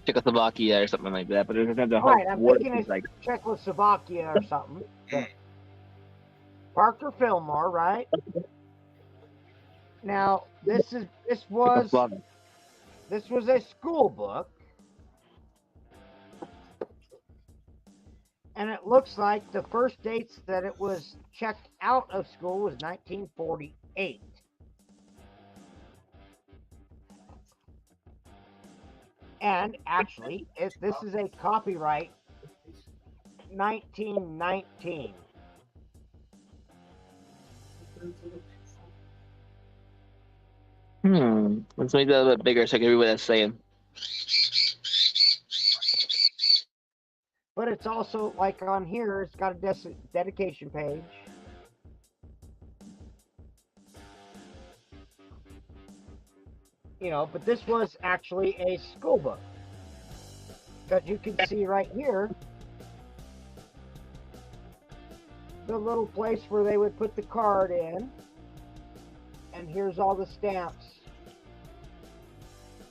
Czechoslovakia or something like that. But it doesn't have the whole Right, I'm word. thinking it's Like, Czechoslovakia or something. But Parker Fillmore, right? Now this was a school book, and it looks like the first dates that it was checked out of school was 1948. And actually, this is a copyright 1919. Let's make that a little bit bigger so I can read what that's saying. But it's also like on here, it's got a dedication page. You know, but this was actually a school book. Because you can see right here the little place where they would put the card in. And here's all the stamps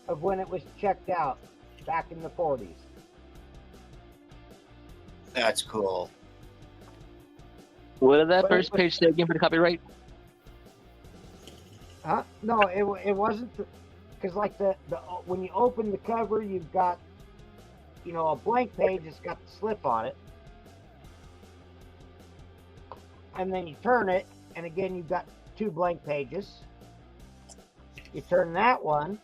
of when it was checked out back in the 40s. That's cool. What did that But first page say again for the copyright? Huh? No, it wasn't, because like the when you open the cover, you've got, you know, a blank page. It's got the slip on it, and then you turn it, and again you've got 2 blank pages. You turn that one,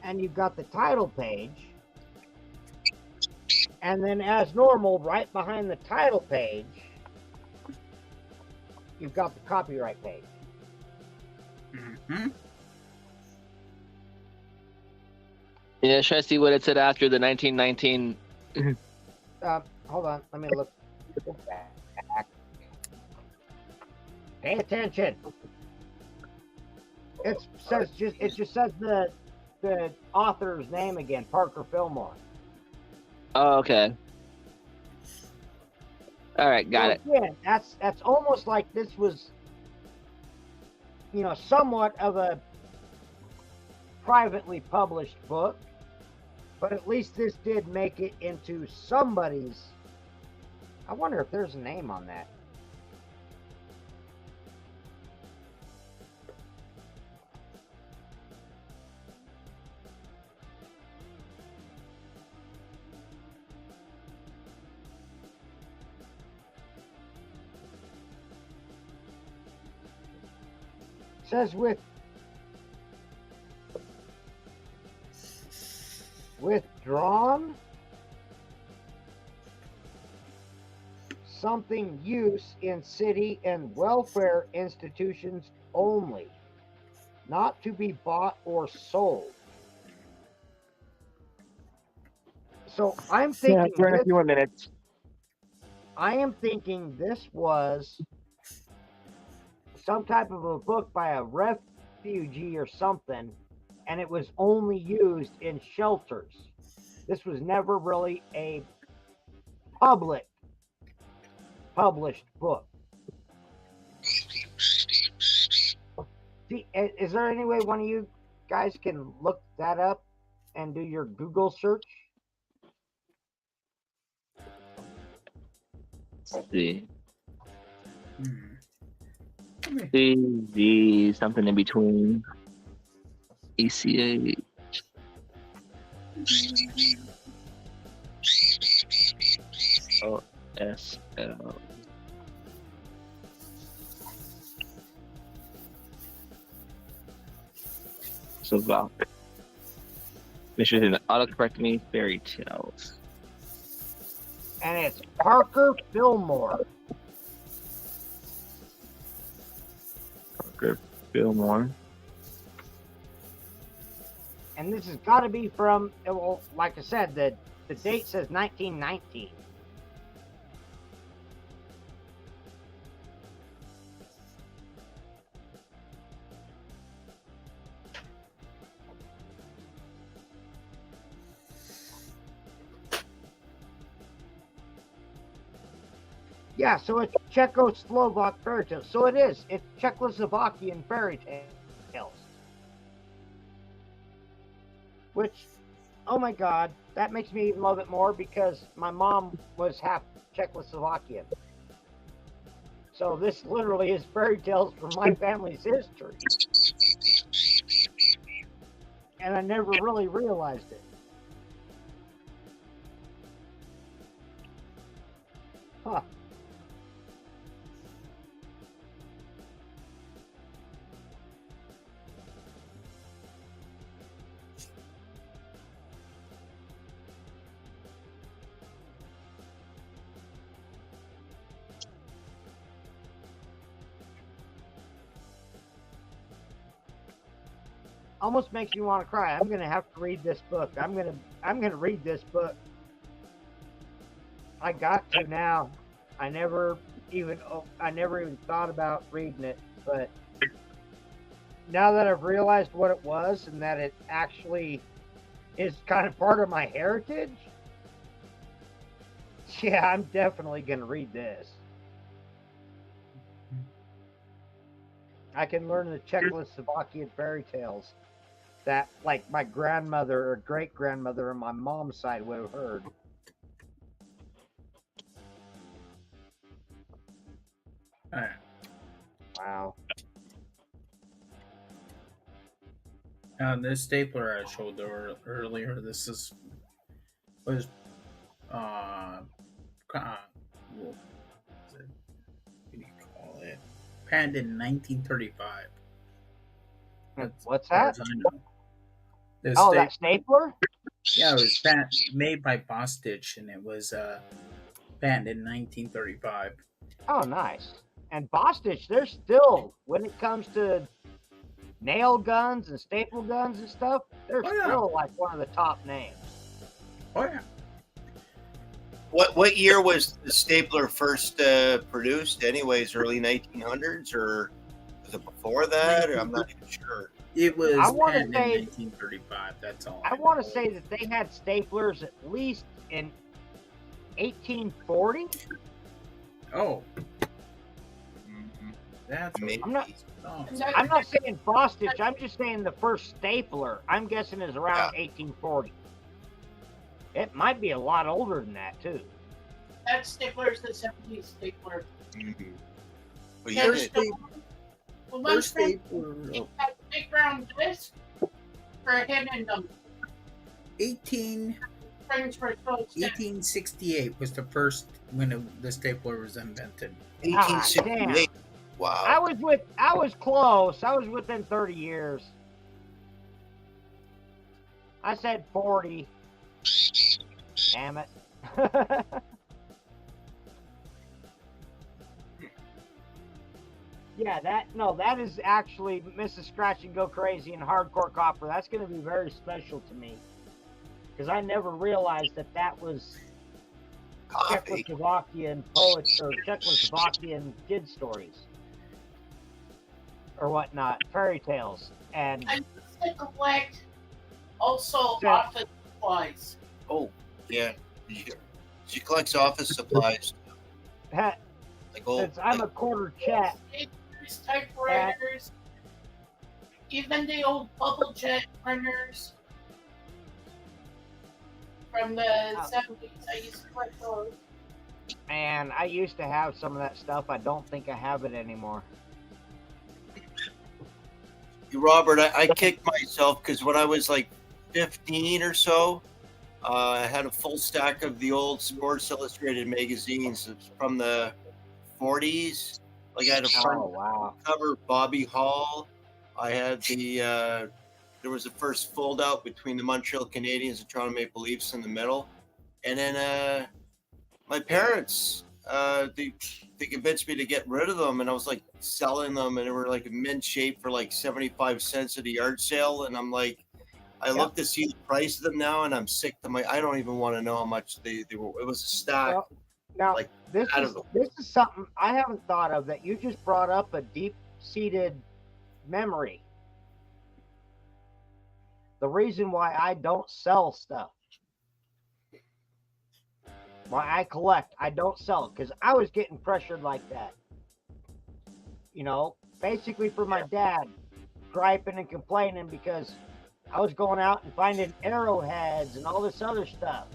and you've got the title page, and then as normal, right behind the title page, you've got the copyright page. Mm-hmm. Yeah, try to see what it said after the 1919. Hold on, let me look back. Pay attention. It just says the author's name again, Parker Fillmore. Oh, okay. All right, got it. Yeah, that's almost like this was, you know, somewhat of a privately published book, but at least this did make it into somebody's. I wonder if there's a name on that. Says withdrawn something use in city and welfare institutions only, not to be bought or sold. So I'm thinking Yeah, for a few more minutes. I am thinking this was some type of a book by a refugee or something, and it was only used in shelters. This was never really a public published book. See, is there any way one of you guys can look that up and do your Google search? Let's see. Hmm. C, something in between. ECA. OSL. Slovak. Mission in autocorrect me fairy tales. And it's Parker Fillmore. Parker Fillmore. And this has got to be from, well, like I said, the date says 1919. Yeah, so it's Czechoslovak fairy tales. So it is. It's Czechoslovakian fairy tales. Which Oh my God, that makes me even love it more because my mom was half Czechoslovakian. So this literally is fairy tales from my family's history. And I never really realized it. Huh. Almost makes me want to cry. I'm gonna have to read this book. I'm gonna read this book. I got to now. I never even thought about reading it, but now that I've realized what it was and that it actually is kind of part of my heritage, yeah, I'm definitely gonna read this. I can learn the Czechoslovakian fairy tales that, like, my grandmother or great grandmother on my mom's side would have heard. All right. Wow. This stapler I showed earlier. This was what do you call it? Patented in 1935. What's that? As I know. The Oh, that stapler? Yeah, it was made by Bostitch, and it was patented in 1935. Oh, nice. And Bostitch, they're still, when it comes to nail guns and staple guns and stuff, they're still like one of the top names. Oh yeah. What year was the stapler first produced? Anyways, early 1900s, or was it before that? Or I'm not even sure. It was I want to patented say in 1935. That's all. I want to say that they had staplers at least in 1840. Oh, that's Maybe. I'm not oh. I'm not saying Bostitch. I'm just saying the first stapler. I'm guessing is around 1840. It might be a lot older than that too. That stapler is the 70s stapler. Mm-hmm. Well, There's yeah, the one First from stapler. that big round disc for hitting them. 18. Things were closed down. 1868 was the first when the stapler was invented. 1868. Wow. I was close. I was within 30 years. I said 40. Damn it. Yeah, that is actually Mrs. Scratch and Go Crazy and Hardcore Copper. That's going to be very special to me. Because I never realized that was Coffee. Czechoslovakian poets or Czechoslovakian kid stories. Or whatnot. Fairy tales. And I used to collect also Yeah. office supplies. Oh, yeah. She collects office supplies. that, Like old. since I'm a quarter Czech, Papers, typewriters, even the old bubble jet printers from the 70s. I used to collect those. and I used to have some of that stuff. I don't think I have it anymore. Robert, I kicked myself because when I was like 15 or so, I had a full stack of the old Sports Illustrated magazines from the 40s. Like I had a front Oh, wow. cover Bobby Hall. I had there was the first fold out between the Montreal Canadiens and Toronto Maple Leafs in the middle. And then my parents, they convinced me to get rid of them, and I was like selling them, and they were like in mint shape for like 75 cents at a yard sale. And I'm like, I look to see the price of them now, and I'm sick to my. I don't even want to know how much they were. It was a stack. Well, now, like, this I is don't know. this is something I haven't thought of that you just brought up, a deep-seated memory. The reason why I don't sell stuff, why I collect, I don't sell it, because I was getting pressured like that. You know, basically for my dad griping and complaining because I was going out and finding arrowheads and all this other stuff,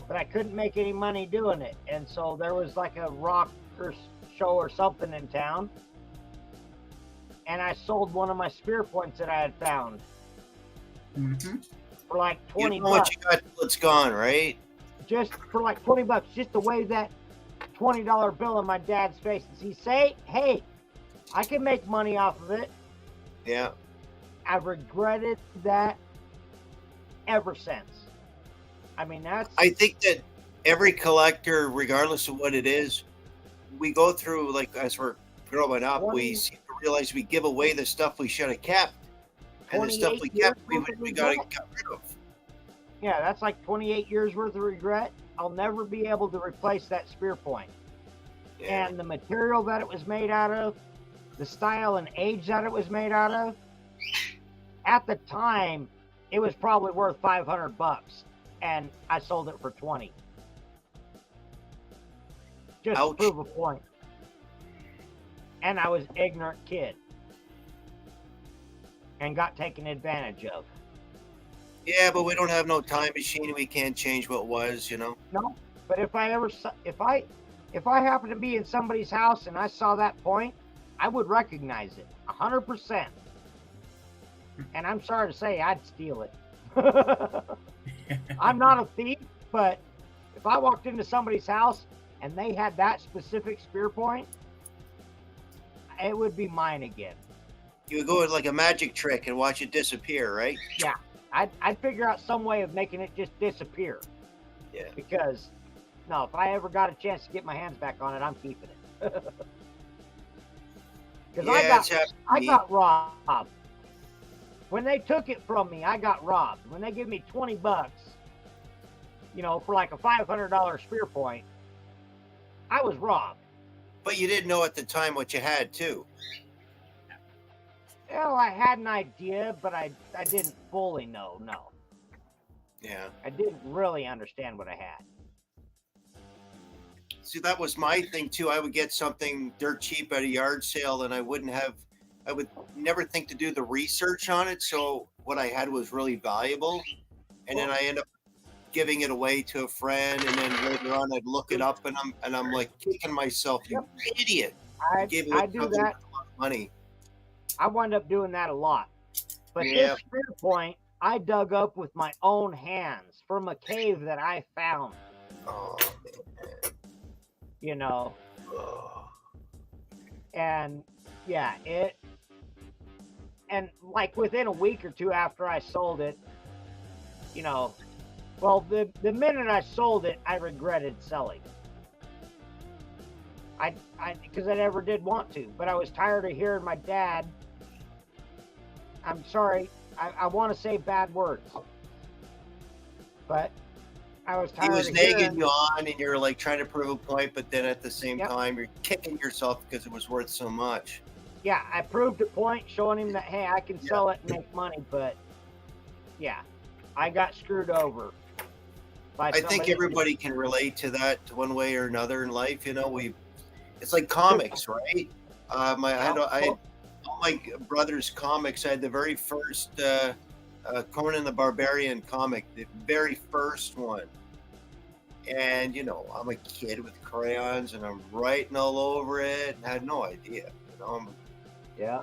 but I couldn't make any money doing it. And so there was like a rock or show or something in town, and I sold one of my spear points that I had found for like 20 You know bucks. what you got till it's gone, right? Just for like 20 bucks, just to wave that $20 bill in my dad's face and he say, hey, I can make money off of it. Yeah. I've regretted that ever since. I mean, that's... I think that every collector, regardless of what it is, we go through, like, as we're growing up, we seem to realize we give away the stuff we should have kept. And the stuff we kept, we got to get rid of. Yeah, that's like 28 years worth of regret. I'll never be able to replace that spear point. Yeah. And the material that it was made out of, the style and age that it was made out of, at the time, it was probably worth 500 bucks, and I sold it for 20. Just Ouch. to prove a point. And I was an ignorant kid. And got taken advantage of. Yeah, but we don't have no time machine. We can't change what was, you know. No, but if I happen to be in somebody's house and I saw that point, I would recognize it 100%. And I'm sorry to say, I'd steal it. I'm not a thief, but if I walked into somebody's house and they had that specific spear point, it would be mine again. You would go with like a magic trick and watch it disappear, right? Yeah, I'd figure out some way of making it just disappear. Yeah. Because, no, if I ever got a chance to get my hands back on it, I'm keeping it. Because I got robbed. When they took it from me, I got robbed. When they give me 20 bucks, you know, for like a $500 spear point, I was robbed. But you didn't know at the time what you had, too. Well, I had an idea, but I didn't fully know, no. Yeah. I didn't really understand what I had. See, that was my thing, too. I would get something dirt cheap at a yard sale, and I would never think to do the research on it. So what I had was really valuable. And then I end up giving it away to a friend. And then later on, I'd look it up and I'm like kicking myself, you idiot. I gave do that. A lot of money. I wound up doing that a lot. But this spear point, I dug up with my own hands from a cave that I found. Oh, man. You know. Oh. And yeah, and like within a week or two after I sold it, you know, well, the minute I sold it, I regretted selling. Because I never did want to, but I was tired of hearing my dad. I'm sorry, I want to say bad words, but I was tired. He was of nagging hearing, you on, and you're like trying to prove a point, but then at the same time, you're kicking yourself because it was worth so much. Yeah, I proved a point, showing him that, hey, I can sell it and make money, but yeah, I got screwed over. I think everybody can relate to that one way or another in life. You know, it's like comics, right? I had all my brother's comics. I had the very first Conan the Barbarian comic, the very first one. And, you know, I'm a kid with crayons and I'm writing all over it and I had no idea, you know. Yeah.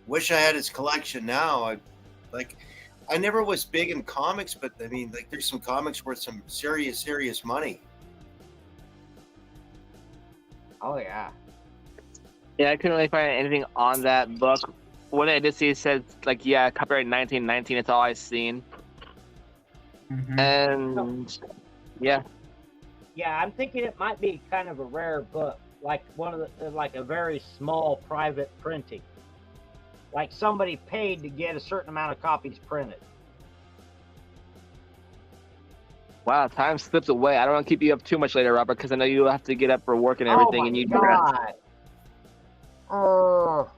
Wish I had his collection now. I never was big in comics, but I mean, like, there's some comics worth some serious money. Oh, yeah. Yeah, I couldn't really find anything on that book. What I did see, it said, like, yeah, copyright 1919. It's all I've seen. Mm-hmm. And, yeah. Yeah, I'm thinking it might be kind of a rare book, like like a very small private printing. Like somebody paid to get a certain amount of copies printed. Wow, time slips away. I don't want to keep you up too much later, Robert, because I know you have to get up for work and everything. Oh my God.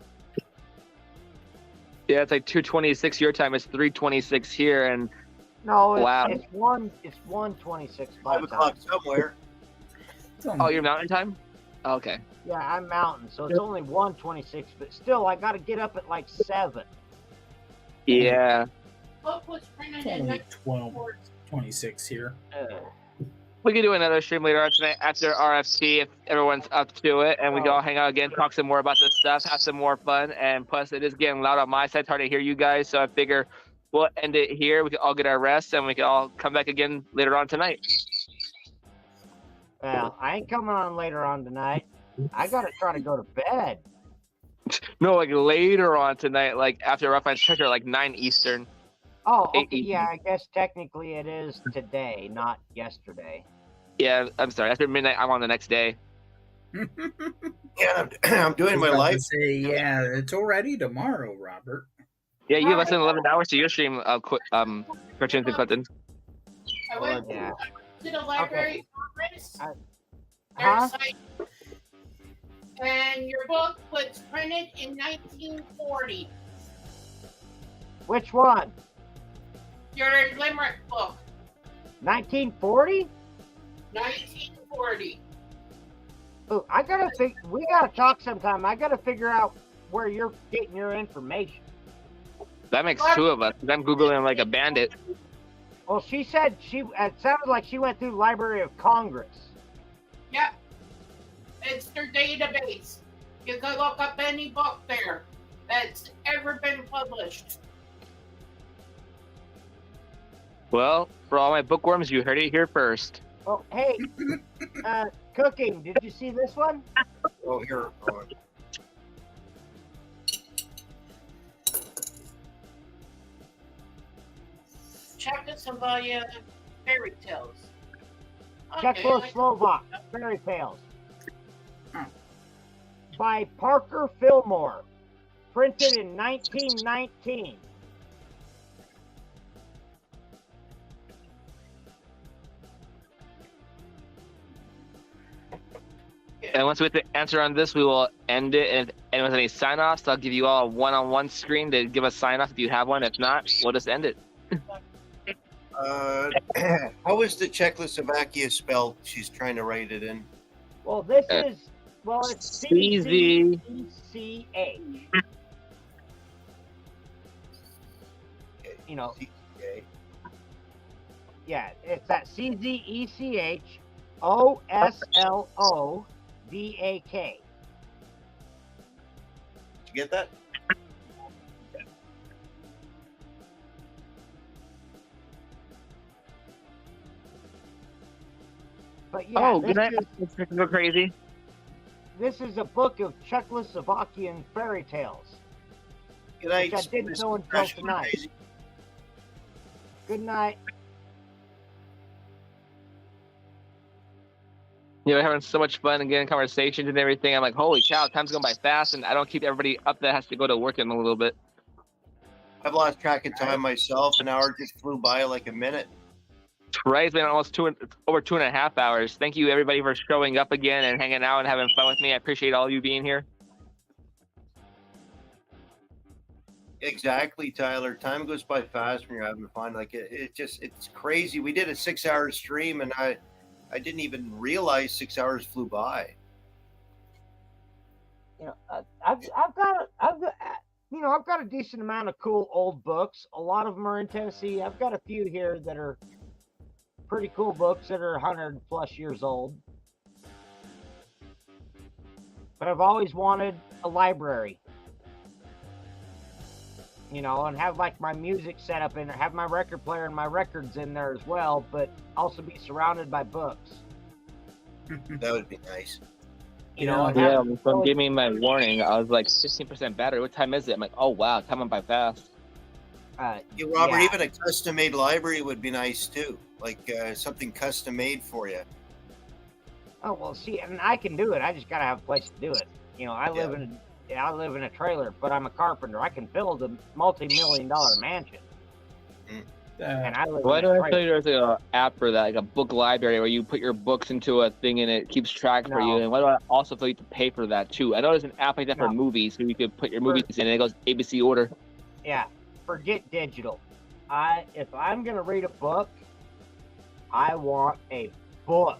Yeah, it's like 2:26 your time. It's 3:26 here, and no, wow. It's 1:26 my 5 o'clock time. somewhere. Oh, you're Mountain Time? Okay. Yeah, I'm mountain, so it's only 1:26, but still, I got to get up at like 7. Yeah. Book was printed It's in only 12:26 here. We could do another stream later on tonight after RFT if everyone's up to it, and we can all hang out again, talk some more about this stuff, have some more fun. And plus, it is getting loud on my side. It's hard to hear you guys, so I figure we'll end it here. We can all get our rest, and we can all come back again later on tonight. Well, I ain't coming on later on tonight. I got to try to go to bed. No, like later on tonight, like after Rough Night Treasure, like 9 Eastern. Oh, 8 okay, Eastern. yeah, I guess technically it is today, not yesterday. Yeah, I'm sorry. After midnight, I'm on the next day. Yeah, I'm doing my life. Say, yeah, it's already tomorrow, Robert. Yeah, you have less than 11 hours to your stream, Cartoons and Clintons. I went Yeah. to the library office. Huh? And your book was printed in 1940. Which one? Your limerick book, 1940? 1940. Oh, I gotta think. We gotta talk sometime. I gotta figure out where you're getting your information. That makes 2 of us. 'Cause I'm Googling like a bandit. Well, she said it sounded like she went through Library of Congress. Yep. It's their database. You can look up any book there that's ever been published. Well, for all my bookworms, you heard it here first. Oh, hey, cooking. Did you see this one? Oh, here. Oh, Czechoslovakia fairy tales. Czechoslovak Fairy Tales by Parker Fillmore, printed in 1919. And once we get the answer on this, we will end it. And if anyone has any sign-offs, I'll give you all a one-on-one screen to give us sign-off if you have one. If not, we'll just end it. how is the Czechoslovakia spelled? She's trying to write it in. Well, this is, it's C-Z-E-C-H. You know, Okay. yeah, it's that C-Z-E-C-H-O-S-L-O-V-A-K. Did you get that? But yeah, Good night. Let's go crazy. this is a book of Czechoslovakian fairy tales. Good night. Which I didn't know until tonight. Good night. You know, we're having so much fun and getting conversations and everything. I'm like, holy cow, time's going by fast, and I don't keep everybody up that has to go to work in a little bit. I've lost track of time myself. An hour just flew by like a minute. Right, it's been almost over 2.5 hours. Thank you, everybody, for showing up again and hanging out and having fun with me. I appreciate all you being here. Exactly, Tyler. Time goes by fast when you're having fun. Like it's crazy. We did a 6-hour stream, and I didn't even realize 6 hours flew by. You know, I've got a decent amount of cool old books. A lot of them are in Tennessee. I've got a few here that are pretty cool books that are 100+ years old. But I've always wanted a library. You know, and have like my music set up in there, have my record player and my records in there as well, but also be surrounded by books. That would be nice. You know, and Yeah, have- when someone gave me my warning, I was like 16% battery. What time is it? I'm like, oh wow, time went by fast. Yeah, Robert, yeah. even a custom-made library would be nice too. Like something custom-made for you. Oh well, see, and I can do it. I just gotta have a place to do it. You know, I live in a trailer, but I'm a carpenter. I can build a multi-million-dollar mansion. And I live Why in do a I trailer. tell you there's an app for that, like a book library where you put your books into a thing and it keeps track for you? No. And why do I also feel you have to pay for that too? I know there's an app like that for No. movies, so you could put your movies in and it goes ABC order. Yeah, forget digital. If I'm gonna read a book, I want a book.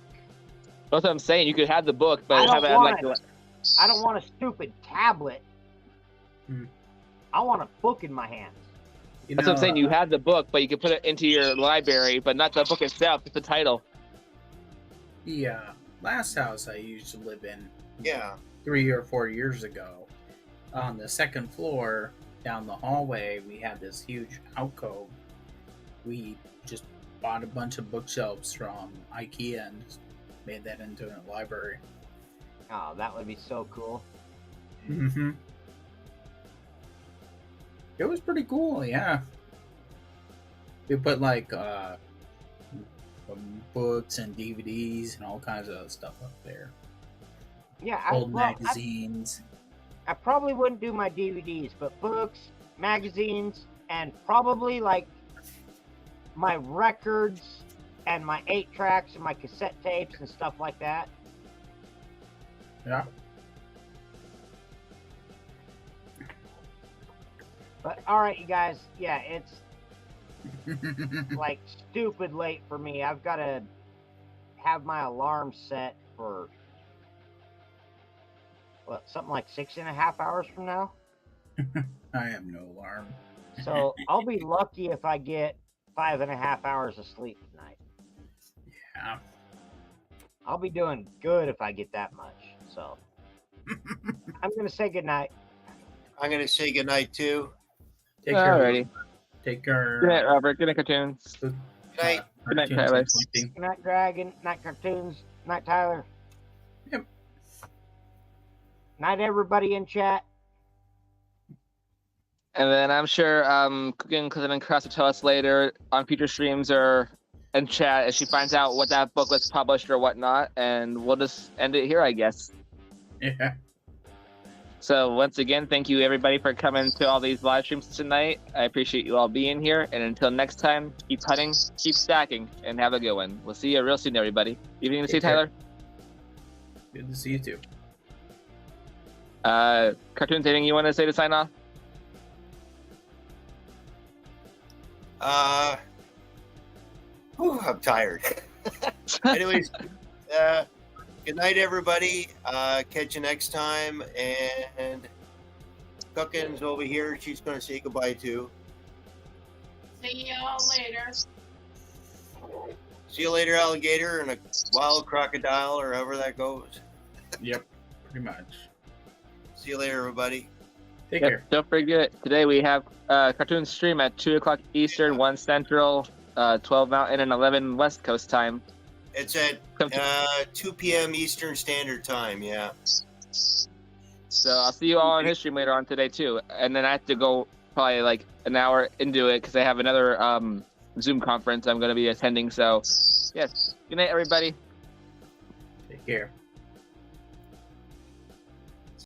That's what I'm saying. You could have the book, I but don't have it want like I don't want a stupid tablet. Hmm. I want a book in my hands. That's what I'm saying. You have the book, but you can put it into your library, but not the book itself, just the title. The last house I used to live in, Yeah. 3 or 4 years ago, on the second floor down the hallway, we had this huge alcove. We just bought a bunch of bookshelves from IKEA and made that into a library. Oh, that would be so cool. Mm-hmm. It was pretty cool, yeah. We put like books and DVDs and all kinds of stuff up there. Yeah, Old magazines. I probably wouldn't do my DVDs, but books, magazines, and probably like my records and my 8-tracks and my cassette tapes and stuff like that. Yeah. But all right, you guys. Yeah, it's like stupid late for me. I've got to have my alarm set for what, something like 6.5 hours from now. I have no alarm. So I'll be lucky if I get 5.5 hours of sleep tonight. Yeah. I'll be doing good if I get that much. So I'm gonna say goodnight. I'm gonna say goodnight too. Take care. Alrighty. Take care. Good night, Robert. Good night, cartoons. Good night. Good night, Cartoons Tyler. and collecting. Good night, Dragon. Night, cartoons. Night, Tyler. Yep. Night, everybody in chat. And then I'm sure Cooking Clifton and Cross will tell us later on future streams or in chat if she finds out what that book was published or whatnot. And we'll just end it here, I guess. Yeah. So once again, thank you everybody for coming to all these live streams tonight. I appreciate you all being here. And until next time, keep hunting, keep stacking, and have a good one. We'll see you real soon, everybody. Anything to say, Take care. Tyler? Good to see you too. Cartoons, anything you want to say to sign off? I'm tired. Anyways, good night, everybody. Catch you next time. And Cookins over here. She's going to say goodbye too. See y'all later. See you later, alligator, and a wild crocodile, or however that goes. Yep. Pretty much. See you later, everybody. Take Yep, care. don't forget, today we have cartoon stream at 2 o'clock Eastern, 1 Central, 12 Mountain, and 11 West Coast time. It's at Come to- 2 p.m. Eastern Standard Time. Yeah. So I'll see you all on his stream later on today too. And then I have to go probably like an hour into it because I have another Zoom conference I'm going to be attending. So yes, good night, everybody. Take care.